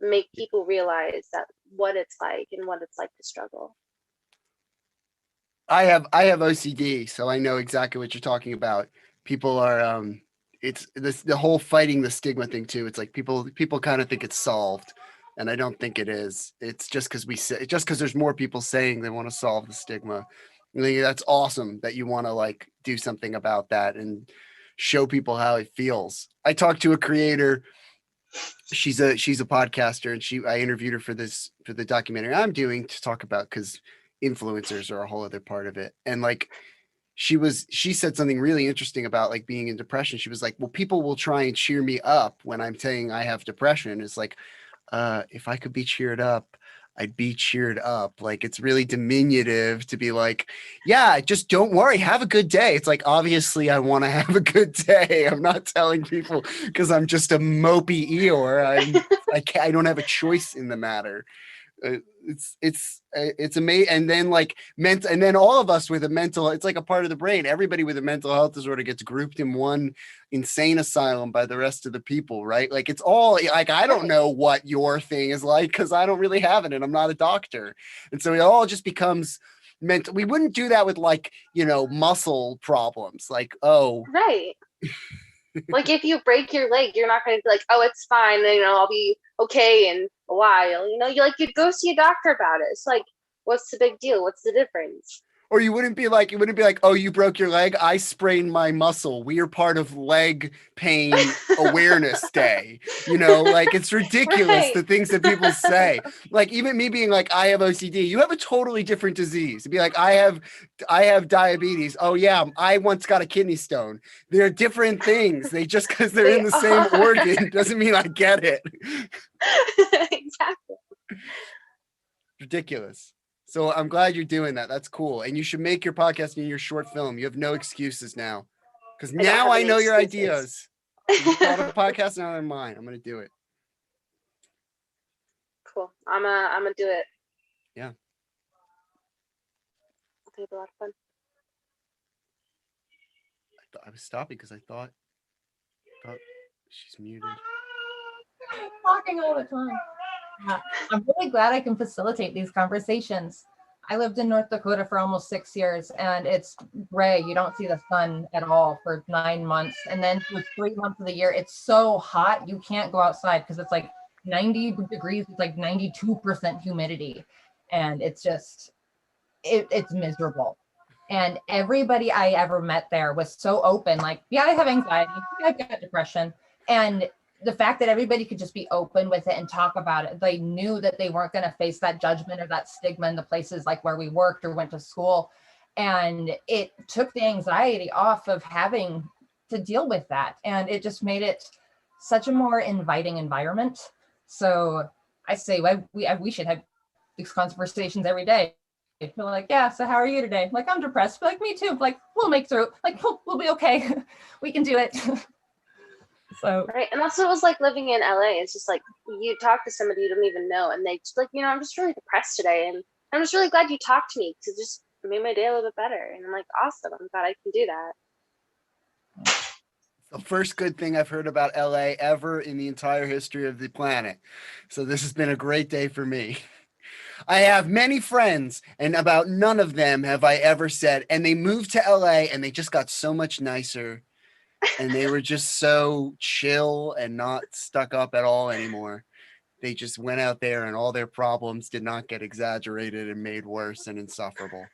[SPEAKER 20] and make people realize that what it's like and what it's like to struggle.
[SPEAKER 17] I have OCD, so I know exactly what you're talking about. People are it's this the whole fighting the stigma thing too. It's like people kind of think it's solved, and I don't think it is. It's just because there's more people saying they want to solve the stigma. I think that's awesome that you want to like do something about that and show people how it feels. I talked to a creator. She's a podcaster, and I interviewed her for the documentary I'm doing to talk about, because influencers are a whole other part of it. And like she said something really interesting about like being in depression. She was like, well, people will try and cheer me up when I'm saying I have depression. It's like, if I could be cheered up, I'd be cheered up. Like, it's really diminutive to be like, yeah, just don't worry, have a good day. It's like, obviously I want to have a good day. I'm not telling people because I'm just a mopey Eeyore. I don't have a choice in the matter. It's amazing. And then like and then all of us with a mental, it's like a part of the brain. Everybody with a mental health disorder gets grouped in one insane asylum by the rest of the people, right? Like, it's all like, I don't know what your thing is like because I don't really have it and I'm not a doctor. And so it all just becomes mental. We wouldn't do that with like, you know, muscle problems. Like, oh,
[SPEAKER 20] right. Like, if you break your leg, you're not going to be like, oh, it's fine, you know, I'll be okay in a while. You know, you'd go see a doctor about it. It's like, what's the big deal? What's the difference?
[SPEAKER 17] Or you wouldn't be like, oh, you broke your leg, I sprained my muscle, we are part of Leg Pain Awareness Day. You know, like, it's ridiculous, right? The things that people say. Like, even me being like, I have OCD, you have a totally different disease. To be like, I have diabetes. Oh yeah, I once got a kidney stone. They're different things. They just because they're in the same organ doesn't mean I get it.
[SPEAKER 20] Exactly.
[SPEAKER 17] Ridiculous. So I'm glad you're doing that. That's cool. And you should make your podcast and your short film. You have no excuses now. Because now I know your ideas. You thought of a podcast, now they're mine. I'm going to do it.
[SPEAKER 20] Cool. I'm gonna do it.
[SPEAKER 17] Yeah.
[SPEAKER 20] It'll be a lot of fun.
[SPEAKER 17] was stopping because I thought she's muted.
[SPEAKER 12] Talking all the time. Yeah. I'm really glad I can facilitate these conversations. I lived in North Dakota for almost 6 years, and it's gray. You don't see the sun at all for 9 months. And then for 3 months of the year, it's so hot, you can't go outside because it's like 90 degrees, it's like 92% humidity. And it's just, it's miserable. And everybody I ever met there was so open, like, yeah, I have anxiety, I've got depression. And the fact that everybody could just be open with it and talk about it, they knew that they weren't going to face that judgment or that stigma in the places like where we worked or went to school. And it took the anxiety off of having to deal with that. And it just made it such a more inviting environment. So I say we should have these conversations every day. Feel like, yeah, so how are you today? Like, I'm depressed. Like, me too. Like, we'll make through. Like, we'll be okay. We can do it. So
[SPEAKER 20] right, and that's what it was like living in LA. It's just like you talk to somebody you don't even know, and they just like, I'm just really depressed today, and I'm just really glad you talked to me because it just made my day a little bit better. And I'm like, awesome, I'm glad I can do that.
[SPEAKER 17] The first good thing I've heard about LA ever in the entire history of the planet. So this has been a great day for me. I have many friends, and about none of them have I ever said, and they moved to LA and they just got so much nicer. And they were just so chill and not stuck up at all anymore. They just went out there and all their problems did not get exaggerated and made worse and insufferable.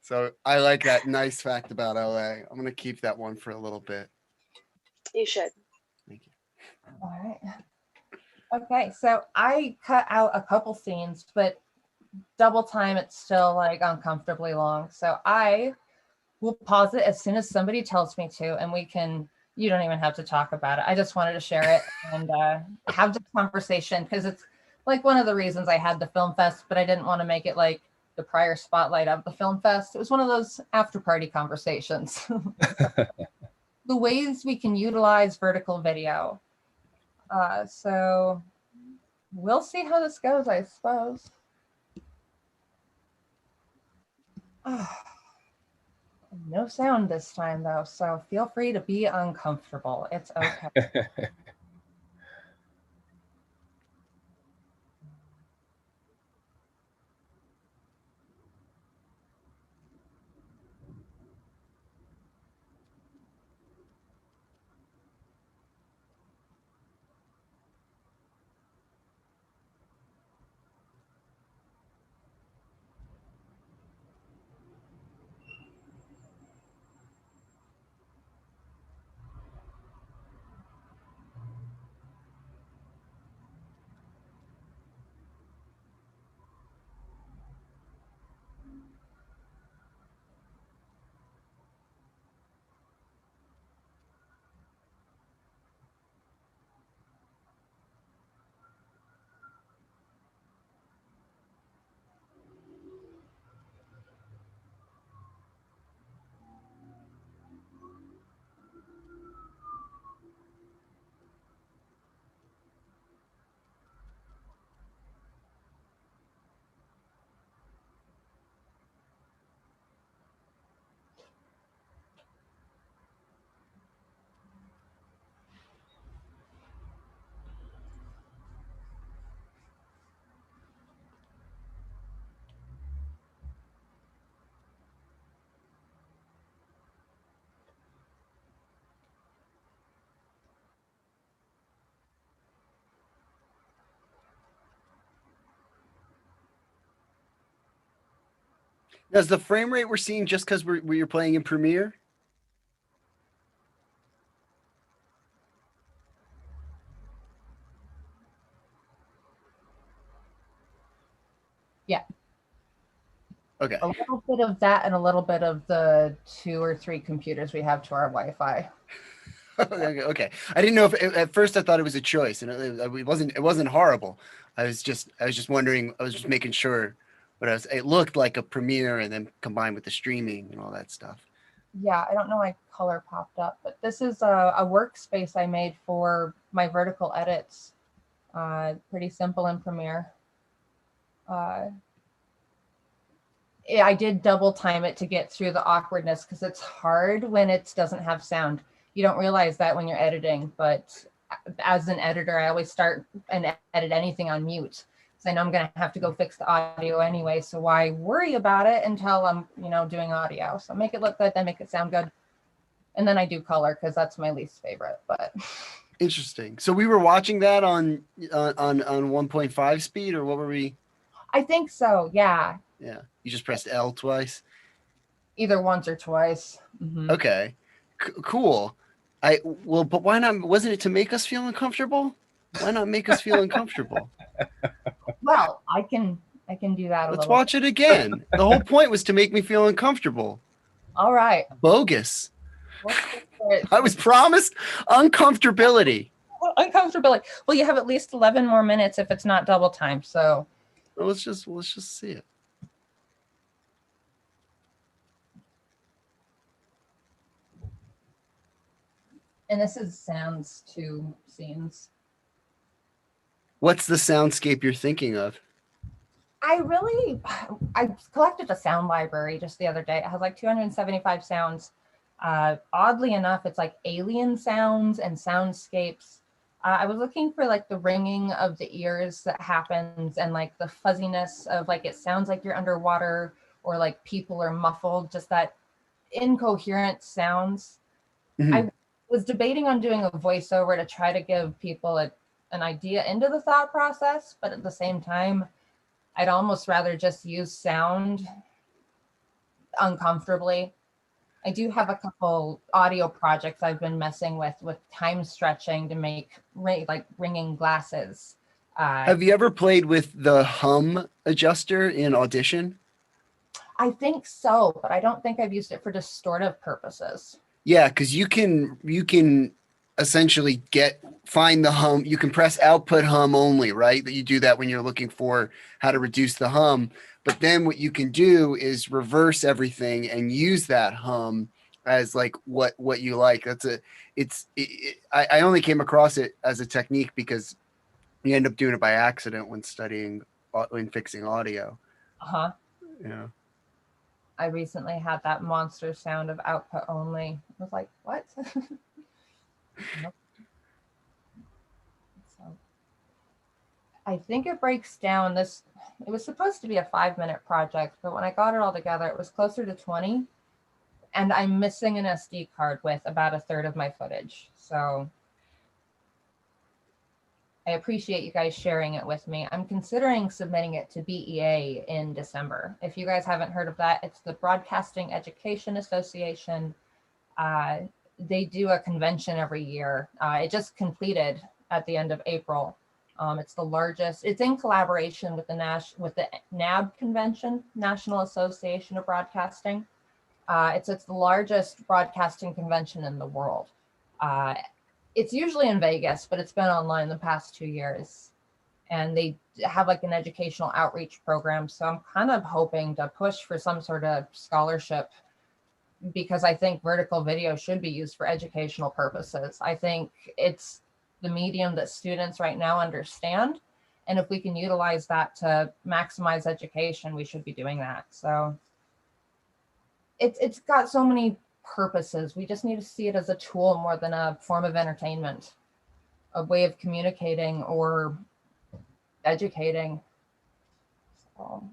[SPEAKER 17] So I like that nice fact about LA. I'm going to keep that one for a little bit.
[SPEAKER 20] You should.
[SPEAKER 17] Thank you.
[SPEAKER 12] all right. Okay, so I cut out a couple scenes, but double time, it's still like uncomfortably long. So we'll pause it as soon as somebody tells me to, and you don't even have to talk about it. I just wanted to share it and have this conversation because it's like one of the reasons I had the film fest, but I didn't want to make it like the prior spotlight of the film fest. It was one of those after party conversations. The ways we can utilize vertical video. So we'll see how this goes, I suppose. No sound this time, though, so feel free to be uncomfortable. It's okay.
[SPEAKER 17] Does the frame rate we're seeing just because we're playing in Premiere?
[SPEAKER 12] Yeah.
[SPEAKER 17] Okay.
[SPEAKER 12] A little bit of that and a little bit of the 2 or 3 computers we have to our Wi-Fi.
[SPEAKER 17] Okay. I didn't know if at first I thought it was a choice, and it wasn't horrible. I was just wondering. I was just making sure, but it looked like a Premiere and then combined with the streaming and all that stuff.
[SPEAKER 12] Yeah, I don't know why color popped up, but this is a workspace I made for my vertical edits. Pretty simple in Premiere. I did double time it to get through the awkwardness because it's hard when it doesn't have sound. You don't realize that when you're editing, but as an editor, I always start and edit anything on mute. So I know I'm going to have to go fix the audio anyway. So why worry about it until I'm, doing audio? So make it look good, then make it sound good. And then I do color because that's my least favorite, but.
[SPEAKER 17] Interesting. So we were watching that on 1.5 speed, or what were we?
[SPEAKER 12] I think so. Yeah.
[SPEAKER 17] Yeah. You just pressed L twice.
[SPEAKER 12] Either once or twice. Mm-hmm.
[SPEAKER 17] Okay. Cool. But why not? Wasn't it to make us feel uncomfortable? Why not make us feel uncomfortable?
[SPEAKER 12] Well, I can do that.
[SPEAKER 17] Let's watch it again. The whole point was to make me feel uncomfortable.
[SPEAKER 12] All right.
[SPEAKER 17] Bogus. I was promised uncomfortability.
[SPEAKER 12] Uncomfortability. Well, you have at least 11 more minutes if it's not double time. So
[SPEAKER 17] well, let's just see it.
[SPEAKER 12] And this is sounds to scenes.
[SPEAKER 17] What's the soundscape you're thinking of?
[SPEAKER 12] I collected a sound library just the other day. It has like 275 sounds. Oddly enough, it's like alien sounds and soundscapes. I was looking for like the ringing of the ears that happens and like the fuzziness of like it sounds like you're underwater or like people are muffled, just that incoherent sounds.
[SPEAKER 17] Mm-hmm.
[SPEAKER 12] I was debating on doing a voiceover to try to give people an idea into the thought process, but at the same time, I'd almost rather just use sound uncomfortably. I do have a couple audio projects I've been messing with time stretching to make like ringing glasses.
[SPEAKER 17] Have you ever played with the hum adjuster in Audition?
[SPEAKER 12] I think so, but I don't think I've used it for distortive purposes.
[SPEAKER 17] Yeah, because you can essentially find the hum. You can press output hum only, right? That you do that when you're looking for how to reduce the hum. But then what you can do is reverse everything and use that hum as like what you like. I only came across it as a technique because you end up doing it by accident when fixing audio.
[SPEAKER 12] Uh-huh.
[SPEAKER 17] Yeah.
[SPEAKER 12] I recently had that monster sound of output only. I was like, what? Nope. So, I think it breaks down it was supposed to be a 5-minute project, but when I got it all together, it was closer to 20. And I'm missing an SD card with about a third of my footage. So I appreciate you guys sharing it with me. I'm considering submitting it to BEA in December. If you guys haven't heard of that, it's the Broadcasting Education Association. They do a convention every year. It just completed at the end of April. It's the largest. It's in collaboration with the NAB convention, National Association of Broadcasting. It's the largest broadcasting convention in the world. It's usually in Vegas, but it's been online the past 2 years. And they have like an educational outreach program. So I'm kind of hoping to push for some sort of scholarship because I think vertical video should be used for educational purposes. I think it's the medium that students right now understand. And if we can utilize that to maximize education, we should be doing that. So it's got so many purposes. We just need to see it as a tool more than a form of entertainment, a way of communicating or educating. So.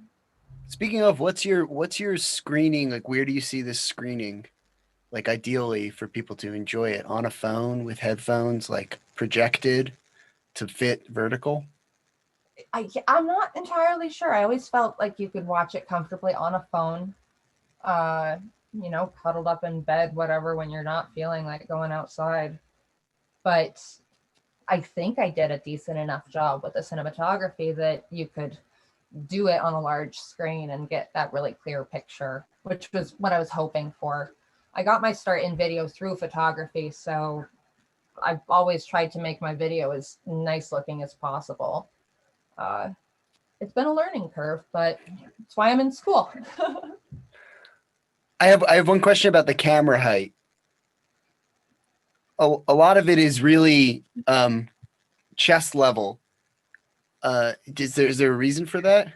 [SPEAKER 17] Speaking of, what's your screening? Like, where do you see this screening? Like, ideally for people to enjoy it on a phone with headphones, like projected to fit vertical?
[SPEAKER 12] I'm not entirely sure. I always felt like you could watch it comfortably on a phone, cuddled up in bed, whatever, when you're not feeling like going outside. But I think I did a decent enough job with the cinematography that you could do it on a large screen and get that really clear picture, which was what I was hoping for. I got my start in video through photography, so I've always tried to make my video as nice looking as possible. It's been a learning curve, but that's why I'm in school.
[SPEAKER 17] I have one question about the camera height. A lot of it is really chest level. Is there a reason for that?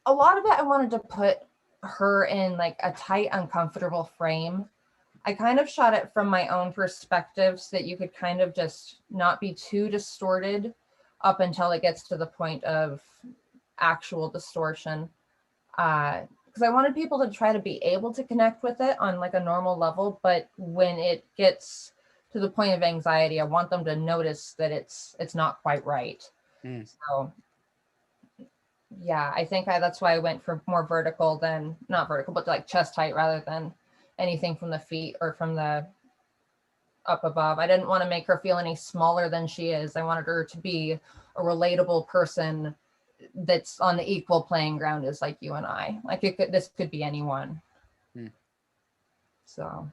[SPEAKER 12] a lot of it I wanted to put her in like a tight, uncomfortable frame. I kind of shot it from my own perspective so that you could kind of just not be too distorted up until it gets to the point of actual distortion. Because I wanted people to try to be able to connect with it on like a normal level, but when it gets to the point of anxiety, I want them to notice that it's not quite right. So yeah, I think that's why I went for more vertical than, not vertical, but like chest height rather than anything from the feet or from the up above. I didn't want to make her feel any smaller than she is. I wanted her to be a relatable person that's on the equal playing ground as like you and I. Like this could be anyone. So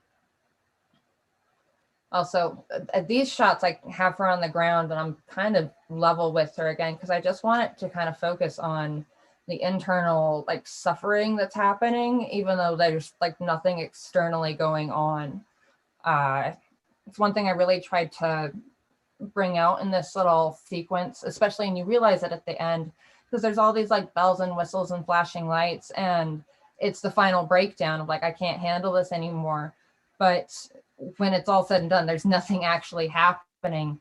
[SPEAKER 12] also these shots I have her on the ground and I'm kind of level with her again because I just want it to kind of focus on the internal like suffering that's happening, even though there's like nothing externally going on. It's one thing I really tried to bring out in this little sequence, especially, and you realize it at the end, because there's all these like bells and whistles and flashing lights, and it's the final breakdown of like, I can't handle this anymore. But when it's all said and done, there's nothing actually happening.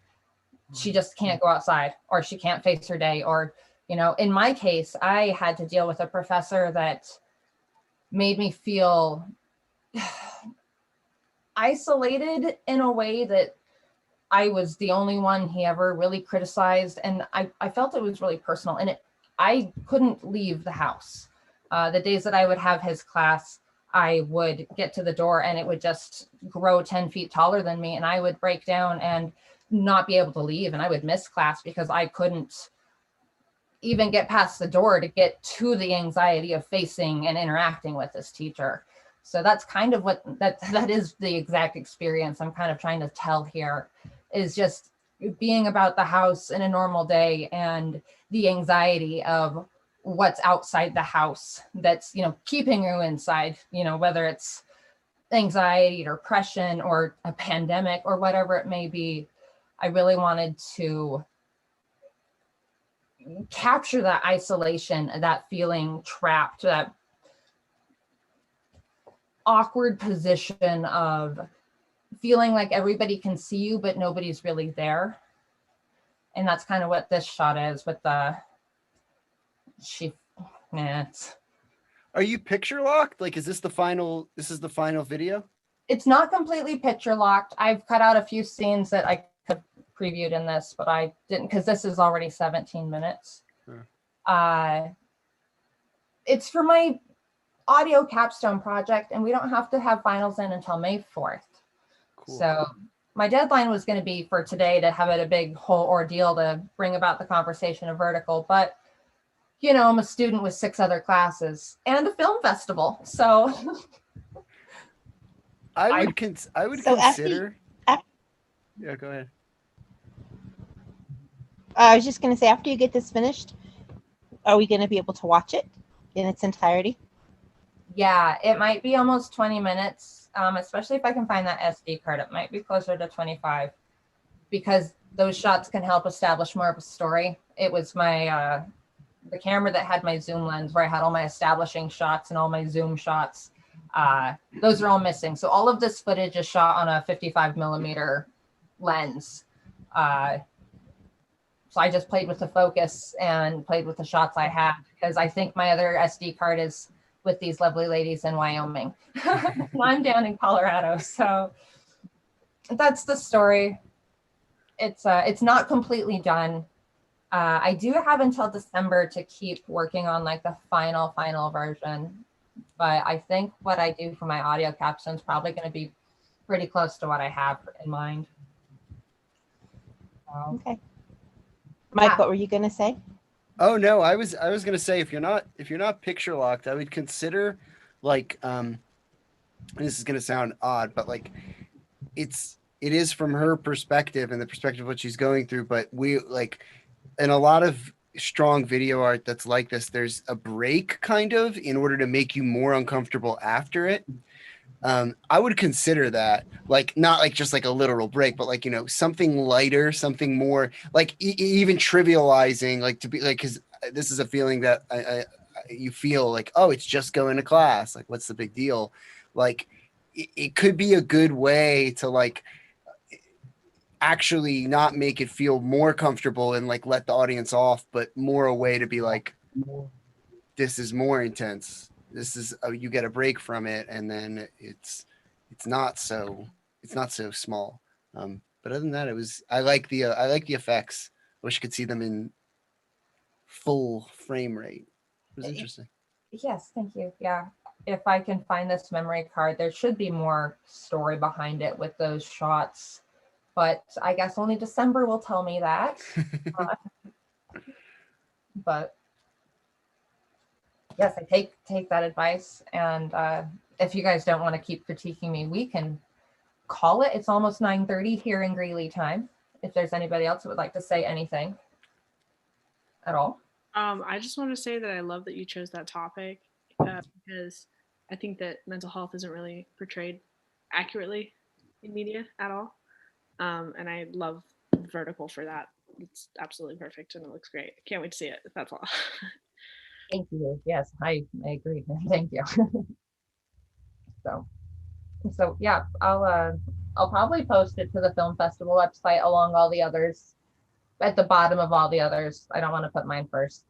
[SPEAKER 12] She just can't go outside, or she can't face her day, or, you know, in my case, I had to deal with a professor that made me feel isolated in a way that I was the only one he ever really criticized. And I felt it was really personal, and I couldn't leave the house. The days that I would have his class, I would get to the door and it would just grow 10 feet taller than me, and I would break down and not be able to leave, and I would miss class because I couldn't even get past the door to get to the anxiety of facing and interacting with this teacher. So that's kind of what that is the exact experience I'm kind of trying to tell here, is just being about the house in a normal day and the anxiety of what's outside the house that's, you know, keeping you inside, you know, whether it's anxiety, depression, or a pandemic or whatever it may be. I really wanted to capture that isolation, that feeling trapped, that awkward position of feeling like everybody can see you, but nobody's really there. And that's kind of what this shot is with the,
[SPEAKER 17] Are you picture locked? Like, is this the final video?
[SPEAKER 12] It's not completely picture locked. I've cut out a few scenes that I could previewed in this, but I didn't, because this is already 17 minutes. It's for my audio capstone project, and we don't have to have finals in until May 4th. Cool. So my deadline was going to be for today to have it a big whole ordeal to bring about the conversation of Vertical, but you know, I'm a student with 6 other classes and a film festival, so
[SPEAKER 17] I would consider. Yeah, go ahead.
[SPEAKER 13] I was just going to say, after you get this finished, are we going to be able to watch it in its entirety?
[SPEAKER 12] Yeah, it might be almost 20 minutes, especially if I can find that SD card. It might be closer to 25, because those shots can help establish more of a story. It was my the camera that had my zoom lens, where I had all my establishing shots and all my zoom shots. Those are all missing. So all of this footage is shot on a 55 millimeter lens. So I just played with the focus and played with the shots I had, because I think my other SD card is with these lovely ladies in Wyoming. I'm down in Colorado. So that's the story. It's not completely done. I do have until December to keep working on like the final version, but I think what I do for my audio capstone is probably going to be pretty close to what I have in mind.
[SPEAKER 13] Okay. Mike, what were you going to say?
[SPEAKER 17] Oh no, I was going to say, if you're not picture locked, I would consider like and this is going to sound odd, but like it is from her perspective and the perspective of what she's going through, but we like, in a lot of strong video art that's like this, there's a break kind of in order to make you more uncomfortable after it. I would consider that, like, not like just like a literal break, but like, you know, something lighter, something more like even trivializing, like to be like, because this is a feeling that you feel like, oh, it's just going to class. Like, what's the big deal? Like, it could be a good way to like actually not make it feel more comfortable and like let the audience off, but more a way to be like, this is more intense. This is you get a break from it, and then it's not so small. But other than that, I like the effects. I wish you could see them in full frame rate. It was interesting.
[SPEAKER 12] Yes, thank you. Yeah, if I can find this memory card, there should be more story behind it with those shots, but I guess only December will tell me that. But yes, I take that advice, and if you guys don't want to keep critiquing me, we can call it. It's almost 9:30 here in Greeley time. If there's anybody else who would like to say anything at all.
[SPEAKER 4] I just want to say that I love that you chose that topic because I think that mental health isn't really portrayed accurately in media at all. And I love Vertical for that. It's absolutely perfect and it looks great. Can't wait to see it. That's all.
[SPEAKER 12] Thank you. Yes, I agree. Thank you. So yeah, I'll probably post it to the film festival website along all the others, at the bottom of all the others. I don't want to put mine first.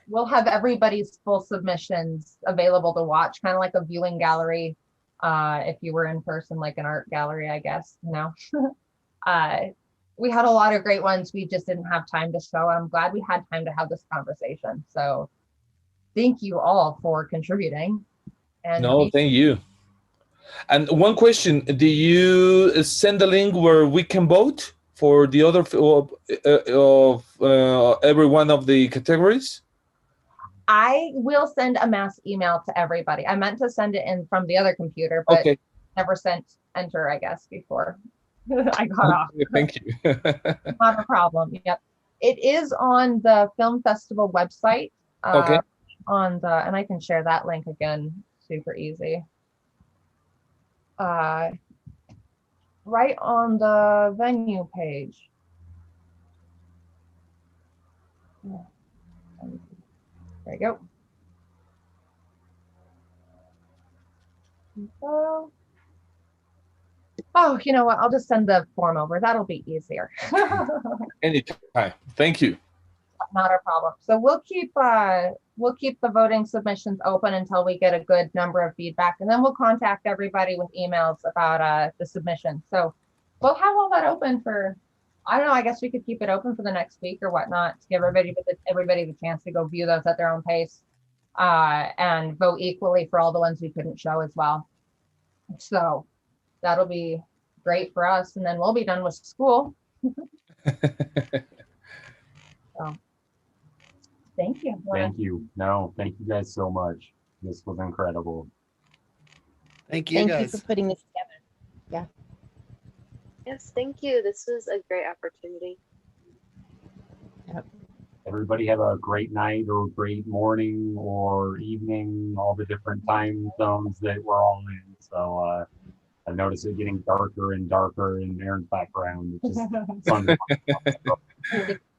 [SPEAKER 12] We'll have everybody's full submissions available to watch, kind of like a viewing gallery. If you were in person, like an art gallery, I guess, you know. We had a lot of great ones. We just didn't have time to show. I'm glad we had time to have this conversation. So thank you all for contributing. And
[SPEAKER 16] no, thank you. And one question, do you send a link where we can vote for the other of every one of the categories?
[SPEAKER 12] I will send a mass email to everybody. I meant to send it in from the other computer, but
[SPEAKER 16] okay.
[SPEAKER 12] Never sent enter, I guess, before I got off.
[SPEAKER 16] Thank you.
[SPEAKER 12] Not a problem. Yep. It is on the film festival website.
[SPEAKER 16] Okay.
[SPEAKER 12] And I can share that link again. Super easy. Right on the venue page. There you go. Oh, you know what? I'll just send the form over. That'll be easier.
[SPEAKER 16] Anytime. Thank you.
[SPEAKER 12] Not a problem. So we'll keep the voting submissions open until we get a good number of feedback, and then we'll contact everybody with emails about the submission. So we'll have all that open for, I don't know, I guess we could keep it open for the next week or whatnot to give everybody the chance to go view those at their own pace, and vote equally for all the ones we couldn't show as well. So that'll be great for us, and then we'll be done with school. So thank you.
[SPEAKER 11] Thank you. No, thank you guys so much. This was incredible.
[SPEAKER 17] Thank you, guys.
[SPEAKER 13] Thank you for putting this together. Yeah.
[SPEAKER 20] Yes, thank you. This was a great opportunity.
[SPEAKER 12] Yep.
[SPEAKER 11] Everybody have a great night or great morning or evening, all the different time zones that we're all in. So I've noticed it getting darker and darker in Aaron's background, which is fun.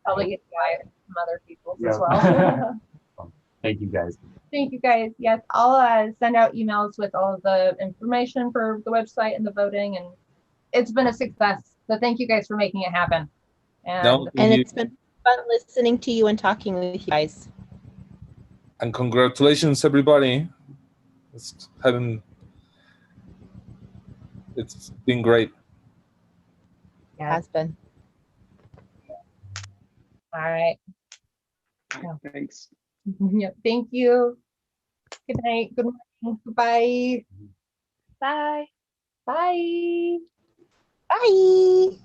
[SPEAKER 12] Probably get quiet from other people as well.
[SPEAKER 11] Thank you guys.
[SPEAKER 12] Thank you guys. Yes, I'll send out emails with all of the information for the website and the voting, and it's been a success. So thank you guys for making it happen. And
[SPEAKER 13] it's been fun listening to you and talking with you guys.
[SPEAKER 16] And congratulations, everybody. It's been great.
[SPEAKER 13] Yeah, it has been.
[SPEAKER 12] All right.
[SPEAKER 1] Thanks.
[SPEAKER 12] Yep. Thank you. Good night. Good morning. Goodbye.
[SPEAKER 20] Bye.
[SPEAKER 12] Bye.
[SPEAKER 13] Bye.